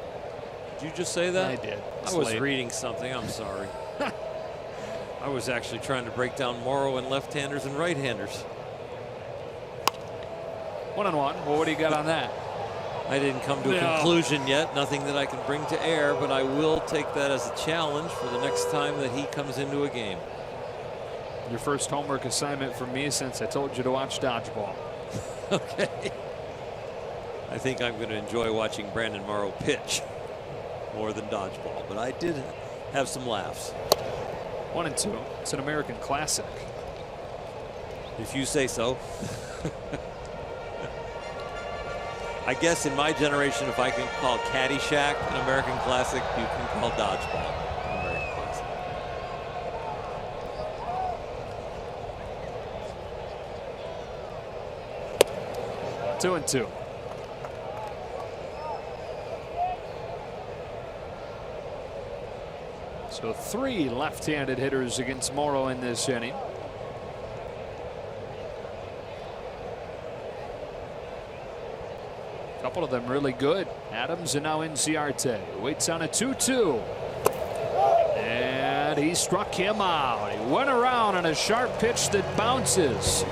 Did you just say that? I did. I was reading something. I'm sorry. I was actually trying to break down Morrow and left-handers and right-handers. 1-1. Well, what do you got on that? I didn't come to a conclusion yet. Nothing that I can bring to air, but I will take that as a challenge for the next time that he comes into a game. Your first homework assignment for me since I told you to watch dodgeball. Okay. I think I'm going to enjoy watching Brandon Morrow pitch more than dodgeball, but I did have some laughs. 1-2. It's an American classic. If you say so. I guess in my generation, if I can call Caddyshack an American classic, you can call dodgeball an American classic. Two and two. So 3 left-handed hitters against Morrow in this inning. A couple of them really good. Adams and now Inciarte. Waits on a 2-2. And he struck him out. He went around on a sharp pitch that bounces.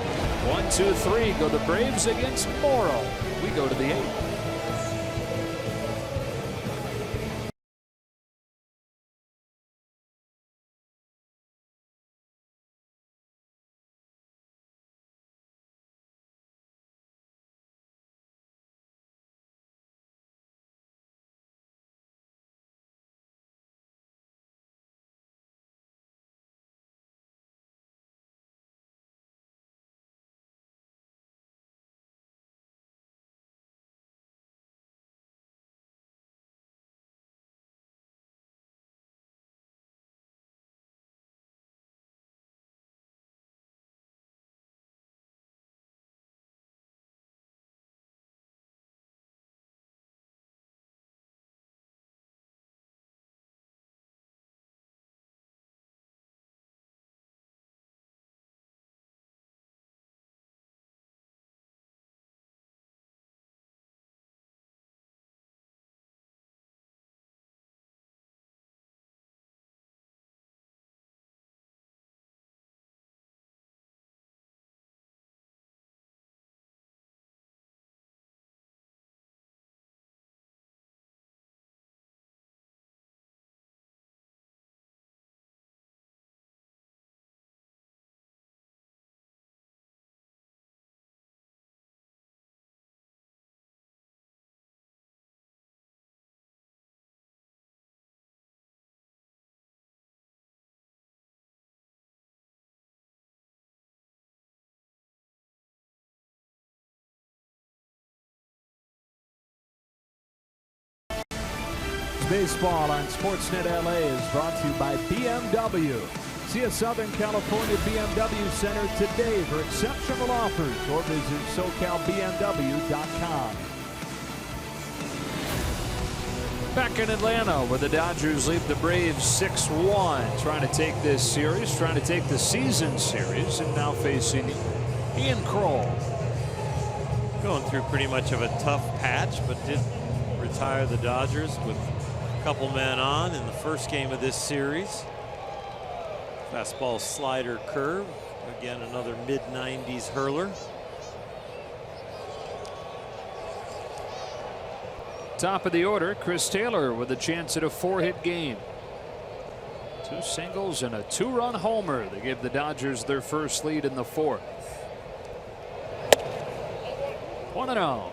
1-2-3 go the Braves against Morrow. We go to the 8th. Baseball on Sportsnet LA is brought to you by BMW. See a Southern California BMW Center today for exceptional offers or visit SoCalBMW.com. Back in Atlanta where the Dodgers lead the Braves 6-1. Trying to take this series, trying to take the season series, and now facing Ian Kroll. Going through pretty much of a tough patch, but did retire the Dodgers with couple men on in the first game of this series. Fastball, slider, curve. Again, another mid-90s hurler. Top of the order, Chris Taylor with a chance at a 4-hit game. 2 singles and a 2-run homer. They gave the Dodgers their first lead in the 4th. 1-0.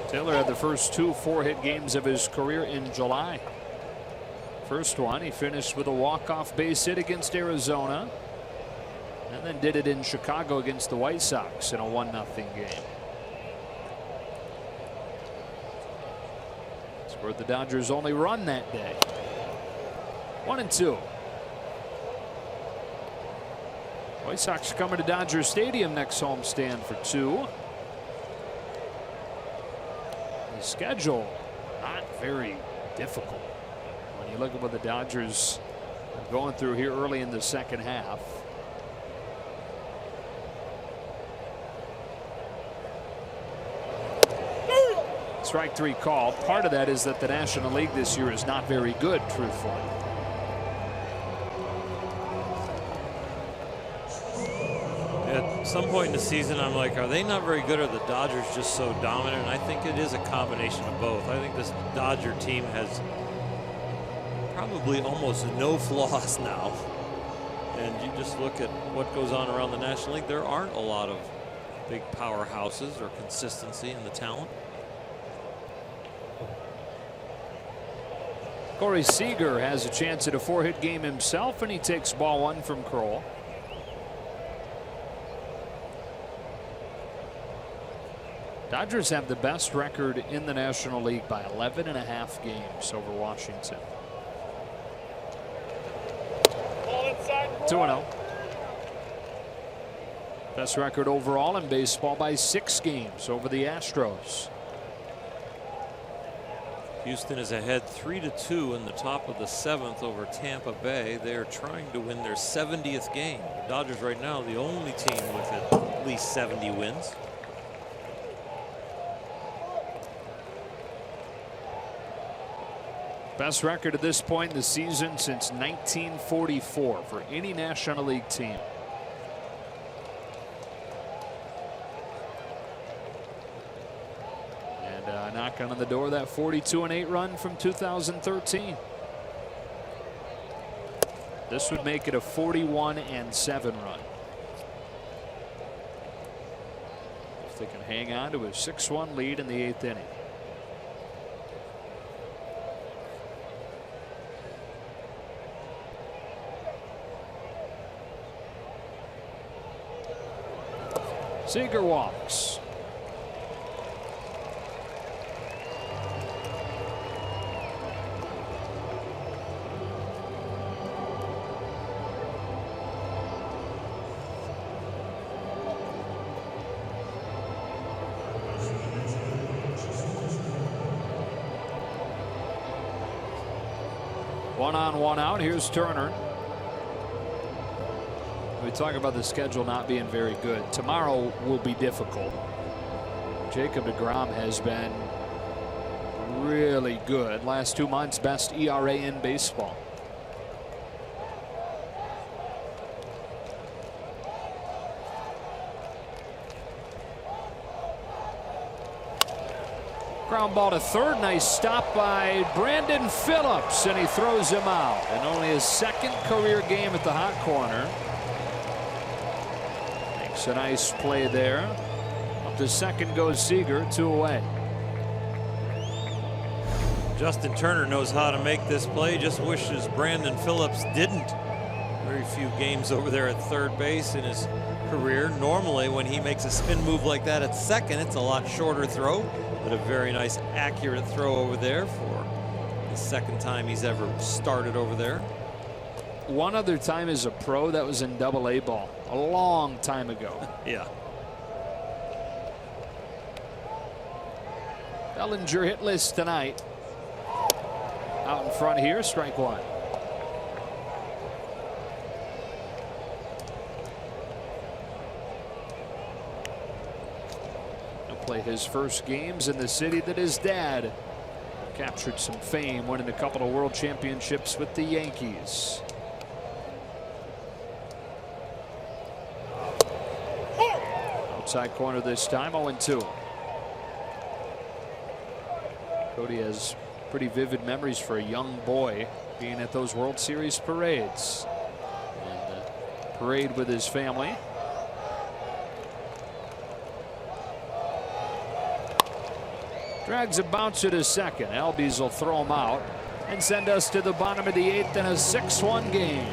Taylor had the first 2 4-hit games of his career in July. First one, he finished with a walk-off base hit against Arizona, and then did it in Chicago against the White Sox in a 1-0 game. Scored the Dodgers' only run that day. 1-2. White Sox coming to Dodger Stadium next homestand for 2. The schedule not very difficult when you look at what the Dodgers are going through here early in the second half. Strike 3 call. Part of that is that the National League this year is not very good, truthfully. At some point in the season, I'm like, are they not very good, or are the Dodgers just so dominant? And I think it is a combination of both. I think this Dodger team has probably almost no flaws now. And you just look at what goes on around the National League, there aren't a lot of big powerhouses or consistency in the talent. Corey Seager has a chance at a 4-hit game himself, and he takes ball 1 from Kroll. Dodgers have the best record in the National League by 11.5 games over Washington. 2-0. Best record overall in baseball by 6 games over the Astros. Houston is ahead 3-2 in the top of the 7th over Tampa Bay. They are trying to win their 70th game. The Dodgers right now the only team with at least 70 wins. Best record at this point in the season since 1944 for any National League team. And knocking on the door, that 42-8 run from 2013. This would make it a 41-7 run. If they can hang on to a 6-1 lead in the 8th inning. Seager walks. One on, one out. Here's Turner. We talk about the schedule not being very good. Tomorrow will be difficult. Jacob deGrom has been really good. Last 2 months, best ERA in baseball. Ground ball to third. Nice stop by Brandon Phillips, and he throws him out. And only his 2nd career game at the hot corner. A nice play there. Up to second goes Seager, 2 away. Justin Turner knows how to make this play. Just wishes Brandon Phillips didn't. Very few games over there at third base in his career. Normally when he makes a spin move like that at second, it's a lot shorter throw, but a very nice accurate throw over there for the 2nd time he's ever started over there. One other time as a pro, that was in Double-A ball a long time ago. Yeah. Bellinger hitless tonight. Out in front here, strike 1. He'll play his first games in the city that his dad captured some fame, winning a couple of world championships with the Yankees. Outside corner this time, 0-2. Cody has pretty vivid memories for a young boy being at those World Series parades. And parade with his family. Drags a bouncer to second. Albies will throw him out and send us to the bottom of the 8th in a 6-1 game.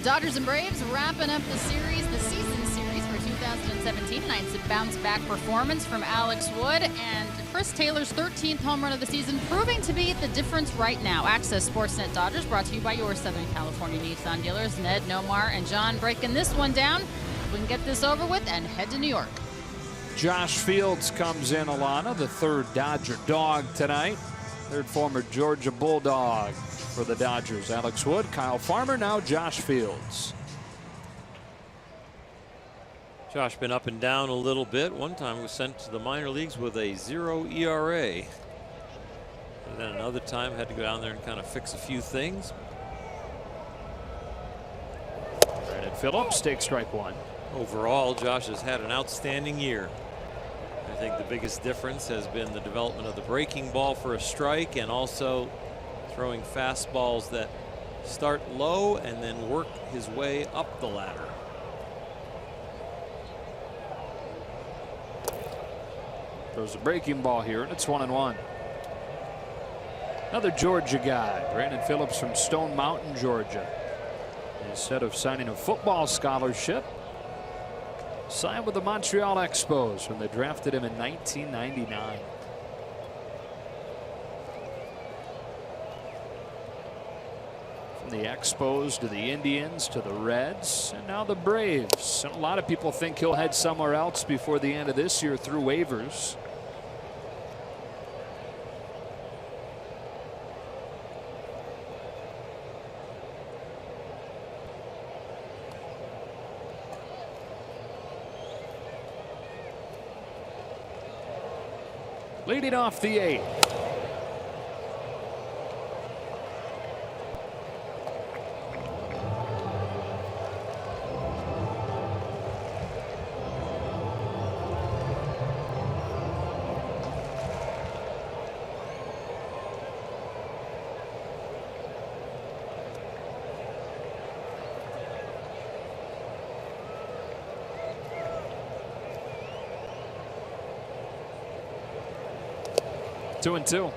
Dodgers and Braves wrapping up the series, the season series for 2017. Tonight's a bounce-back performance from Alex Wood and Chris Taylor's 13th home run of the season, proving to be the difference right now. Access Sportsnet Dodgers brought to you by your Southern California Nissan dealers, Ned, Nomar, and John, breaking this one down. We can get this over with and head to New York. Josh Fields comes in, Alana, the third Dodger dog tonight. Third former Georgia Bulldog for the Dodgers. Alex Wood, Kyle Farmer, now Josh Fields. Josh been up and down a little bit. One time was sent to the minor leagues with a 0 ERA. And then another time had to go down there and kind of fix a few things. Brandon Phillips takes strike one. Overall, Josh has had an outstanding year. I think the biggest difference has been the development of the breaking ball for a strike, and also throwing fastballs that start low and then work his way up the ladder. Throws a breaking ball here, and it's 1-1. Another Georgia guy, Brandon Phillips from Stone Mountain, Georgia. Instead of signing a football scholarship, signed with the Montreal Expos when they drafted him in 1999. From the Expos to the Indians to the Reds and now the Braves. And a lot of people think he'll head somewhere else before the end of this year through waivers. Leading off the eighth. Two and two.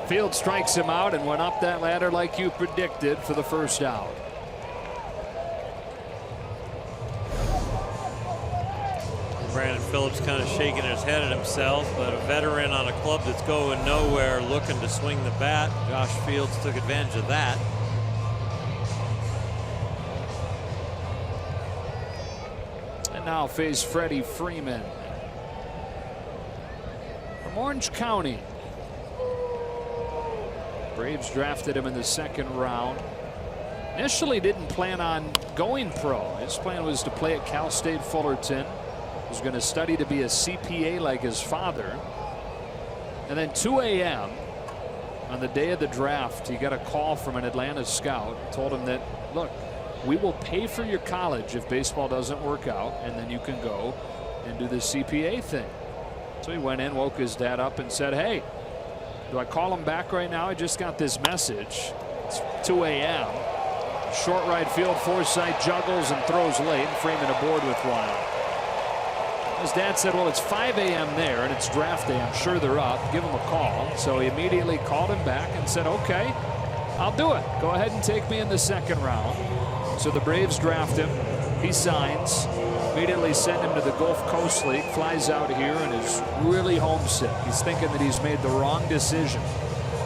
Field strikes him out and went up that ladder like you predicted for the first out. Brandon Phillips kind of shaking his head at himself, but a veteran on a club that's going nowhere looking to swing the bat. Josh Fields took advantage of that. And now face Freddie Freeman from Orange County. Braves drafted him in the second round. Initially didn't plan on going pro. His plan was to play at Cal State Fullerton. Was going to study to be a CPA like his father. And then 2 a.m. on the day of the draft, he got a call from an Atlanta scout. Told him that, look, we will pay for your college if baseball doesn't work out, and then you can go and do the CPA thing. So he went in, woke his dad up and said, hey, do I call him back right now? I just got this message. It's 2 a.m. Short right field, Forsythe juggles and throws late. Freeman aboard with one. His dad said, well, it's 5 a.m. there and it's draft day. I'm sure they're up. Give him a call. So he immediately called him back and said, okay, I'll do it. Go ahead and take me in the second round. So the Braves draft him. He signs. Immediately send him to the Gulf Coast League. Flies out here and is really homesick. He's thinking that he's made the wrong decision.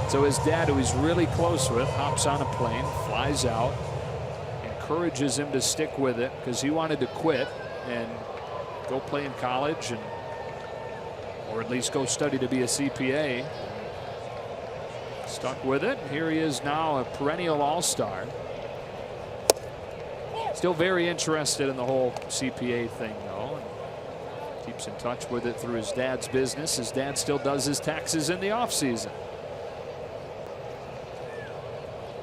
So his dad, who he's really close with, hops on a plane, flies out, encourages him to stick with it because he wanted to quit and go play in college, and or at least go study to be a CPA. Stuck with it. Here he is now, a perennial all-star. Still very interested in the whole CPA thing, though. And keeps in touch with it through his dad's business. His dad still does his taxes in the off-season.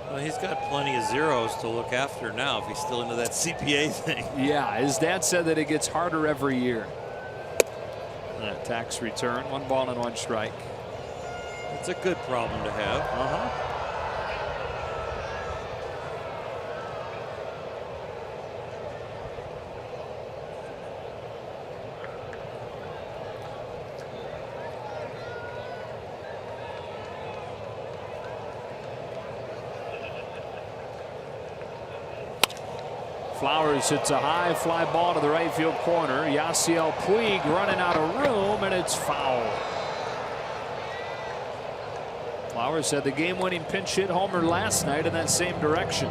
Well, he's got plenty of zeros to look after now if he's still into that CPA thing. Yeah, his dad said that it gets harder every year. Tax return, 1 ball and 1 strike. It's a good problem to have. Flowers hits a high fly ball to the right field corner. Yasiel Puig running out of room, and it's foul. Flowers had the game-winning pinch hit homer last night in that same direction.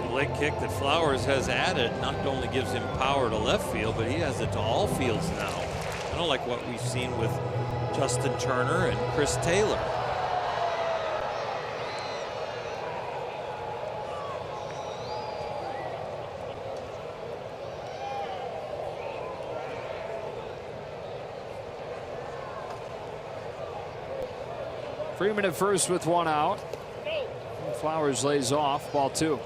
The leg kick that Flowers has added not only gives him power to left field, but he has it to all fields now. I don't like what we've seen with Justin Turner and Chris Taylor. Freeman at first with 1 out. Flowers lays off, ball 2.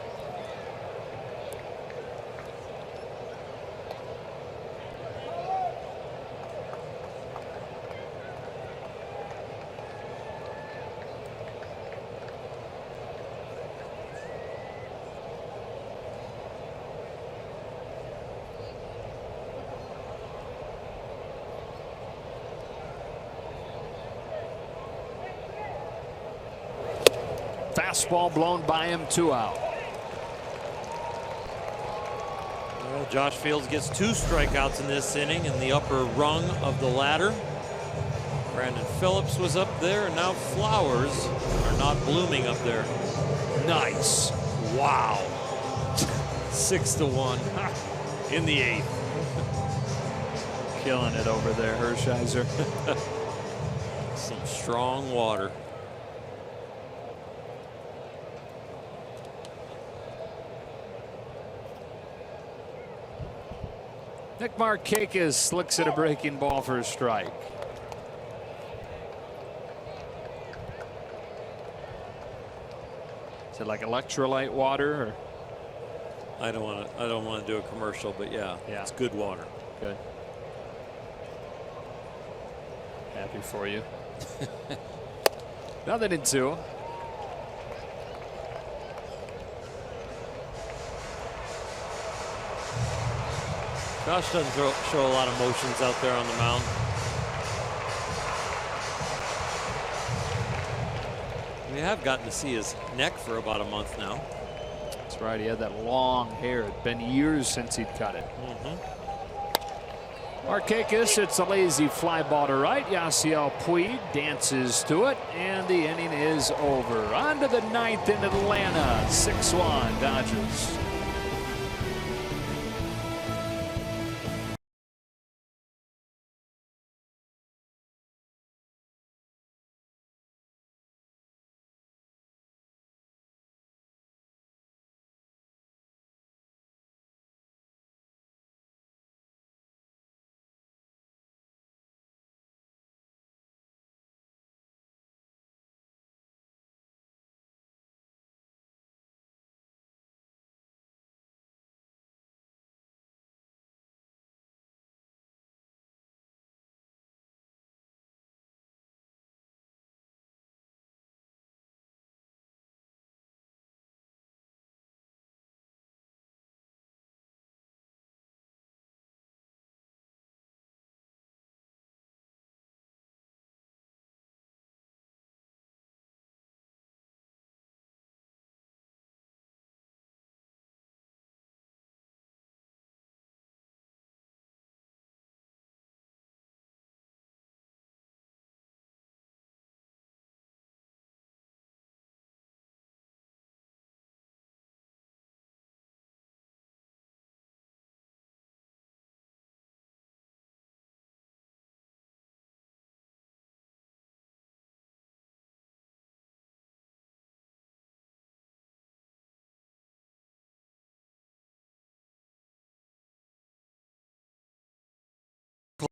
Fastball blown by him, 2 out. Well, Josh Fields gets 2 strikeouts in this inning in the upper rung of the ladder. Brandon Phillips was up there, and now Flowers are not blooming up there. Nice. Wow. 6-1 in the 8th. Killing it over there, Hershiser. Some strong water. Nick Markakis looks at a breaking ball for a strike. Is it like electrolyte water? Or? I don't want to do a commercial, but yeah, it's good water. Good. Happy for you. Nothing in 2. Josh doesn't show a lot of motions out there on the mound. We have gotten to see his neck for about a month now. That's right. He had that long hair. It'd been years since he'd cut it. Markakis, it's a lazy fly ball to right. Yasiel Puig dances to it, and the inning is over. On to the 9th in Atlanta. 6-1 Dodgers.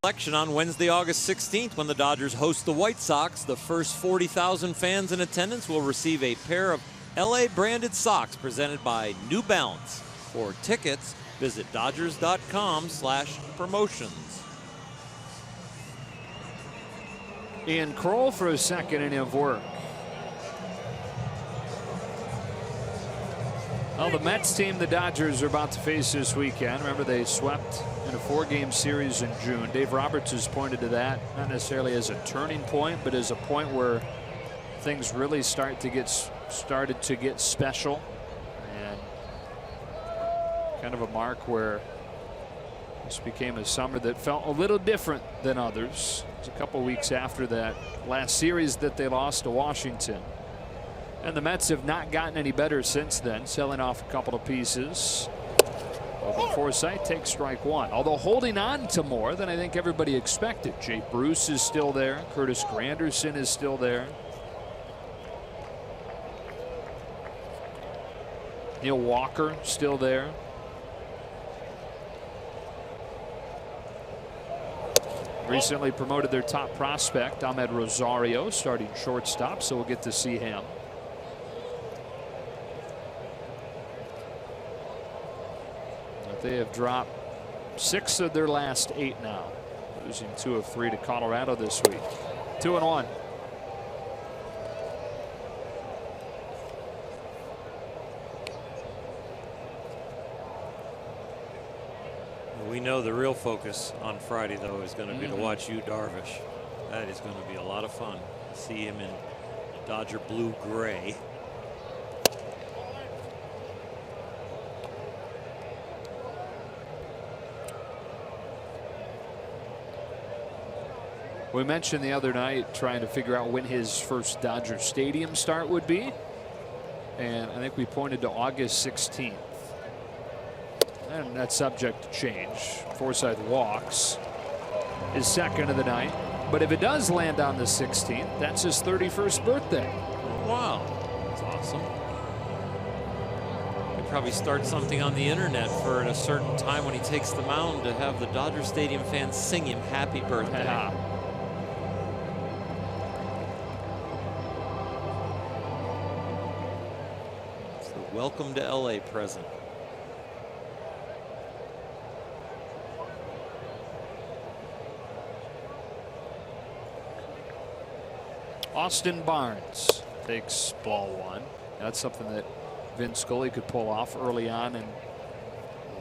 election on Wednesday, August 16th, when the Dodgers host the White Sox. The first 40,000 fans in attendance will receive a pair of LA branded socks presented by New Balance. For tickets, visit Dodgers.com/promotions. Ian Kroll for a second inning of work. Well, the Mets team the Dodgers are about to face this weekend. Remember, they swept in a 4-game series in June. Dave Roberts has pointed to that, not necessarily as a turning point, but as a point where things really started to get special, and kind of a mark where this became a summer that felt a little different than others. It was a couple weeks after that last series that they lost to Washington. And the Mets have not gotten any better since then, selling off a couple of pieces. But Forsythe takes strike one, although holding on to more than I think everybody expected. Jay Bruce is still there. Curtis Granderson is still there. Neil Walker still there. Recently promoted their top prospect, Ahmed Rosario, starting shortstop, so we'll get to see him. They have dropped 6 of their last 8 now, losing 2 of 3 to Colorado this week. 2-1. We know the real focus on Friday, though, is going to be to watch Yu Darvish. That is going to be a lot of fun to see him in Dodger blue-gray. We mentioned the other night trying to figure out when his first Dodger Stadium start would be, and I think we pointed to August 16th. And that's subject to change. Forsythe walks his second of the night, but if it does land on the 16th, that's his 31st birthday. Wow, that's awesome. Could probably start something on the internet for at a certain time when he takes the mound to have the Dodger Stadium fans sing him happy birthday. Yeah. It's the welcome to LA present. Austin Barnes takes ball 1. That's something that Vin Scully could pull off early on in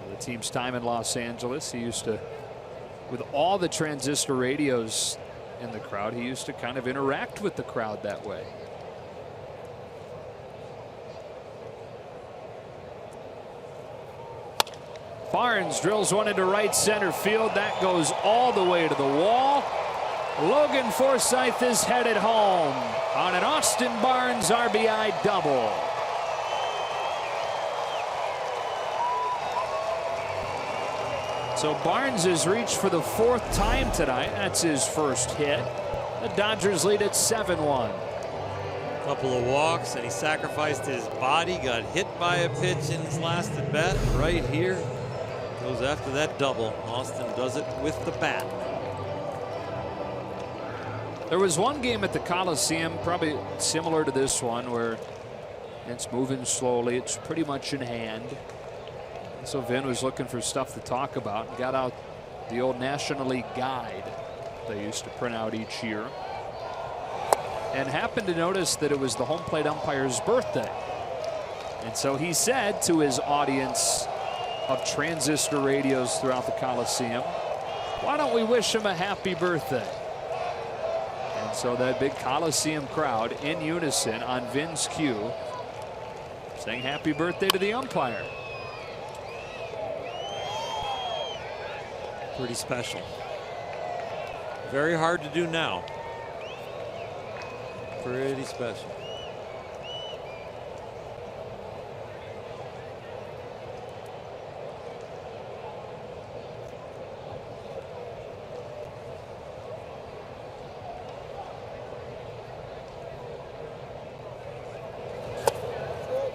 the team's time in Los Angeles. He used to, with all the transistor radios in the crowd, he used to kind of interact with the crowd that way. Barnes drills one into right center field. That goes all the way to the wall. Logan Forsythe is headed home on an Austin Barnes RBI double. So Barnes has reached for the 4th time tonight. That's his first hit. The Dodgers lead at 7-1. Couple of walks, and he sacrificed his body, got hit by a pitch in his last at bat right here. Goes after that double. Austin does it with the bat. There was one game at the Coliseum, probably similar to this one, where it's moving slowly. It's pretty much in hand. And so Vin was looking for stuff to talk about and got out the old National League guide they used to print out each year, and happened to notice that it was the home plate umpire's birthday. And so he said to his audience of transistor radios throughout the Coliseum, "Why don't we wish him a happy birthday?" And so that big Coliseum crowd in unison on Vin's cue saying happy birthday to the umpire. Pretty special. Very hard to do now. Pretty special.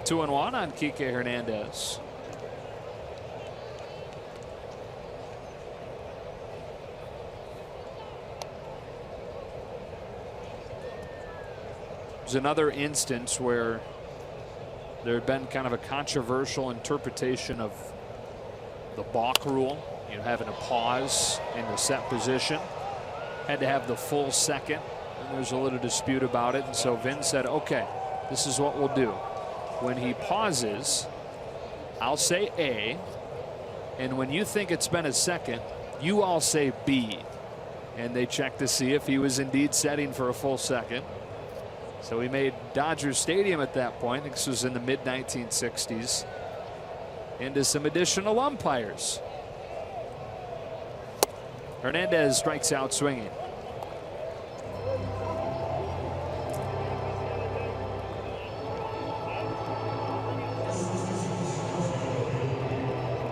Two and one on Kike Hernandez. There's another instance where there had been kind of a controversial interpretation of the balk rule, you know, having a pause in the set position. Had to have the full second, and there's a little dispute about it. And so Vin said, okay, this is what we'll do. When he pauses, I'll say A, and when you think it's been a second, you all say B. And they checked to see if he was indeed setting for a full second. So he made Dodger Stadium at that point, this was in the mid-1960s, into some additional umpires. Hernandez strikes out swinging.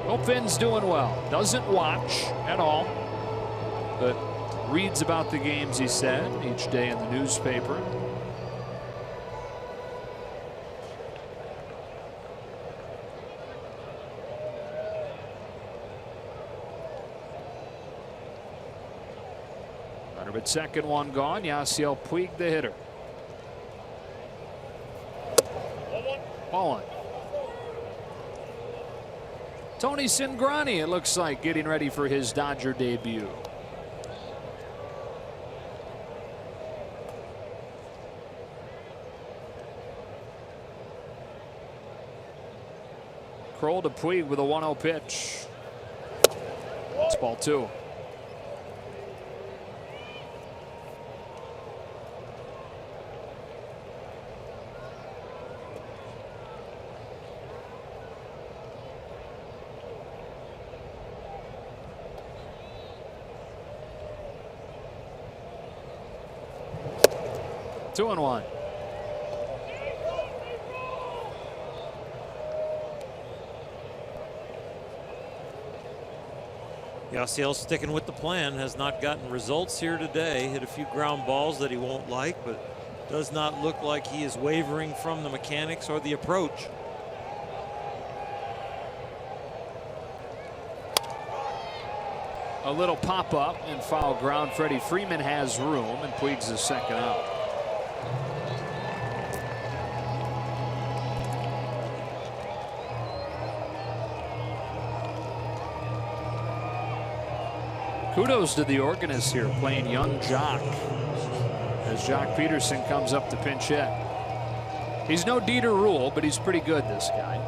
Hope Vin's doing well. Doesn't watch at all, but reads about the games, he said, each day in the newspaper. Runner at second, one gone. Yasiel Puig, the hitter. Ball one. Tony Cingrani, it looks like, getting ready for his Dodger debut. Kroll to Puig with a 1-0 pitch. It's ball two. Two and one. Yasiel sticking with the plan, has not gotten results here today. Hit a few ground balls that he won't like, but does not look like he is wavering from the mechanics or the approach. A little pop up and foul ground. Freddie Freeman has room, and Puig's the second out. Kudos to the organist here playing young Jock as Jock Peterson comes up to pinch hit. He's no Dieter Rule, but he's pretty good, this guy.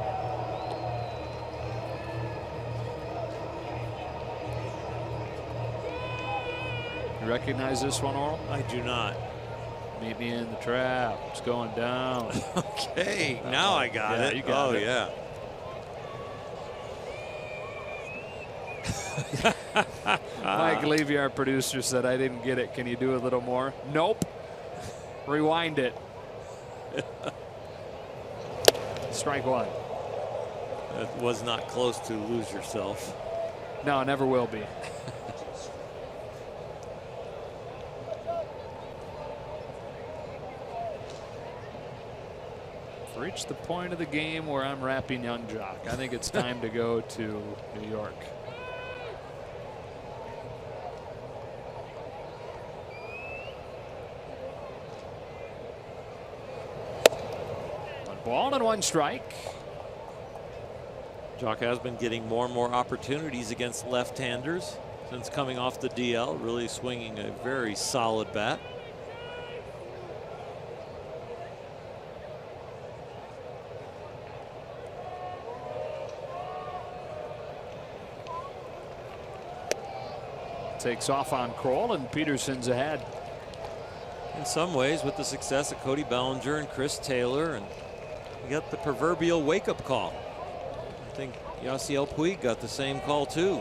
You recognize this one, Oral? I do not. Meet me in the trap. It's going down. Okay, now I got it. You got it. Yeah. Mike Levy, our producer, said I didn't get it. Can you do a little more? Nope. Rewind it. Strike one. That was not close to lose yourself. No, never will be. Reached the point of the game where I'm wrapping young Jock. I think it's time to go to New York. One ball and one strike. Jock has been getting more and more opportunities against left-handers since coming off the DL, really swinging a very solid bat. Takes off on Kroll, and Peterson's ahead. In some ways, with the success of Cody Bellinger and Chris Taylor, and you got the proverbial wake-up call. I think Yasiel Puig got the same call too.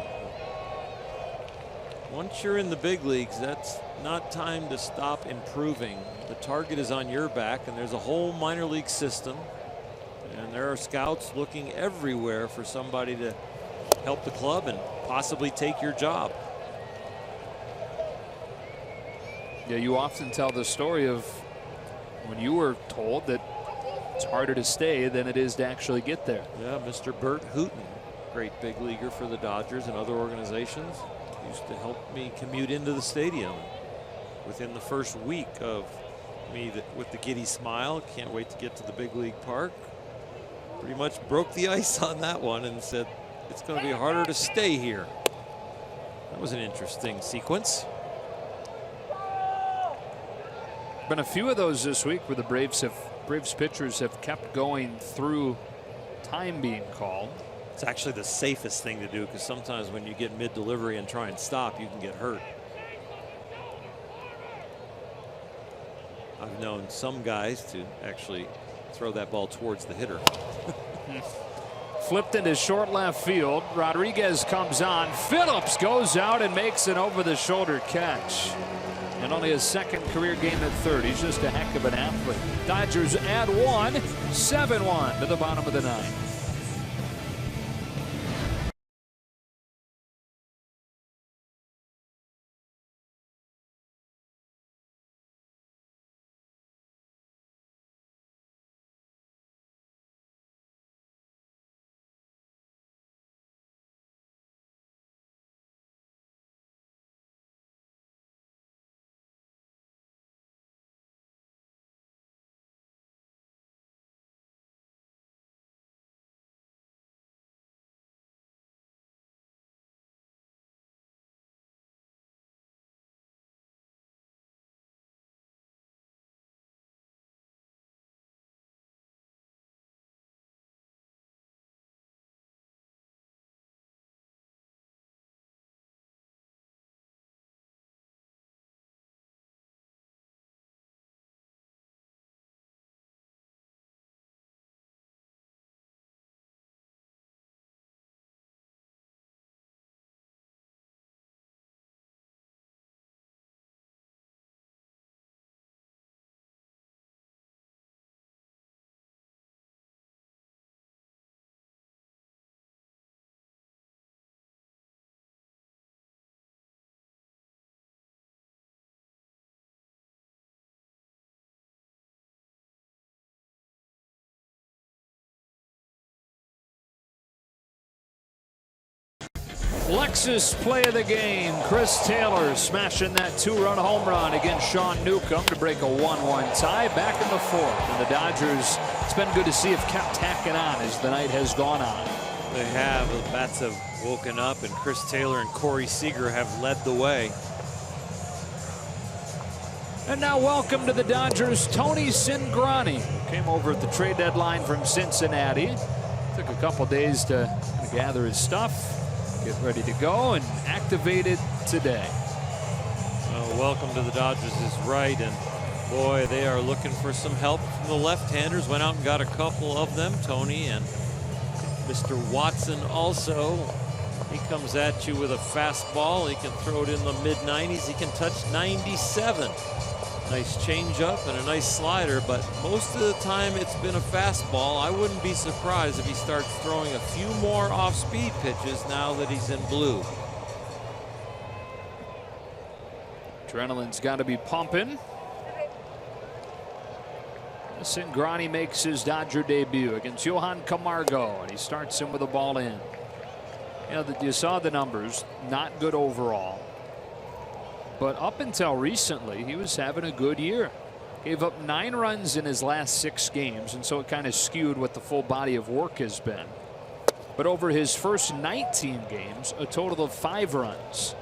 Once you're in the big leagues, that's not time to stop improving. The target is on your back, and there's a whole minor league system, and there are scouts looking everywhere for somebody to help the club and possibly take your job. Yeah, you often tell the story of when you were told that it's harder to stay than it is to actually get there. Yeah, Mr. Bert Hooton, great big leaguer for the Dodgers and other organizations, used to help me commute into the stadium. Within the first week of me with the giddy smile. Can't wait to get to the big league park. Pretty much broke the ice on that one and said it's going to be harder to stay here. That was an interesting sequence. Been a few of those this week where the Braves pitchers have kept going through time being called. It's actually the safest thing to do, because sometimes when you get mid-delivery and try and stop, you can get hurt. I've known some guys to actually throw that ball towards the hitter. Flipped into short left field. Rodriguez comes on. Phillips goes out and makes an over-the-shoulder catch. And only his second career game at third. He's just a heck of an athlete. Dodgers add one, 7-1 to the bottom of the ninth. Lexus play of the game. Chris Taylor smashing that two-run home run against Sean Newcomb to break a 1-1 tie back in the fourth. And the Dodgers, it's been good to see, have kept tacking on as the night has gone on. They have. The bats have woken up, and Chris Taylor and Corey Seager have led the way. And now welcome to the Dodgers, Tony Cingrani, who came over at the trade deadline from Cincinnati. Took a couple days to gather his stuff, get ready to go, and activated today. Well, welcome to the Dodgers is right, and boy, they are looking for some help from the left-handers. Went out and got a couple of them, Tony, and Mr. Watson also. He comes at you with a fastball. He can throw it in the mid-90s. He can touch 97. Nice changeup and a nice slider, but most of the time it's been a fastball. I wouldn't be surprised if he starts throwing a few more off-speed pitches now that he's in blue. Adrenaline's got to be pumping. Cingrani makes his Dodger debut against Johan Camargo, and he starts him with a ball in. You know, you saw the numbers, not good overall. But up until recently, he was having a good year. Gave up 9 runs in his last 6 games, and so it kind of skewed what the full body of work has been. But over his first 19 games, a total of 5 runs.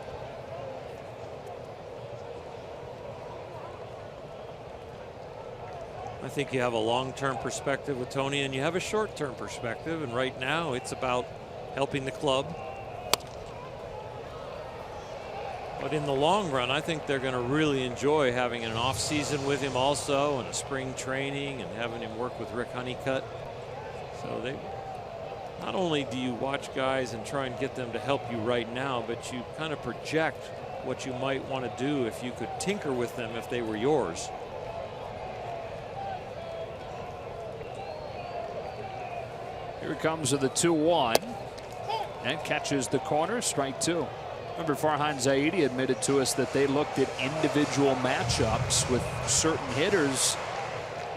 I think you have a long-term perspective with Tony, and you have a short-term perspective, and right now it's about helping the club. But in the long run, I think they're going to really enjoy having an off season with him also, and a spring training, and having him work with Rick Honeycutt. So they, not only do you watch guys and try and get them to help you right now, but you kind of project what you might want to do if you could tinker with them if they were yours. Here comes to the 2-1, and catches the corner, strike 2. Remember, Farhan Zaidi admitted to us that they looked at individual matchups with certain hitters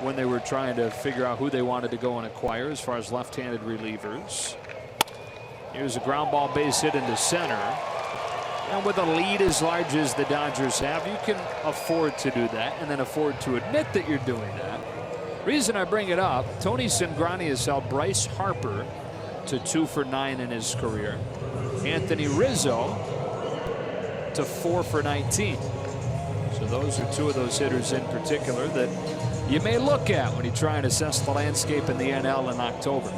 when they were trying to figure out who they wanted to go and acquire as far as left-handed relievers. Here's a ground ball base hit into center. And with a lead as large as the Dodgers have, you can afford to do that and then afford to admit that you're doing that. Reason I bring it up, Tony Cingrani has held Bryce Harper to 2 for 9 in his career. Anthony Rizzo to 4 for 19. So those are two of those hitters in particular that you may look at when you try and assess the landscape in the NL in October.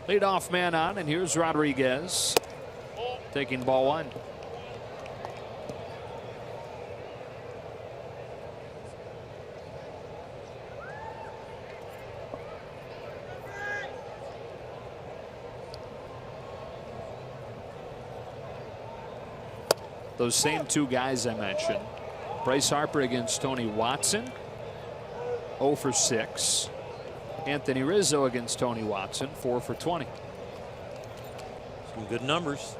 Leadoff man on, and here's Rodriguez taking ball 1. Those same two guys I mentioned. Bryce Harper against Tony Watson, 0 for 6. Anthony Rizzo against Tony Watson, 4 for 20. Some good numbers.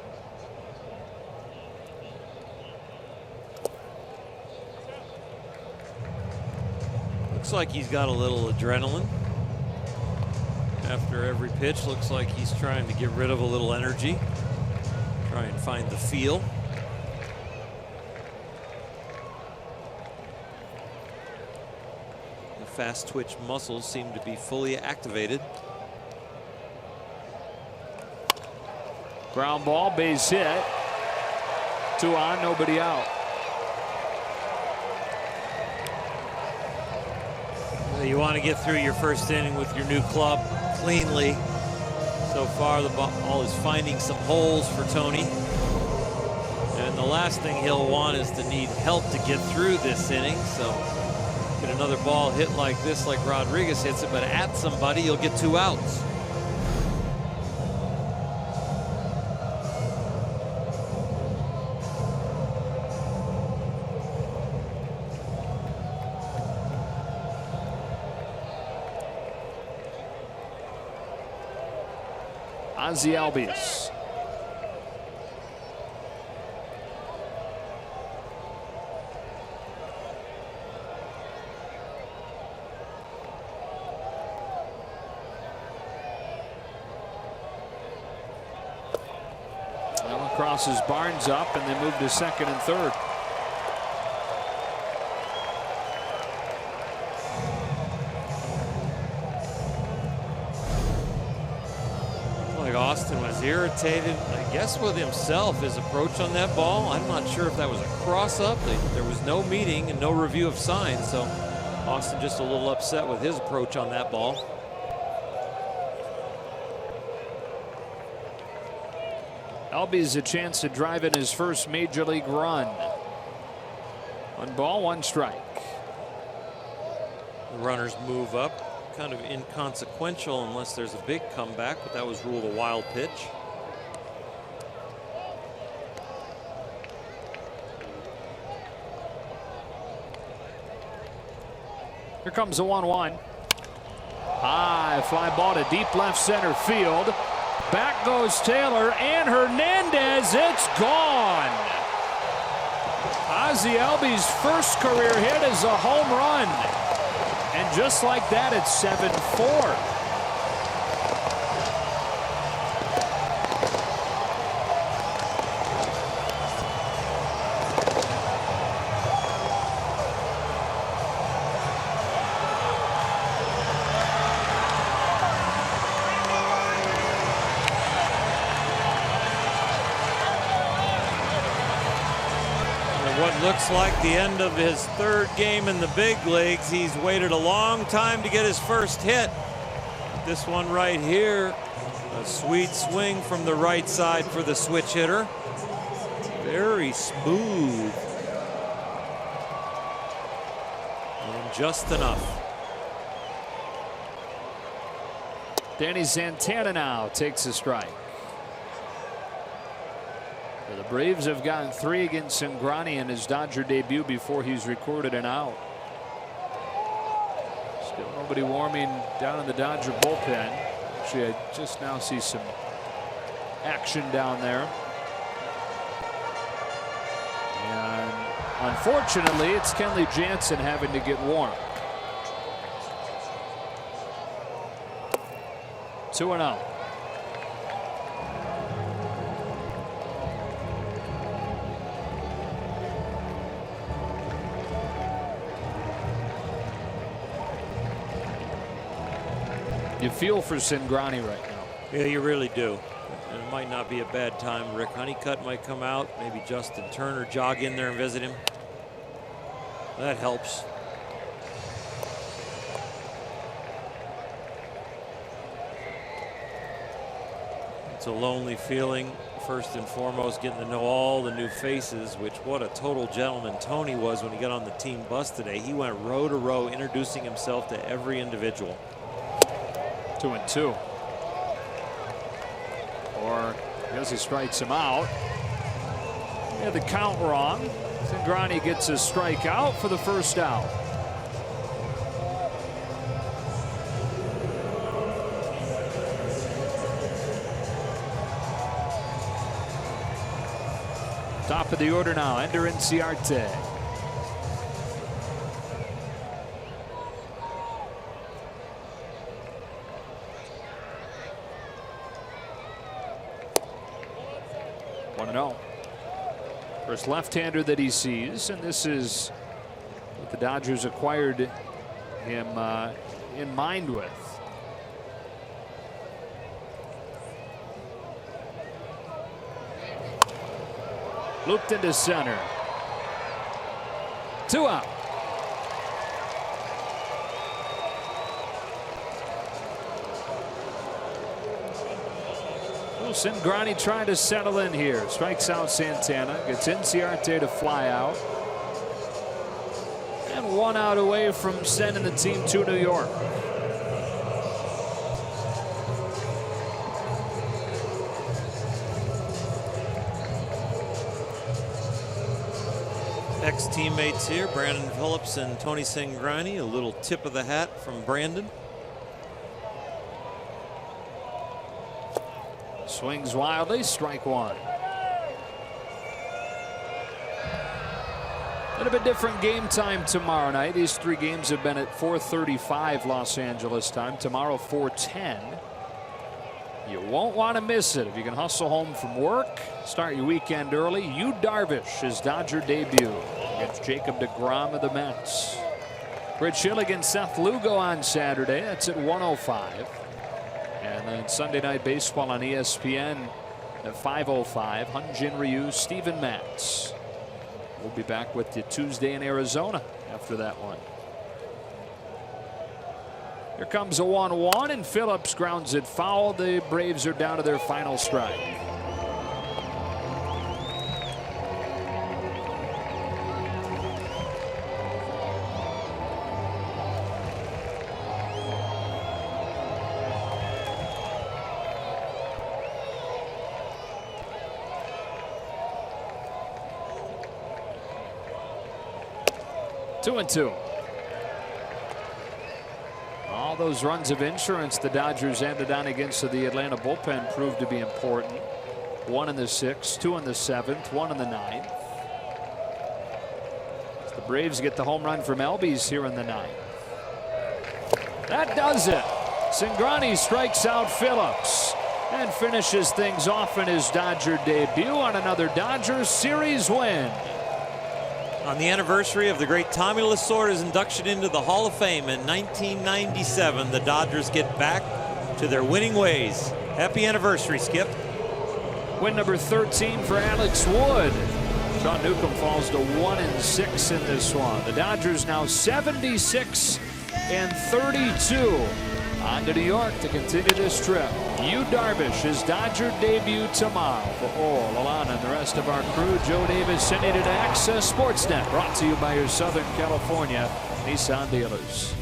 Looks like he's got a little adrenaline after every pitch. Looks like he's trying to get rid of a little energy, try and find the feel. Fast twitch muscles seem to be fully activated. Ground ball, base hit. 2 on, nobody out. You want to get through your first inning with your new club cleanly. So far, the ball is finding some holes for Tony. And the last thing he'll want is to need help to get through this inning. So get another ball hit like this, like Rodriguez hits it, but at somebody, you'll get 2 outs. Ozzie Albies. Crosses Barnes up, and they move to second and third. Like Austin was irritated, I guess, with himself, his approach on that ball. I'm not sure if that was a cross-up. There was no meeting and no review of signs, so Austin just a little upset with his approach on that ball. Albies a chance to drive in his first major league run. 1 ball, 1 strike. The runners move up. Kind of inconsequential unless there's a big comeback, but that was ruled a wild pitch. Here comes the 1-1. High fly ball to deep left center field. Back goes Taylor and Hernandez. It's gone. Ozzie Albies' first career hit is a home run. And just like that, it's 7-4. Looks like the end of his 3rd game in the big leagues. He's waited a long time to get his first hit. This one right here, a sweet swing from the right side for the switch hitter. Very smooth. And just enough. Danny Santana now takes a strike. The Braves have gotten 3 against Cingrani in his Dodger debut before he's recorded an out. Still nobody warming down in the Dodger bullpen. Actually, I just now see some action down there. And Unfortunately, it's Kenley Jansen having to get warm. 2-0. You feel for Cingrani right now. Yeah, you really do. And it might not be a bad time. Rick Honeycutt might come out. Maybe Justin Turner jog in there and visit him. That helps. It's a lonely feeling. First and foremost, getting to know all the new faces, which what a total gentleman Tony was when he got on the team bus today. He went row to row, introducing himself to every individual. 2-2. Or because he strikes him out. Yeah, the count wrong. Cingrani gets a strikeout for the first out. Top of the order now, Ender Inciarte. First left-hander that he sees, and this is what the Dodgers acquired him in mind with. Looped into center. 2 out. Cingrani trying to settle in here. Strikes out Santana. Gets Inciarte to fly out. And 1 out away from sending the team to New York. Ex-teammates here, Brandon Phillips and Tony Cingrani. A little tip of the hat from Brandon. Swings wildly, strike 1. A bit different game time tomorrow night. These 3 games have been at 4:35 Los Angeles time. Tomorrow 4:10. You won't want to miss it if you can hustle home from work. Start your weekend early. Yu Darvish, his Dodger debut against Jacob deGrom of the Mets. Rich Hill against Seth Lugo on Saturday. That's at 1:05. And then Sunday Night Baseball on ESPN at 5:05. Hyun-Jin Ryu, Steven Matz. We'll be back with you Tuesday in Arizona after that one. Here comes a 1-1, and Phillips grounds it foul. The Braves are down to their final strike. Two and two. All those runs of insurance the Dodgers ended on against the Atlanta bullpen proved to be important. 1 in the 6th, 2 in the 7th, 1 in the 9th. The Braves get the home run from Albies here in the 9th. That does it. Cingrani strikes out Phillips and finishes things off in his Dodger debut on another Dodgers series win. On the anniversary of the great Tommy Lasorda's induction into the Hall of Fame in 1997, the Dodgers get back to their winning ways. Happy anniversary, Skip. Win number 13 for Alex Wood. Sean Newcomb falls to 1-6 in this one. The Dodgers now 76-32. On to New York to continue this trip. Yu Darvish, his Dodger debut tomorrow. For Orl, Alana, and the rest of our crew, Joe Davis sending it to Access Sportsnet. Brought to you by your Southern California Nissan dealers.